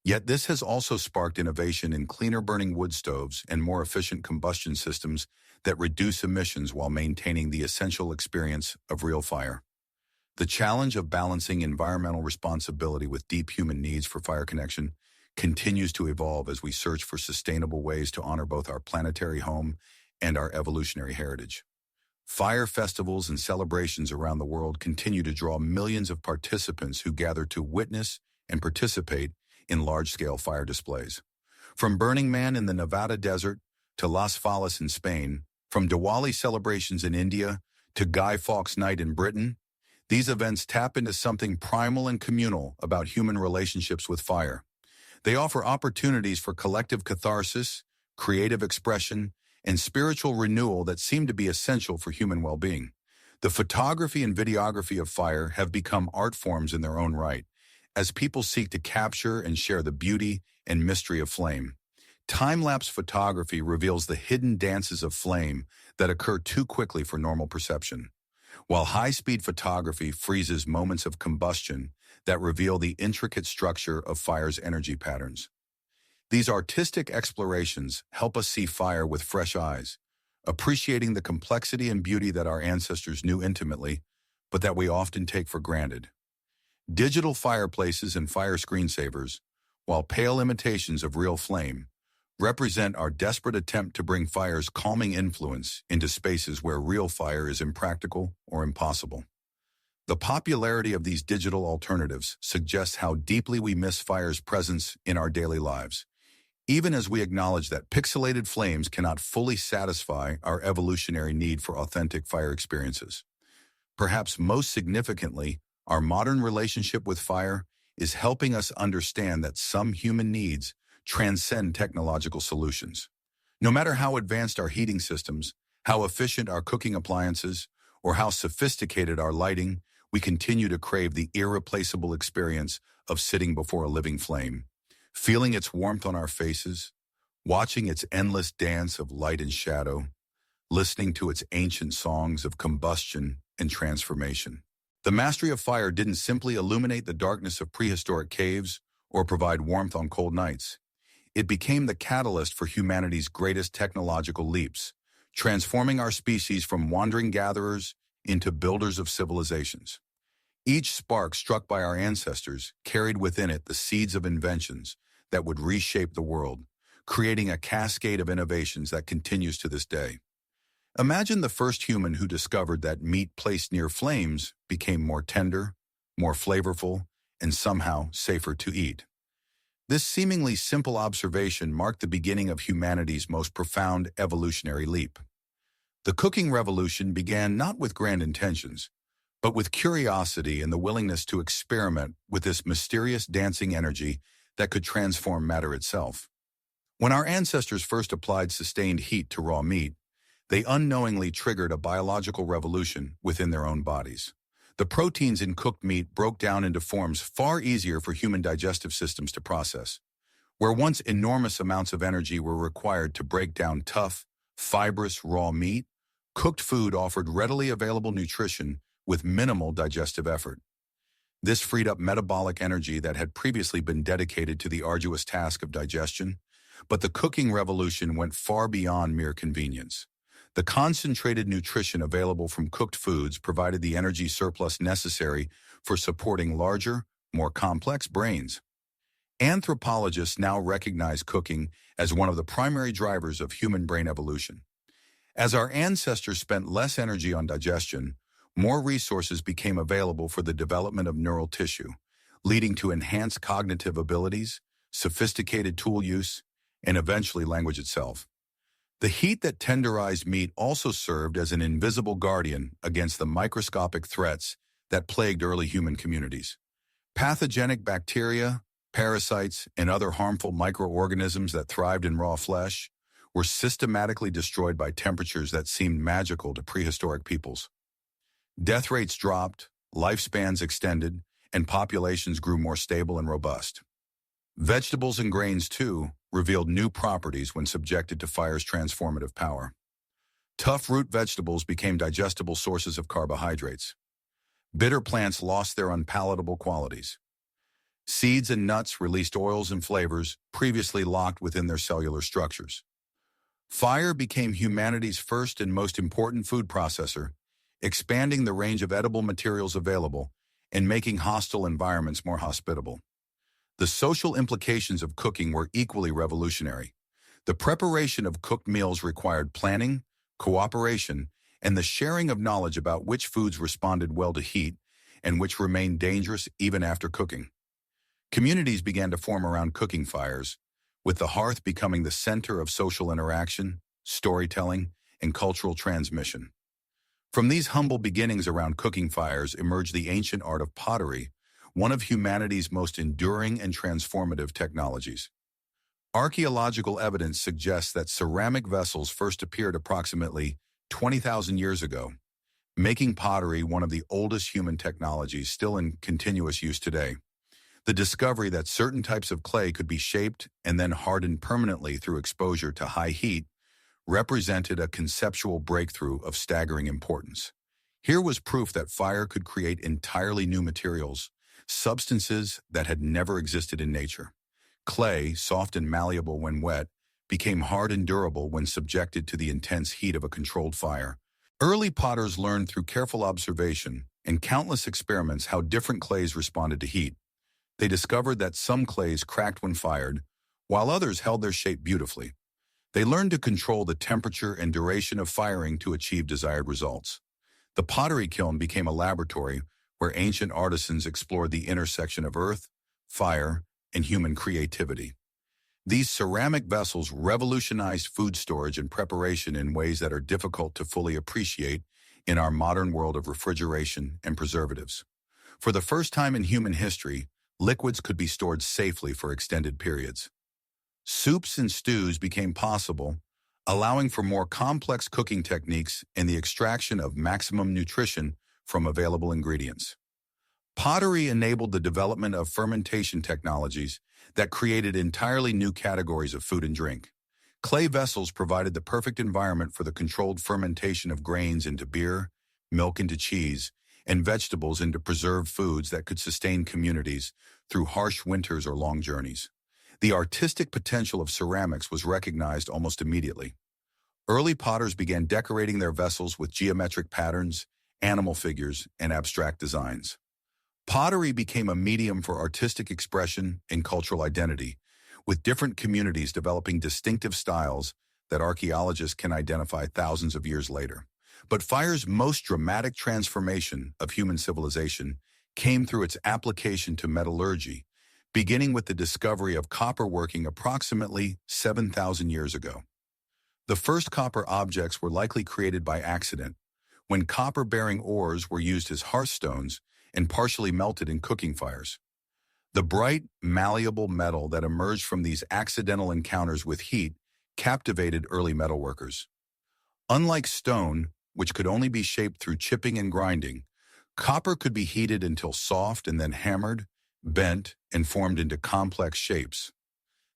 Yet this has also sparked innovation in cleaner burning wood stoves and more efficient combustion systems that reduce emissions while maintaining the essential experience of real fire. The challenge of balancing environmental responsibility with deep human needs for fire connection continues to evolve as we search for sustainable ways to honor both our planetary home and our evolutionary heritage. Fire festivals and celebrations around the world continue to draw millions of participants who gather to witness and participate in large-scale fire displays. From Burning Man in the Nevada desert to Las Fallas in Spain, from Diwali celebrations in India to Guy Fawkes Night in Britain, these events tap into something primal and communal about human relationships with fire. They offer opportunities for collective catharsis, creative expression, and spiritual renewal that seem to be essential for human well-being. The photography and videography of fire have become art forms in their own right, as people seek to capture and share the beauty and mystery of flame. Time-lapse photography reveals the hidden dances of flame that occur too quickly for normal perception, while high-speed photography freezes moments of combustion that reveal the intricate structure of fire's energy patterns. These artistic explorations help us see fire with fresh eyes, appreciating the complexity and beauty that our ancestors knew intimately, but that we often take for granted. Digital fireplaces and fire screensavers, while pale imitations of real flame, represent our desperate attempt to bring fire's calming influence into spaces where real fire is impractical or impossible. The popularity of these digital alternatives suggests how deeply we miss fire's presence in our daily lives, even as we acknowledge that pixelated flames cannot fully satisfy our evolutionary need for authentic fire experiences. Perhaps most significantly, our modern relationship with fire is helping us understand that some human needs transcend technological solutions. No matter how advanced our heating systems, how efficient our cooking appliances, or how sophisticated our lighting, we continue to crave the irreplaceable experience of sitting before a living flame, feeling its warmth on our faces, watching its endless dance of light and shadow, listening to its ancient songs of combustion and transformation. The mastery of fire didn't simply illuminate the darkness of prehistoric caves or provide warmth on cold nights. It became the catalyst for humanity's greatest technological leaps, transforming our species from wandering gatherers into builders of civilizations. Each spark struck by our ancestors carried within it the seeds of inventions that would reshape the world, creating a cascade of innovations that continues to this day. Imagine the first human who discovered that meat placed near flames became more tender, more flavorful, and somehow safer to eat. This seemingly simple observation marked the beginning of humanity's most profound evolutionary leap. The cooking revolution began not with grand intentions, but with curiosity and the willingness to experiment with this mysterious dancing energy that could transform matter itself. When our ancestors first applied sustained heat to raw meat, they unknowingly triggered a biological revolution within their own bodies. The proteins in cooked meat broke down into forms far easier for human digestive systems to process. Where once enormous amounts of energy were required to break down tough, fibrous raw meat, cooked food offered readily available nutrition with minimal digestive effort. This freed up metabolic energy that had previously been dedicated to the arduous task of digestion, but the cooking revolution went far beyond mere convenience. The concentrated nutrition available from cooked foods provided the energy surplus necessary for supporting larger, more complex brains. Anthropologists now recognize cooking as one of the primary drivers of human brain evolution. As our ancestors spent less energy on digestion, more resources became available for the development of neural tissue, leading to enhanced cognitive abilities, sophisticated tool use, and eventually language itself. The heat that tenderized meat also served as an invisible guardian against the microscopic threats that plagued early human communities. Pathogenic bacteria, parasites, and other harmful microorganisms that thrived in raw flesh were systematically destroyed by temperatures that seemed magical to prehistoric peoples. Death rates dropped, lifespans extended, and populations grew more stable and robust. Vegetables and grains, too, revealed new properties when subjected to fire's transformative power. Tough root vegetables became digestible sources of carbohydrates. Bitter plants lost their unpalatable qualities. Seeds and nuts released oils and flavors previously locked within their cellular structures. Fire became humanity's first and most important food processor, expanding the range of edible materials available and making hostile environments more hospitable. The social implications of cooking were equally revolutionary. The preparation of cooked meals required planning, cooperation, and the sharing of knowledge about which foods responded well to heat and which remained dangerous even after cooking. Communities began to form around cooking fires, with the hearth becoming the center of social interaction, storytelling, and cultural transmission. From these humble beginnings around cooking fires emerged the ancient art of pottery, one of humanity's most enduring and transformative technologies. Archaeological evidence suggests that ceramic vessels first appeared approximately 20,000 years ago, making pottery one of the oldest human technologies still in continuous use today. The discovery that certain types of clay could be shaped and then hardened permanently through exposure to high heat represented a conceptual breakthrough of staggering importance. Here was proof that fire could create entirely new materials, substances that had never existed in nature. Clay, soft and malleable when wet, became hard and durable when subjected to the intense heat of a controlled fire. Early potters learned through careful observation and countless experiments how different clays responded to heat. They discovered that some clays cracked when fired, while others held their shape beautifully. They learned to control the temperature and duration of firing to achieve desired results. The pottery kiln became a laboratory where ancient artisans explored the intersection of earth, fire, and human creativity. These ceramic vessels revolutionized food storage and preparation in ways that are difficult to fully appreciate in our modern world of refrigeration and preservatives. For the first time in human history, liquids could be stored safely for extended periods. Soups and stews became possible, allowing for more complex cooking techniques and the extraction of maximum nutrition from available ingredients. Pottery enabled the development of fermentation technologies that created entirely new categories of food and drink. Clay vessels provided the perfect environment for the controlled fermentation of grains into beer, milk into cheese, and vegetables into preserved foods that could sustain communities through harsh winters or long journeys. The artistic potential of ceramics was recognized almost immediately. Early potters began decorating their vessels with geometric patterns, animal figures, and abstract designs. Pottery became a medium for artistic expression and cultural identity, with different communities developing distinctive styles that archaeologists can identify thousands of years later. But fire's most dramatic transformation of human civilization came through its application to metallurgy, beginning with the discovery of copper working approximately 7,000 years ago. The first copper objects were likely created by accident, when copper-bearing ores were used as hearthstones and partially melted in cooking fires. The bright, malleable metal that emerged from these accidental encounters with heat captivated early metalworkers. Unlike stone, which could only be shaped through chipping and grinding, copper could be heated until soft and then hammered, bent, and formed into complex shapes.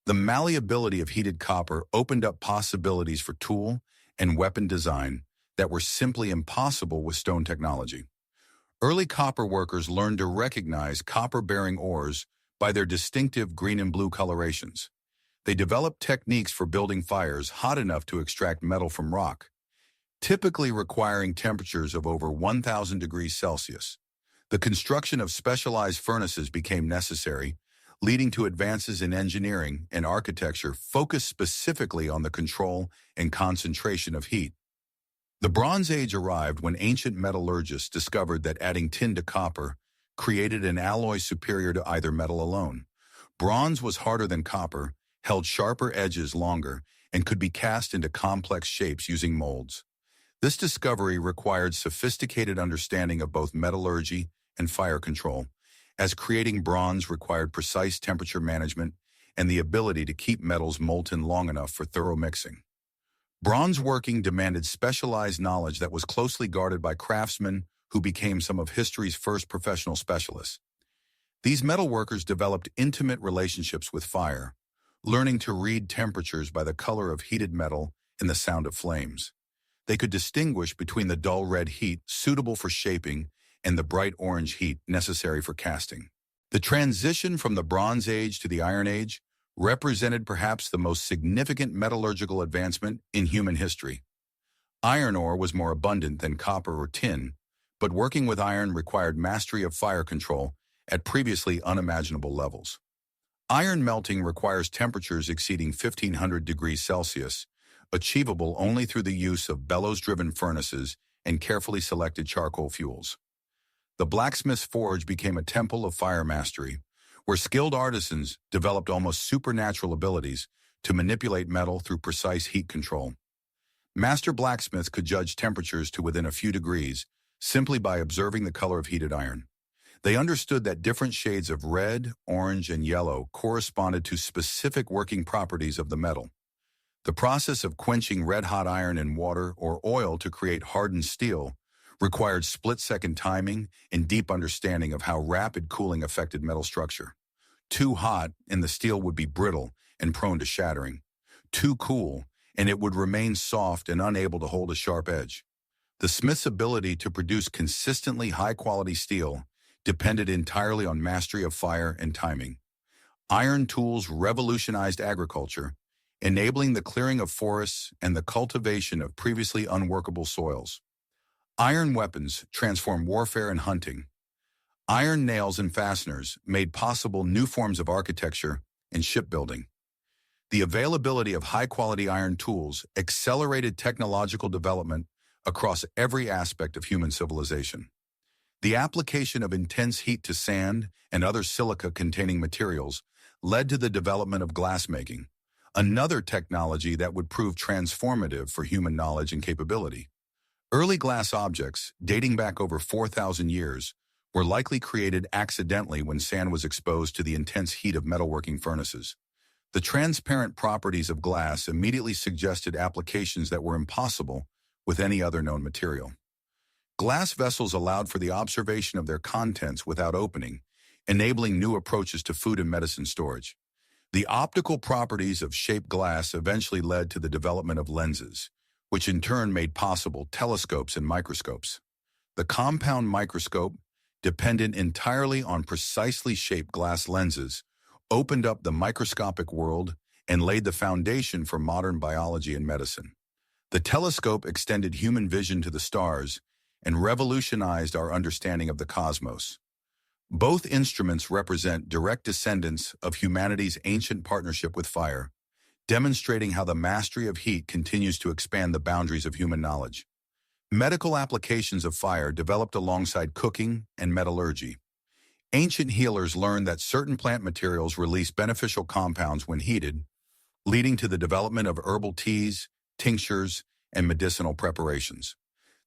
The malleability of heated copper opened up possibilities for tool and weapon design that were simply impossible with stone technology. Early copper workers learned to recognize copper-bearing ores by their distinctive green and blue colorations. They developed techniques for building fires hot enough to extract metal from rock, typically requiring temperatures of over 1,000 degrees Celsius. The construction of specialized furnaces became necessary, leading to advances in engineering and architecture focused specifically on the control and concentration of heat. The Bronze Age arrived when ancient metallurgists discovered that adding tin to copper created an alloy superior to either metal alone. Bronze was harder than copper, held sharper edges longer, and could be cast into complex shapes using molds. This discovery required sophisticated understanding of both metallurgy and fire control, as creating bronze required precise temperature management and the ability to keep metals molten long enough for thorough mixing. Bronze working demanded specialized knowledge that was closely guarded by craftsmen who became some of history's first professional specialists. These metalworkers developed intimate relationships with fire, learning to read temperatures by the color of heated metal and the sound of flames. They could distinguish between the dull red heat suitable for shaping and the bright orange heat necessary for casting. The transition from the Bronze Age to the Iron Age represented perhaps the most significant metallurgical advancement in human history. Iron ore was more abundant than copper or tin, but working with iron required mastery of fire control at previously unimaginable levels. Iron melting requires temperatures exceeding 1500 degrees Celsius, achievable only through the use of bellows-driven furnaces and carefully selected charcoal fuels. The blacksmith's forge became a temple of fire mastery, where skilled artisans developed almost supernatural abilities to manipulate metal through precise heat control. Master blacksmiths could judge temperatures to within a few degrees simply by observing the color of heated iron. They understood that different shades of red, orange, and yellow corresponded to specific working properties of the metal. The process of quenching red-hot iron in water or oil to create hardened steel required split-second timing and deep understanding of how rapid cooling affected metal structure. Too hot, and the steel would be brittle and prone to shattering. Too cool, and it would remain soft and unable to hold a sharp edge. The smith's ability to produce consistently high-quality steel depended entirely on mastery of fire and timing. Iron tools revolutionized agriculture, enabling the clearing of forests and the cultivation of previously unworkable soils. Iron weapons transformed warfare and hunting. Iron nails and fasteners made possible new forms of architecture and shipbuilding. The availability of high-quality iron tools accelerated technological development across every aspect of human civilization. The application of intense heat to sand and other silica-containing materials led to the development of glassmaking, another technology that would prove transformative for human knowledge and capability. Early glass objects, dating back over 4,000 years, were likely created accidentally when sand was exposed to the intense heat of metalworking furnaces. The transparent properties of glass immediately suggested applications that were impossible with any other known material. Glass vessels allowed for the observation of their contents without opening, enabling new approaches to food and medicine storage. The optical properties of shaped glass eventually led to the development of lenses, which in turn made possible telescopes and microscopes. The compound microscope, dependent entirely on precisely shaped glass lenses, opened up the microscopic world and laid the foundation for modern biology and medicine. The telescope extended human vision to the stars and revolutionized our understanding of the cosmos. Both instruments represent direct descendants of humanity's ancient partnership with fire, demonstrating how the mastery of heat continues to expand the boundaries of human knowledge. Medical applications of fire developed alongside cooking and metallurgy. Ancient healers learned that certain plant materials release beneficial compounds when heated, leading to the development of herbal teas, tinctures, and medicinal preparations.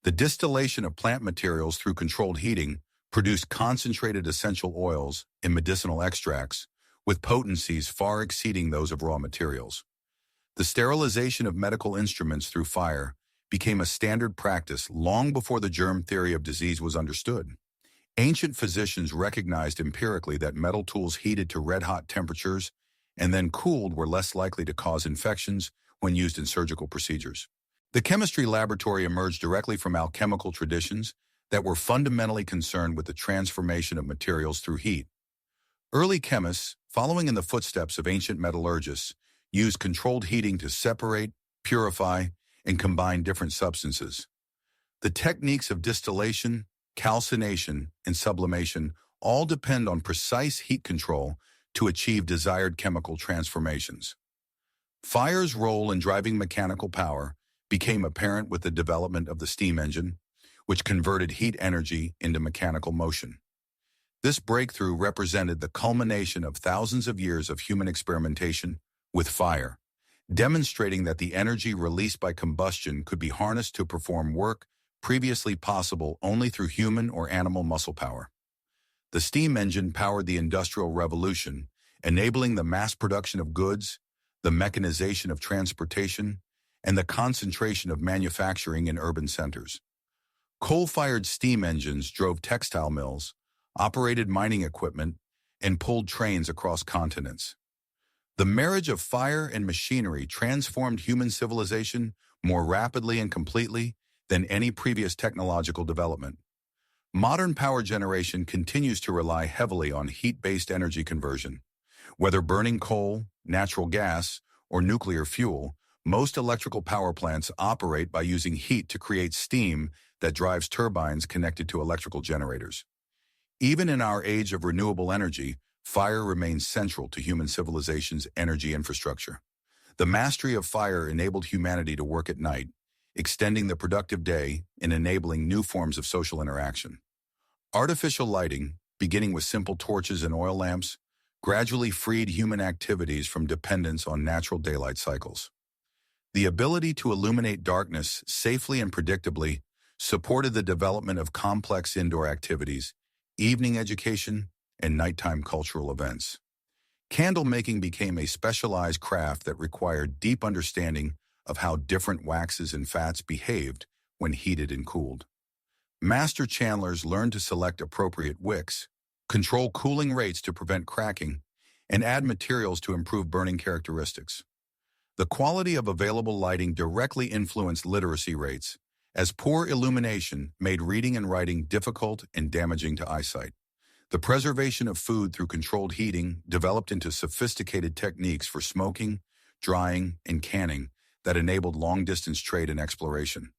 The distillation of plant materials through controlled heating produced concentrated essential oils and medicinal extracts, with potencies far exceeding those of raw materials. The sterilization of medical instruments through fire became a standard practice long before the germ theory of disease was understood. Ancient physicians recognized empirically that metal tools heated to red-hot temperatures and then cooled were less likely to cause infections when used in surgical procedures. The chemistry laboratory emerged directly from alchemical traditions that were fundamentally concerned with the transformation of materials through heat. Early chemists, following in the footsteps of ancient metallurgists, used controlled heating to separate, purify, and combine different substances. The techniques of distillation, calcination, and sublimation all depend on precise heat control to achieve desired chemical transformations. Fire's role in driving mechanical power became apparent with the development of the steam engine, which converted heat energy into mechanical motion. This breakthrough represented the culmination of thousands of years of human experimentation with fire, demonstrating that the energy released by combustion could be harnessed to perform work previously possible only through human or animal muscle power. The steam engine powered the Industrial Revolution, enabling the mass production of goods, the mechanization of transportation, and the concentration of manufacturing in urban centers. Coal-fired steam engines drove textile mills, operated mining equipment, and pulled trains across continents. The marriage of fire and machinery transformed human civilization more rapidly and completely than any previous technological development. Modern power generation continues to rely heavily on heat-based energy conversion. Whether burning coal, natural gas, or nuclear fuel, most electrical power plants operate by using heat to create steam that drives turbines connected to electrical generators. Even in our age of renewable energy, fire remains central to human civilization's energy infrastructure. The mastery of fire enabled humanity to work at night, extending the productive day and enabling new forms of social interaction. Artificial lighting, beginning with simple torches and oil lamps, gradually freed human activities from dependence on natural daylight cycles. The ability to illuminate darkness safely and predictably supported the development of complex indoor activities, evening education, and nighttime cultural events. Candle making became a specialized craft that required deep understanding of how different waxes and fats behaved when heated and cooled. Master chandlers learned to select appropriate wicks, control cooling rates to prevent cracking, and add materials to improve burning characteristics. The quality of available lighting directly influenced literacy rates, as poor illumination made reading and writing difficult and damaging to eyesight. The preservation of food through controlled heating developed into sophisticated techniques for smoking, drying, and canning that enabled long-distance trade and exploration.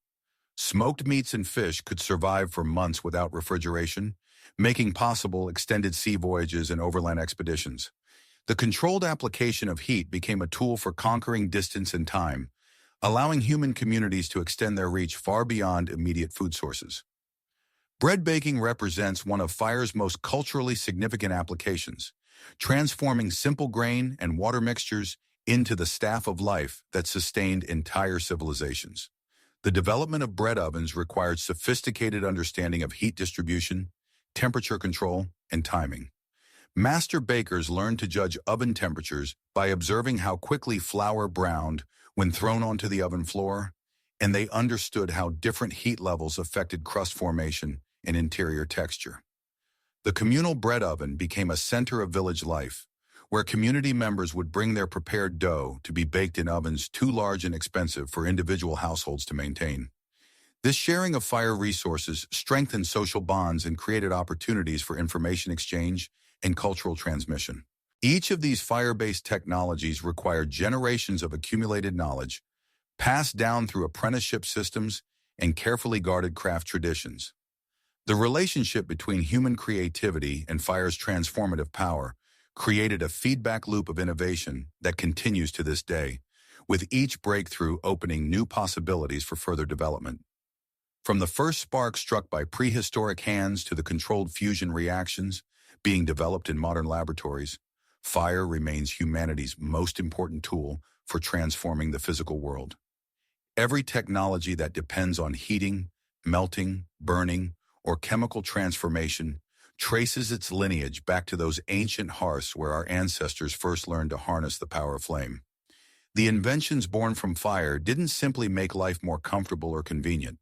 Smoked meats and fish could survive for months without refrigeration, making possible extended sea voyages and overland expeditions. The controlled application of heat became a tool for conquering distance and time, allowing human communities to extend their reach far beyond immediate food sources. Bread baking represents one of fire's most culturally significant applications, transforming simple grain and water mixtures into the staff of life that sustained entire civilizations. The development of bread ovens required sophisticated understanding of heat distribution, temperature control, and timing. Master bakers learned to judge oven temperatures by observing how quickly flour browned when thrown onto the oven floor, and they understood how different heat levels affected crust formation and interior texture. The communal bread oven became a center of village life, where community members would bring their prepared dough to be baked in ovens too large and expensive for individual households to maintain. This sharing of fire resources strengthened social bonds and created opportunities for information exchange and cultural transmission. Each of these fire-based technologies required generations of accumulated knowledge, passed down through apprenticeship systems and carefully guarded craft traditions. The relationship between human creativity and fire's transformative power created a feedback loop of innovation that continues to this day, with each breakthrough opening new possibilities for further development. From the first spark struck by prehistoric hands to the controlled fusion reactions being developed in modern laboratories, fire remains humanity's most important tool for transforming the physical world. Every technology that depends on heating, melting, burning, or chemical transformation traces its lineage back to those ancient hearths where our ancestors first learned to harness the power of flame. The inventions born from fire didn't simply make life more comfortable or convenient.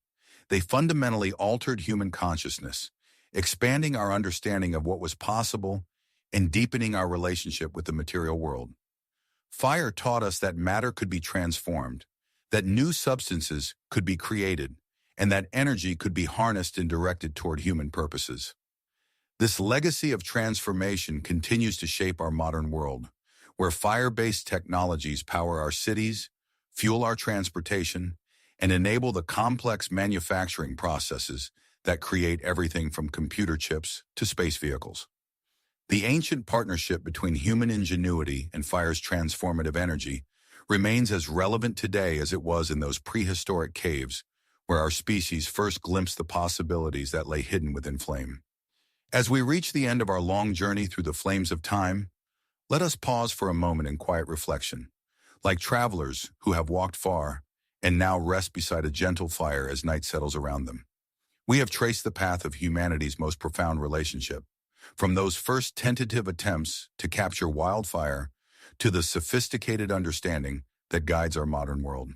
They fundamentally altered human consciousness, expanding our understanding of what was possible and deepening our relationship with the material world. Fire taught us that matter could be transformed, that new substances could be created, and that energy could be harnessed and directed toward human purposes. This legacy of transformation continues to shape our modern world, where fire-based technologies power our cities, fuel our transportation, and enable the complex manufacturing processes that create everything from computer chips to space vehicles. The ancient partnership between human ingenuity and fire's transformative energy remains as relevant today as it was in those prehistoric caves where our species first glimpsed the possibilities that lay hidden within flame. As we reach the end of our long journey through the flames of time, let us pause for a moment in quiet reflection, like travelers who have walked far and now rest beside a gentle fire as night settles around them. We have traced the path of humanity's most profound relationship, from those first tentative attempts to capture wildfire to the sophisticated understanding that guides our modern world.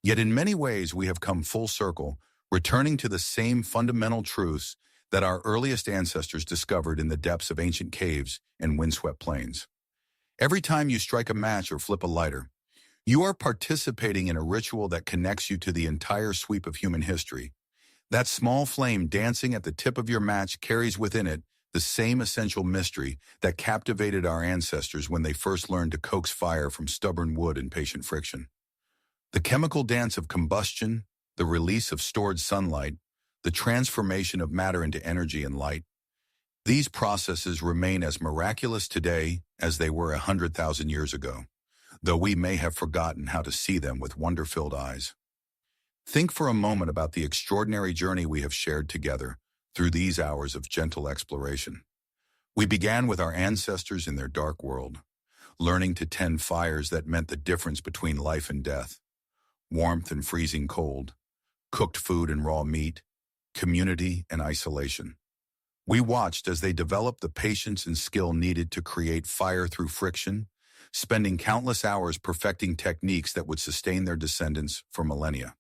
Yet in many ways we have come full circle, returning to the same fundamental truths that our earliest ancestors discovered in the depths of ancient caves and windswept plains. Every time you strike a match or flip a lighter, you are participating in a ritual that connects you to the entire sweep of human history. That small flame dancing at the tip of your match carries within it the same essential mystery that captivated our ancestors when they first learned to coax fire from stubborn wood and patient friction. The chemical dance of combustion, the release of stored sunlight, the transformation of matter into energy and light, these processes remain as miraculous today as they were 100,000 years ago, though we may have forgotten how to see them with wonder-filled eyes. Think for a moment about the extraordinary journey we have shared together through these hours of gentle exploration. We began with our ancestors in their dark world, learning to tend fires that meant the difference between life and death, warmth and freezing cold, cooked food and raw meat, community and isolation. We watched as they developed the patience and skill needed to create fire through friction, spending countless hours perfecting techniques that would sustain their descendants for millennia.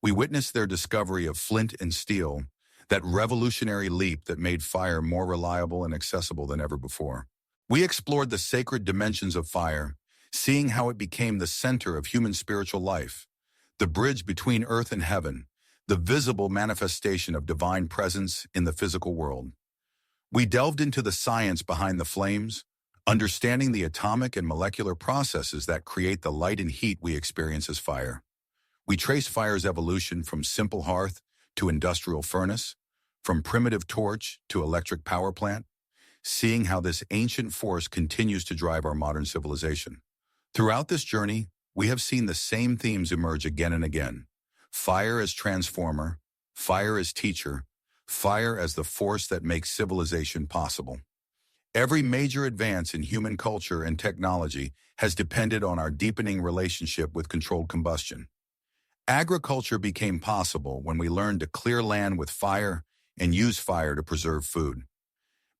We witnessed their discovery of flint and steel, that revolutionary leap that made fire more reliable and accessible than ever before. We explored the sacred dimensions of fire, seeing how it became the center of human spiritual life, the bridge between earth and heaven, the visible manifestation of divine presence in the physical world. We delved into the science behind the flames, understanding the atomic and molecular processes that create the light and heat we experience as fire. We traced fire's evolution from simple hearth to industrial furnace, from primitive torch to electric power plant, seeing how this ancient force continues to drive our modern civilization. Throughout this journey, we have seen the same themes emerge again and again. Fire as transformer, fire as teacher, fire as the force that makes civilization possible. Every major advance in human culture and technology has depended on our deepening relationship with controlled combustion. Agriculture became possible when we learned to clear land with fire and use fire to preserve food.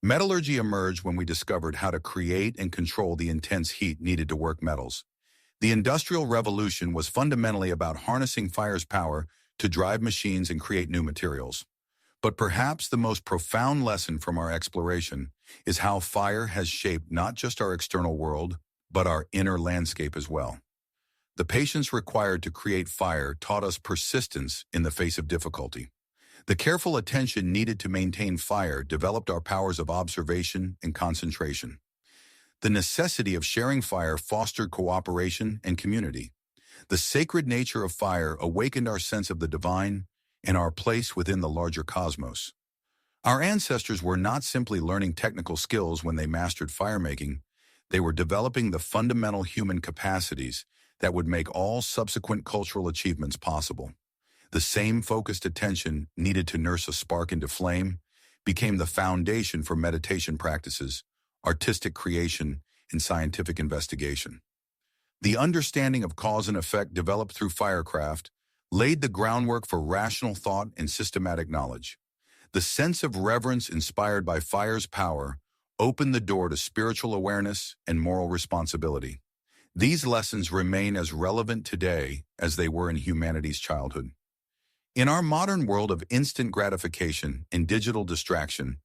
Metallurgy emerged when we discovered how to create and control the intense heat needed to work metals. The Industrial Revolution was fundamentally about harnessing fire's power to drive machines and create new materials. But perhaps the most profound lesson from our exploration is how fire has shaped not just our external world, but our inner landscape as well. The patience required to create fire taught us persistence in the face of difficulty. The careful attention needed to maintain fire developed our powers of observation and concentration. The necessity of sharing fire fostered cooperation and community. The sacred nature of fire awakened our sense of the divine and our place within the larger cosmos. Our ancestors were not simply learning technical skills when they mastered firemaking, they were developing the fundamental human capacities that would make all subsequent cultural achievements possible. The same focused attention needed to nurse a spark into flame became the foundation for meditation practices, artistic creation, and scientific investigation. The understanding of cause and effect developed through firecraft laid the groundwork for rational thought and systematic knowledge. The sense of reverence inspired by fire's power opened the door to spiritual awareness and moral responsibility. These lessons remain as relevant today as they were in humanity's childhood. In our modern world of instant gratification and digital distraction,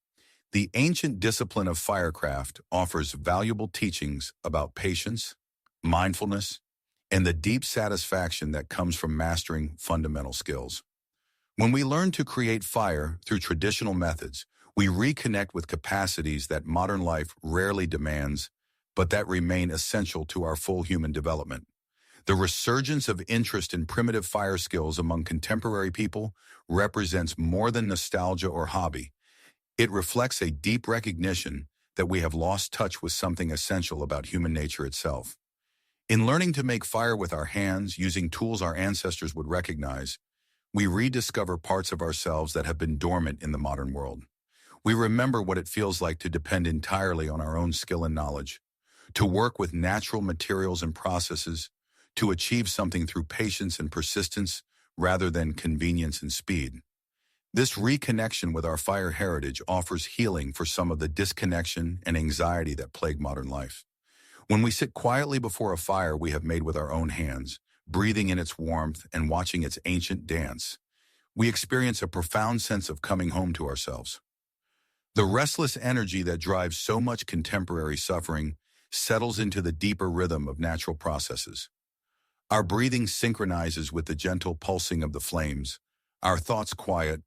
the ancient discipline of firecraft offers valuable teachings about patience, mindfulness, and the deep satisfaction that comes from mastering fundamental skills. When we learn to create fire through traditional methods, we reconnect with capacities that modern life rarely demands, but that remain essential to our full human development. The resurgence of interest in primitive fire skills among contemporary people represents more than nostalgia or hobby. It reflects a deep recognition that we have lost touch with something essential about human nature itself. In learning to make fire with our hands using tools our ancestors would recognize, we rediscover parts of ourselves that have been dormant in the modern world. We remember what it feels like to depend entirely on our own skill and knowledge, to work with natural materials and processes, to achieve something through patience and persistence rather than convenience and speed. This reconnection with our fire heritage offers healing for some of the disconnection and anxiety that plague modern life. When we sit quietly before a fire we have made with our own hands, breathing in its warmth and watching its ancient dance, we experience a profound sense of coming home to ourselves. The restless energy that drives so much contemporary suffering settles into the deeper rhythm of natural processes. Our breathing synchronizes with the gentle pulsing of the flames, our thoughts quiet,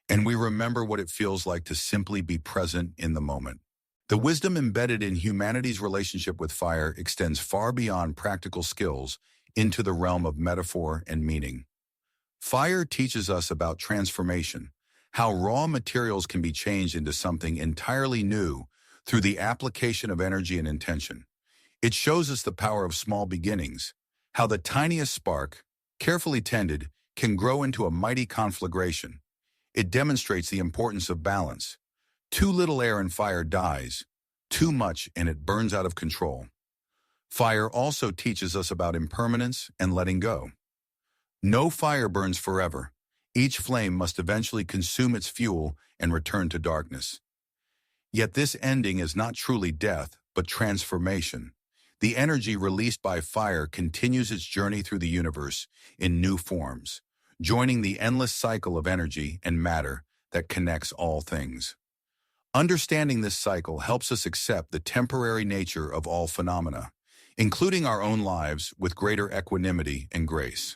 and we remember what it feels like to simply be present in the moment. The wisdom embedded in humanity's relationship with fire extends far beyond practical skills into the realm of metaphor and meaning. Fire teaches us about transformation, how raw materials can be changed into something entirely new through the application of energy and intention. It shows us the power of small beginnings, how the tiniest spark, carefully tended, can grow into a mighty conflagration. It demonstrates the importance of balance. Too little air in fire dies, too much and it burns out of control. Fire also teaches us about impermanence and letting go. No fire burns forever. Each flame must eventually consume its fuel and return to darkness. Yet this ending is not truly death, but transformation. The energy released by fire continues its journey through the universe in new forms, joining the endless cycle of energy and matter that connects all things. Understanding this cycle helps us accept the temporary nature of all phenomena, including our own lives, with greater equanimity and grace.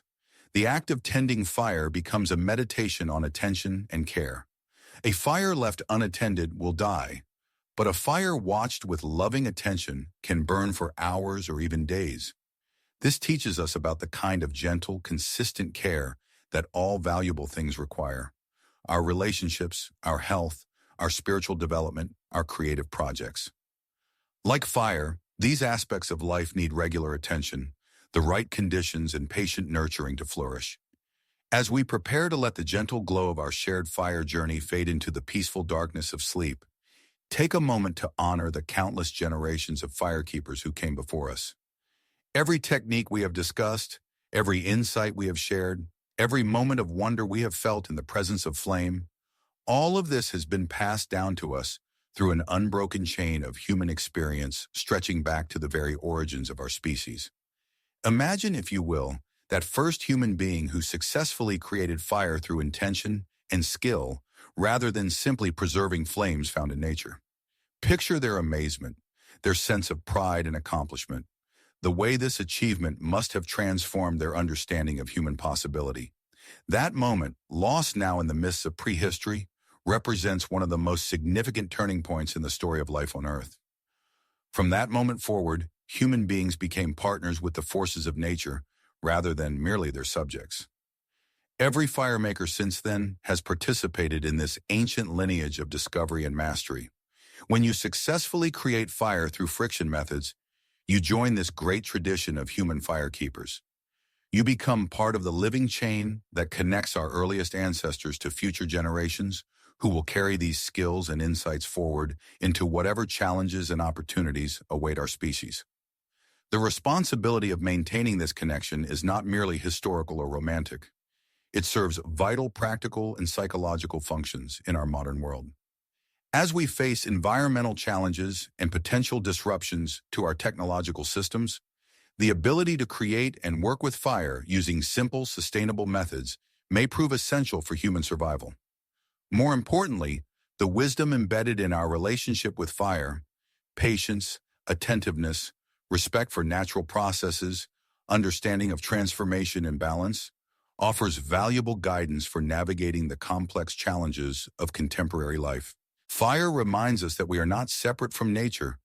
The act of tending fire becomes a meditation on attention and care. A fire left unattended will die, but a fire watched with loving attention can burn for hours or even days. This teaches us about the kind of gentle, consistent care that all valuable things require. Our relationships, our health, our spiritual development, our creative projects. Like fire, these aspects of life need regular attention, the right conditions and patient nurturing to flourish. As we prepare to let the gentle glow of our shared fire journey fade into the peaceful darkness of sleep, take a moment to honor the countless generations of firekeepers who came before us. Every technique we have discussed, every insight we have shared, every moment of wonder we have felt in the presence of flame, all of this has been passed down to us through an unbroken chain of human experience stretching back to the very origins of our species. Imagine, if you will, that first human being who successfully created fire through intention and skill rather than simply preserving flames found in nature. Picture their amazement, their sense of pride and accomplishment, the way this achievement must have transformed their understanding of human possibility. That moment, lost now in the mists of prehistory, represents one of the most significant turning points in the story of life on Earth. From that moment forward, human beings became partners with the forces of nature rather than merely their subjects. Every firemaker since then has participated in this ancient lineage of discovery and mastery. When you successfully create fire through friction methods, you join this great tradition of human firekeepers. You become part of the living chain that connects our earliest ancestors to future generations who will carry these skills and insights forward into whatever challenges and opportunities await our species. The responsibility of maintaining this connection is not merely historical or romantic. It serves vital practical and psychological functions in our modern world. As we face environmental challenges and potential disruptions to our technological systems, the ability to create and work with fire using simple, sustainable methods may prove essential for human survival. More importantly, the wisdom embedded in our relationship with fire, patience, attentiveness, respect for natural processes, understanding of transformation and balance, offers valuable guidance for navigating the complex challenges of contemporary life. Fire reminds us that we are not separate from nature,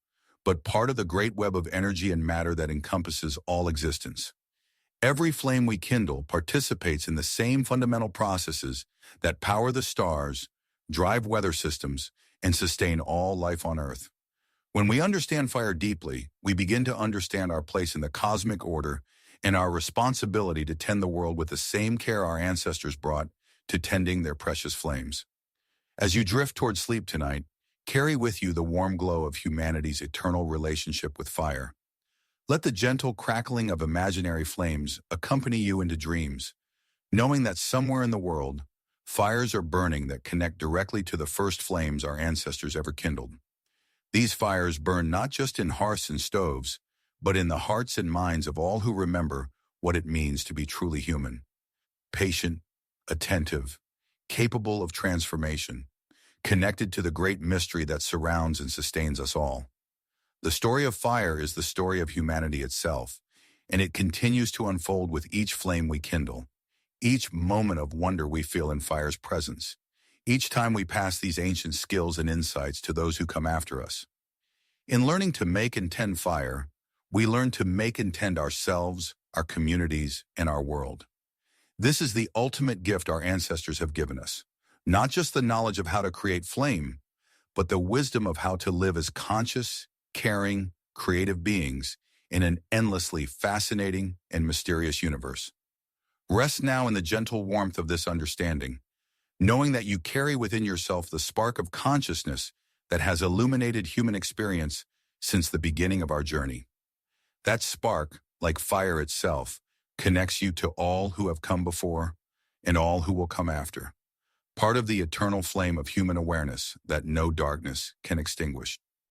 but part of the great web of energy and matter that encompasses all existence. Every flame we kindle participates in the same fundamental processes that power the stars, drive weather systems, and sustain all life on Earth. When we understand fire deeply, we begin to understand our place in the cosmic order and our responsibility to tend the world with the same care our ancestors brought to tending their precious flames. As you drift toward sleep tonight, carry with you the warm glow of humanity's eternal relationship with fire. Let the gentle crackling of imaginary flames accompany you into dreams, knowing that somewhere in the world, fires are burning that connect directly to the first flames our ancestors ever kindled. These fires burn not just in hearths and stoves, but in the hearts and minds of all who remember what it means to be truly human. Patient, attentive, capable of transformation. connected to the great mystery that surrounds and sustains us all. The story of fire is the story of humanity itself, and it continues to unfold with each flame we kindle, each moment of wonder we feel in fire's presence, each time we pass these ancient skills and insights to those who come after us. In learning to make and tend fire, we learn to make and tend ourselves, our communities, and our world. This is the ultimate gift our ancestors have given us, not just the knowledge of how to create flame, but the wisdom of how to live as conscious, caring, creative beings in an endlessly fascinating and mysterious universe. Rest now in the gentle warmth of this understanding, knowing that you carry within yourself the spark of consciousness that has illuminated human experience since the beginning of our journey. That spark, like fire itself, connects you to all who have come before and all who will come after, part of the eternal flame of human awareness that no darkness can extinguish.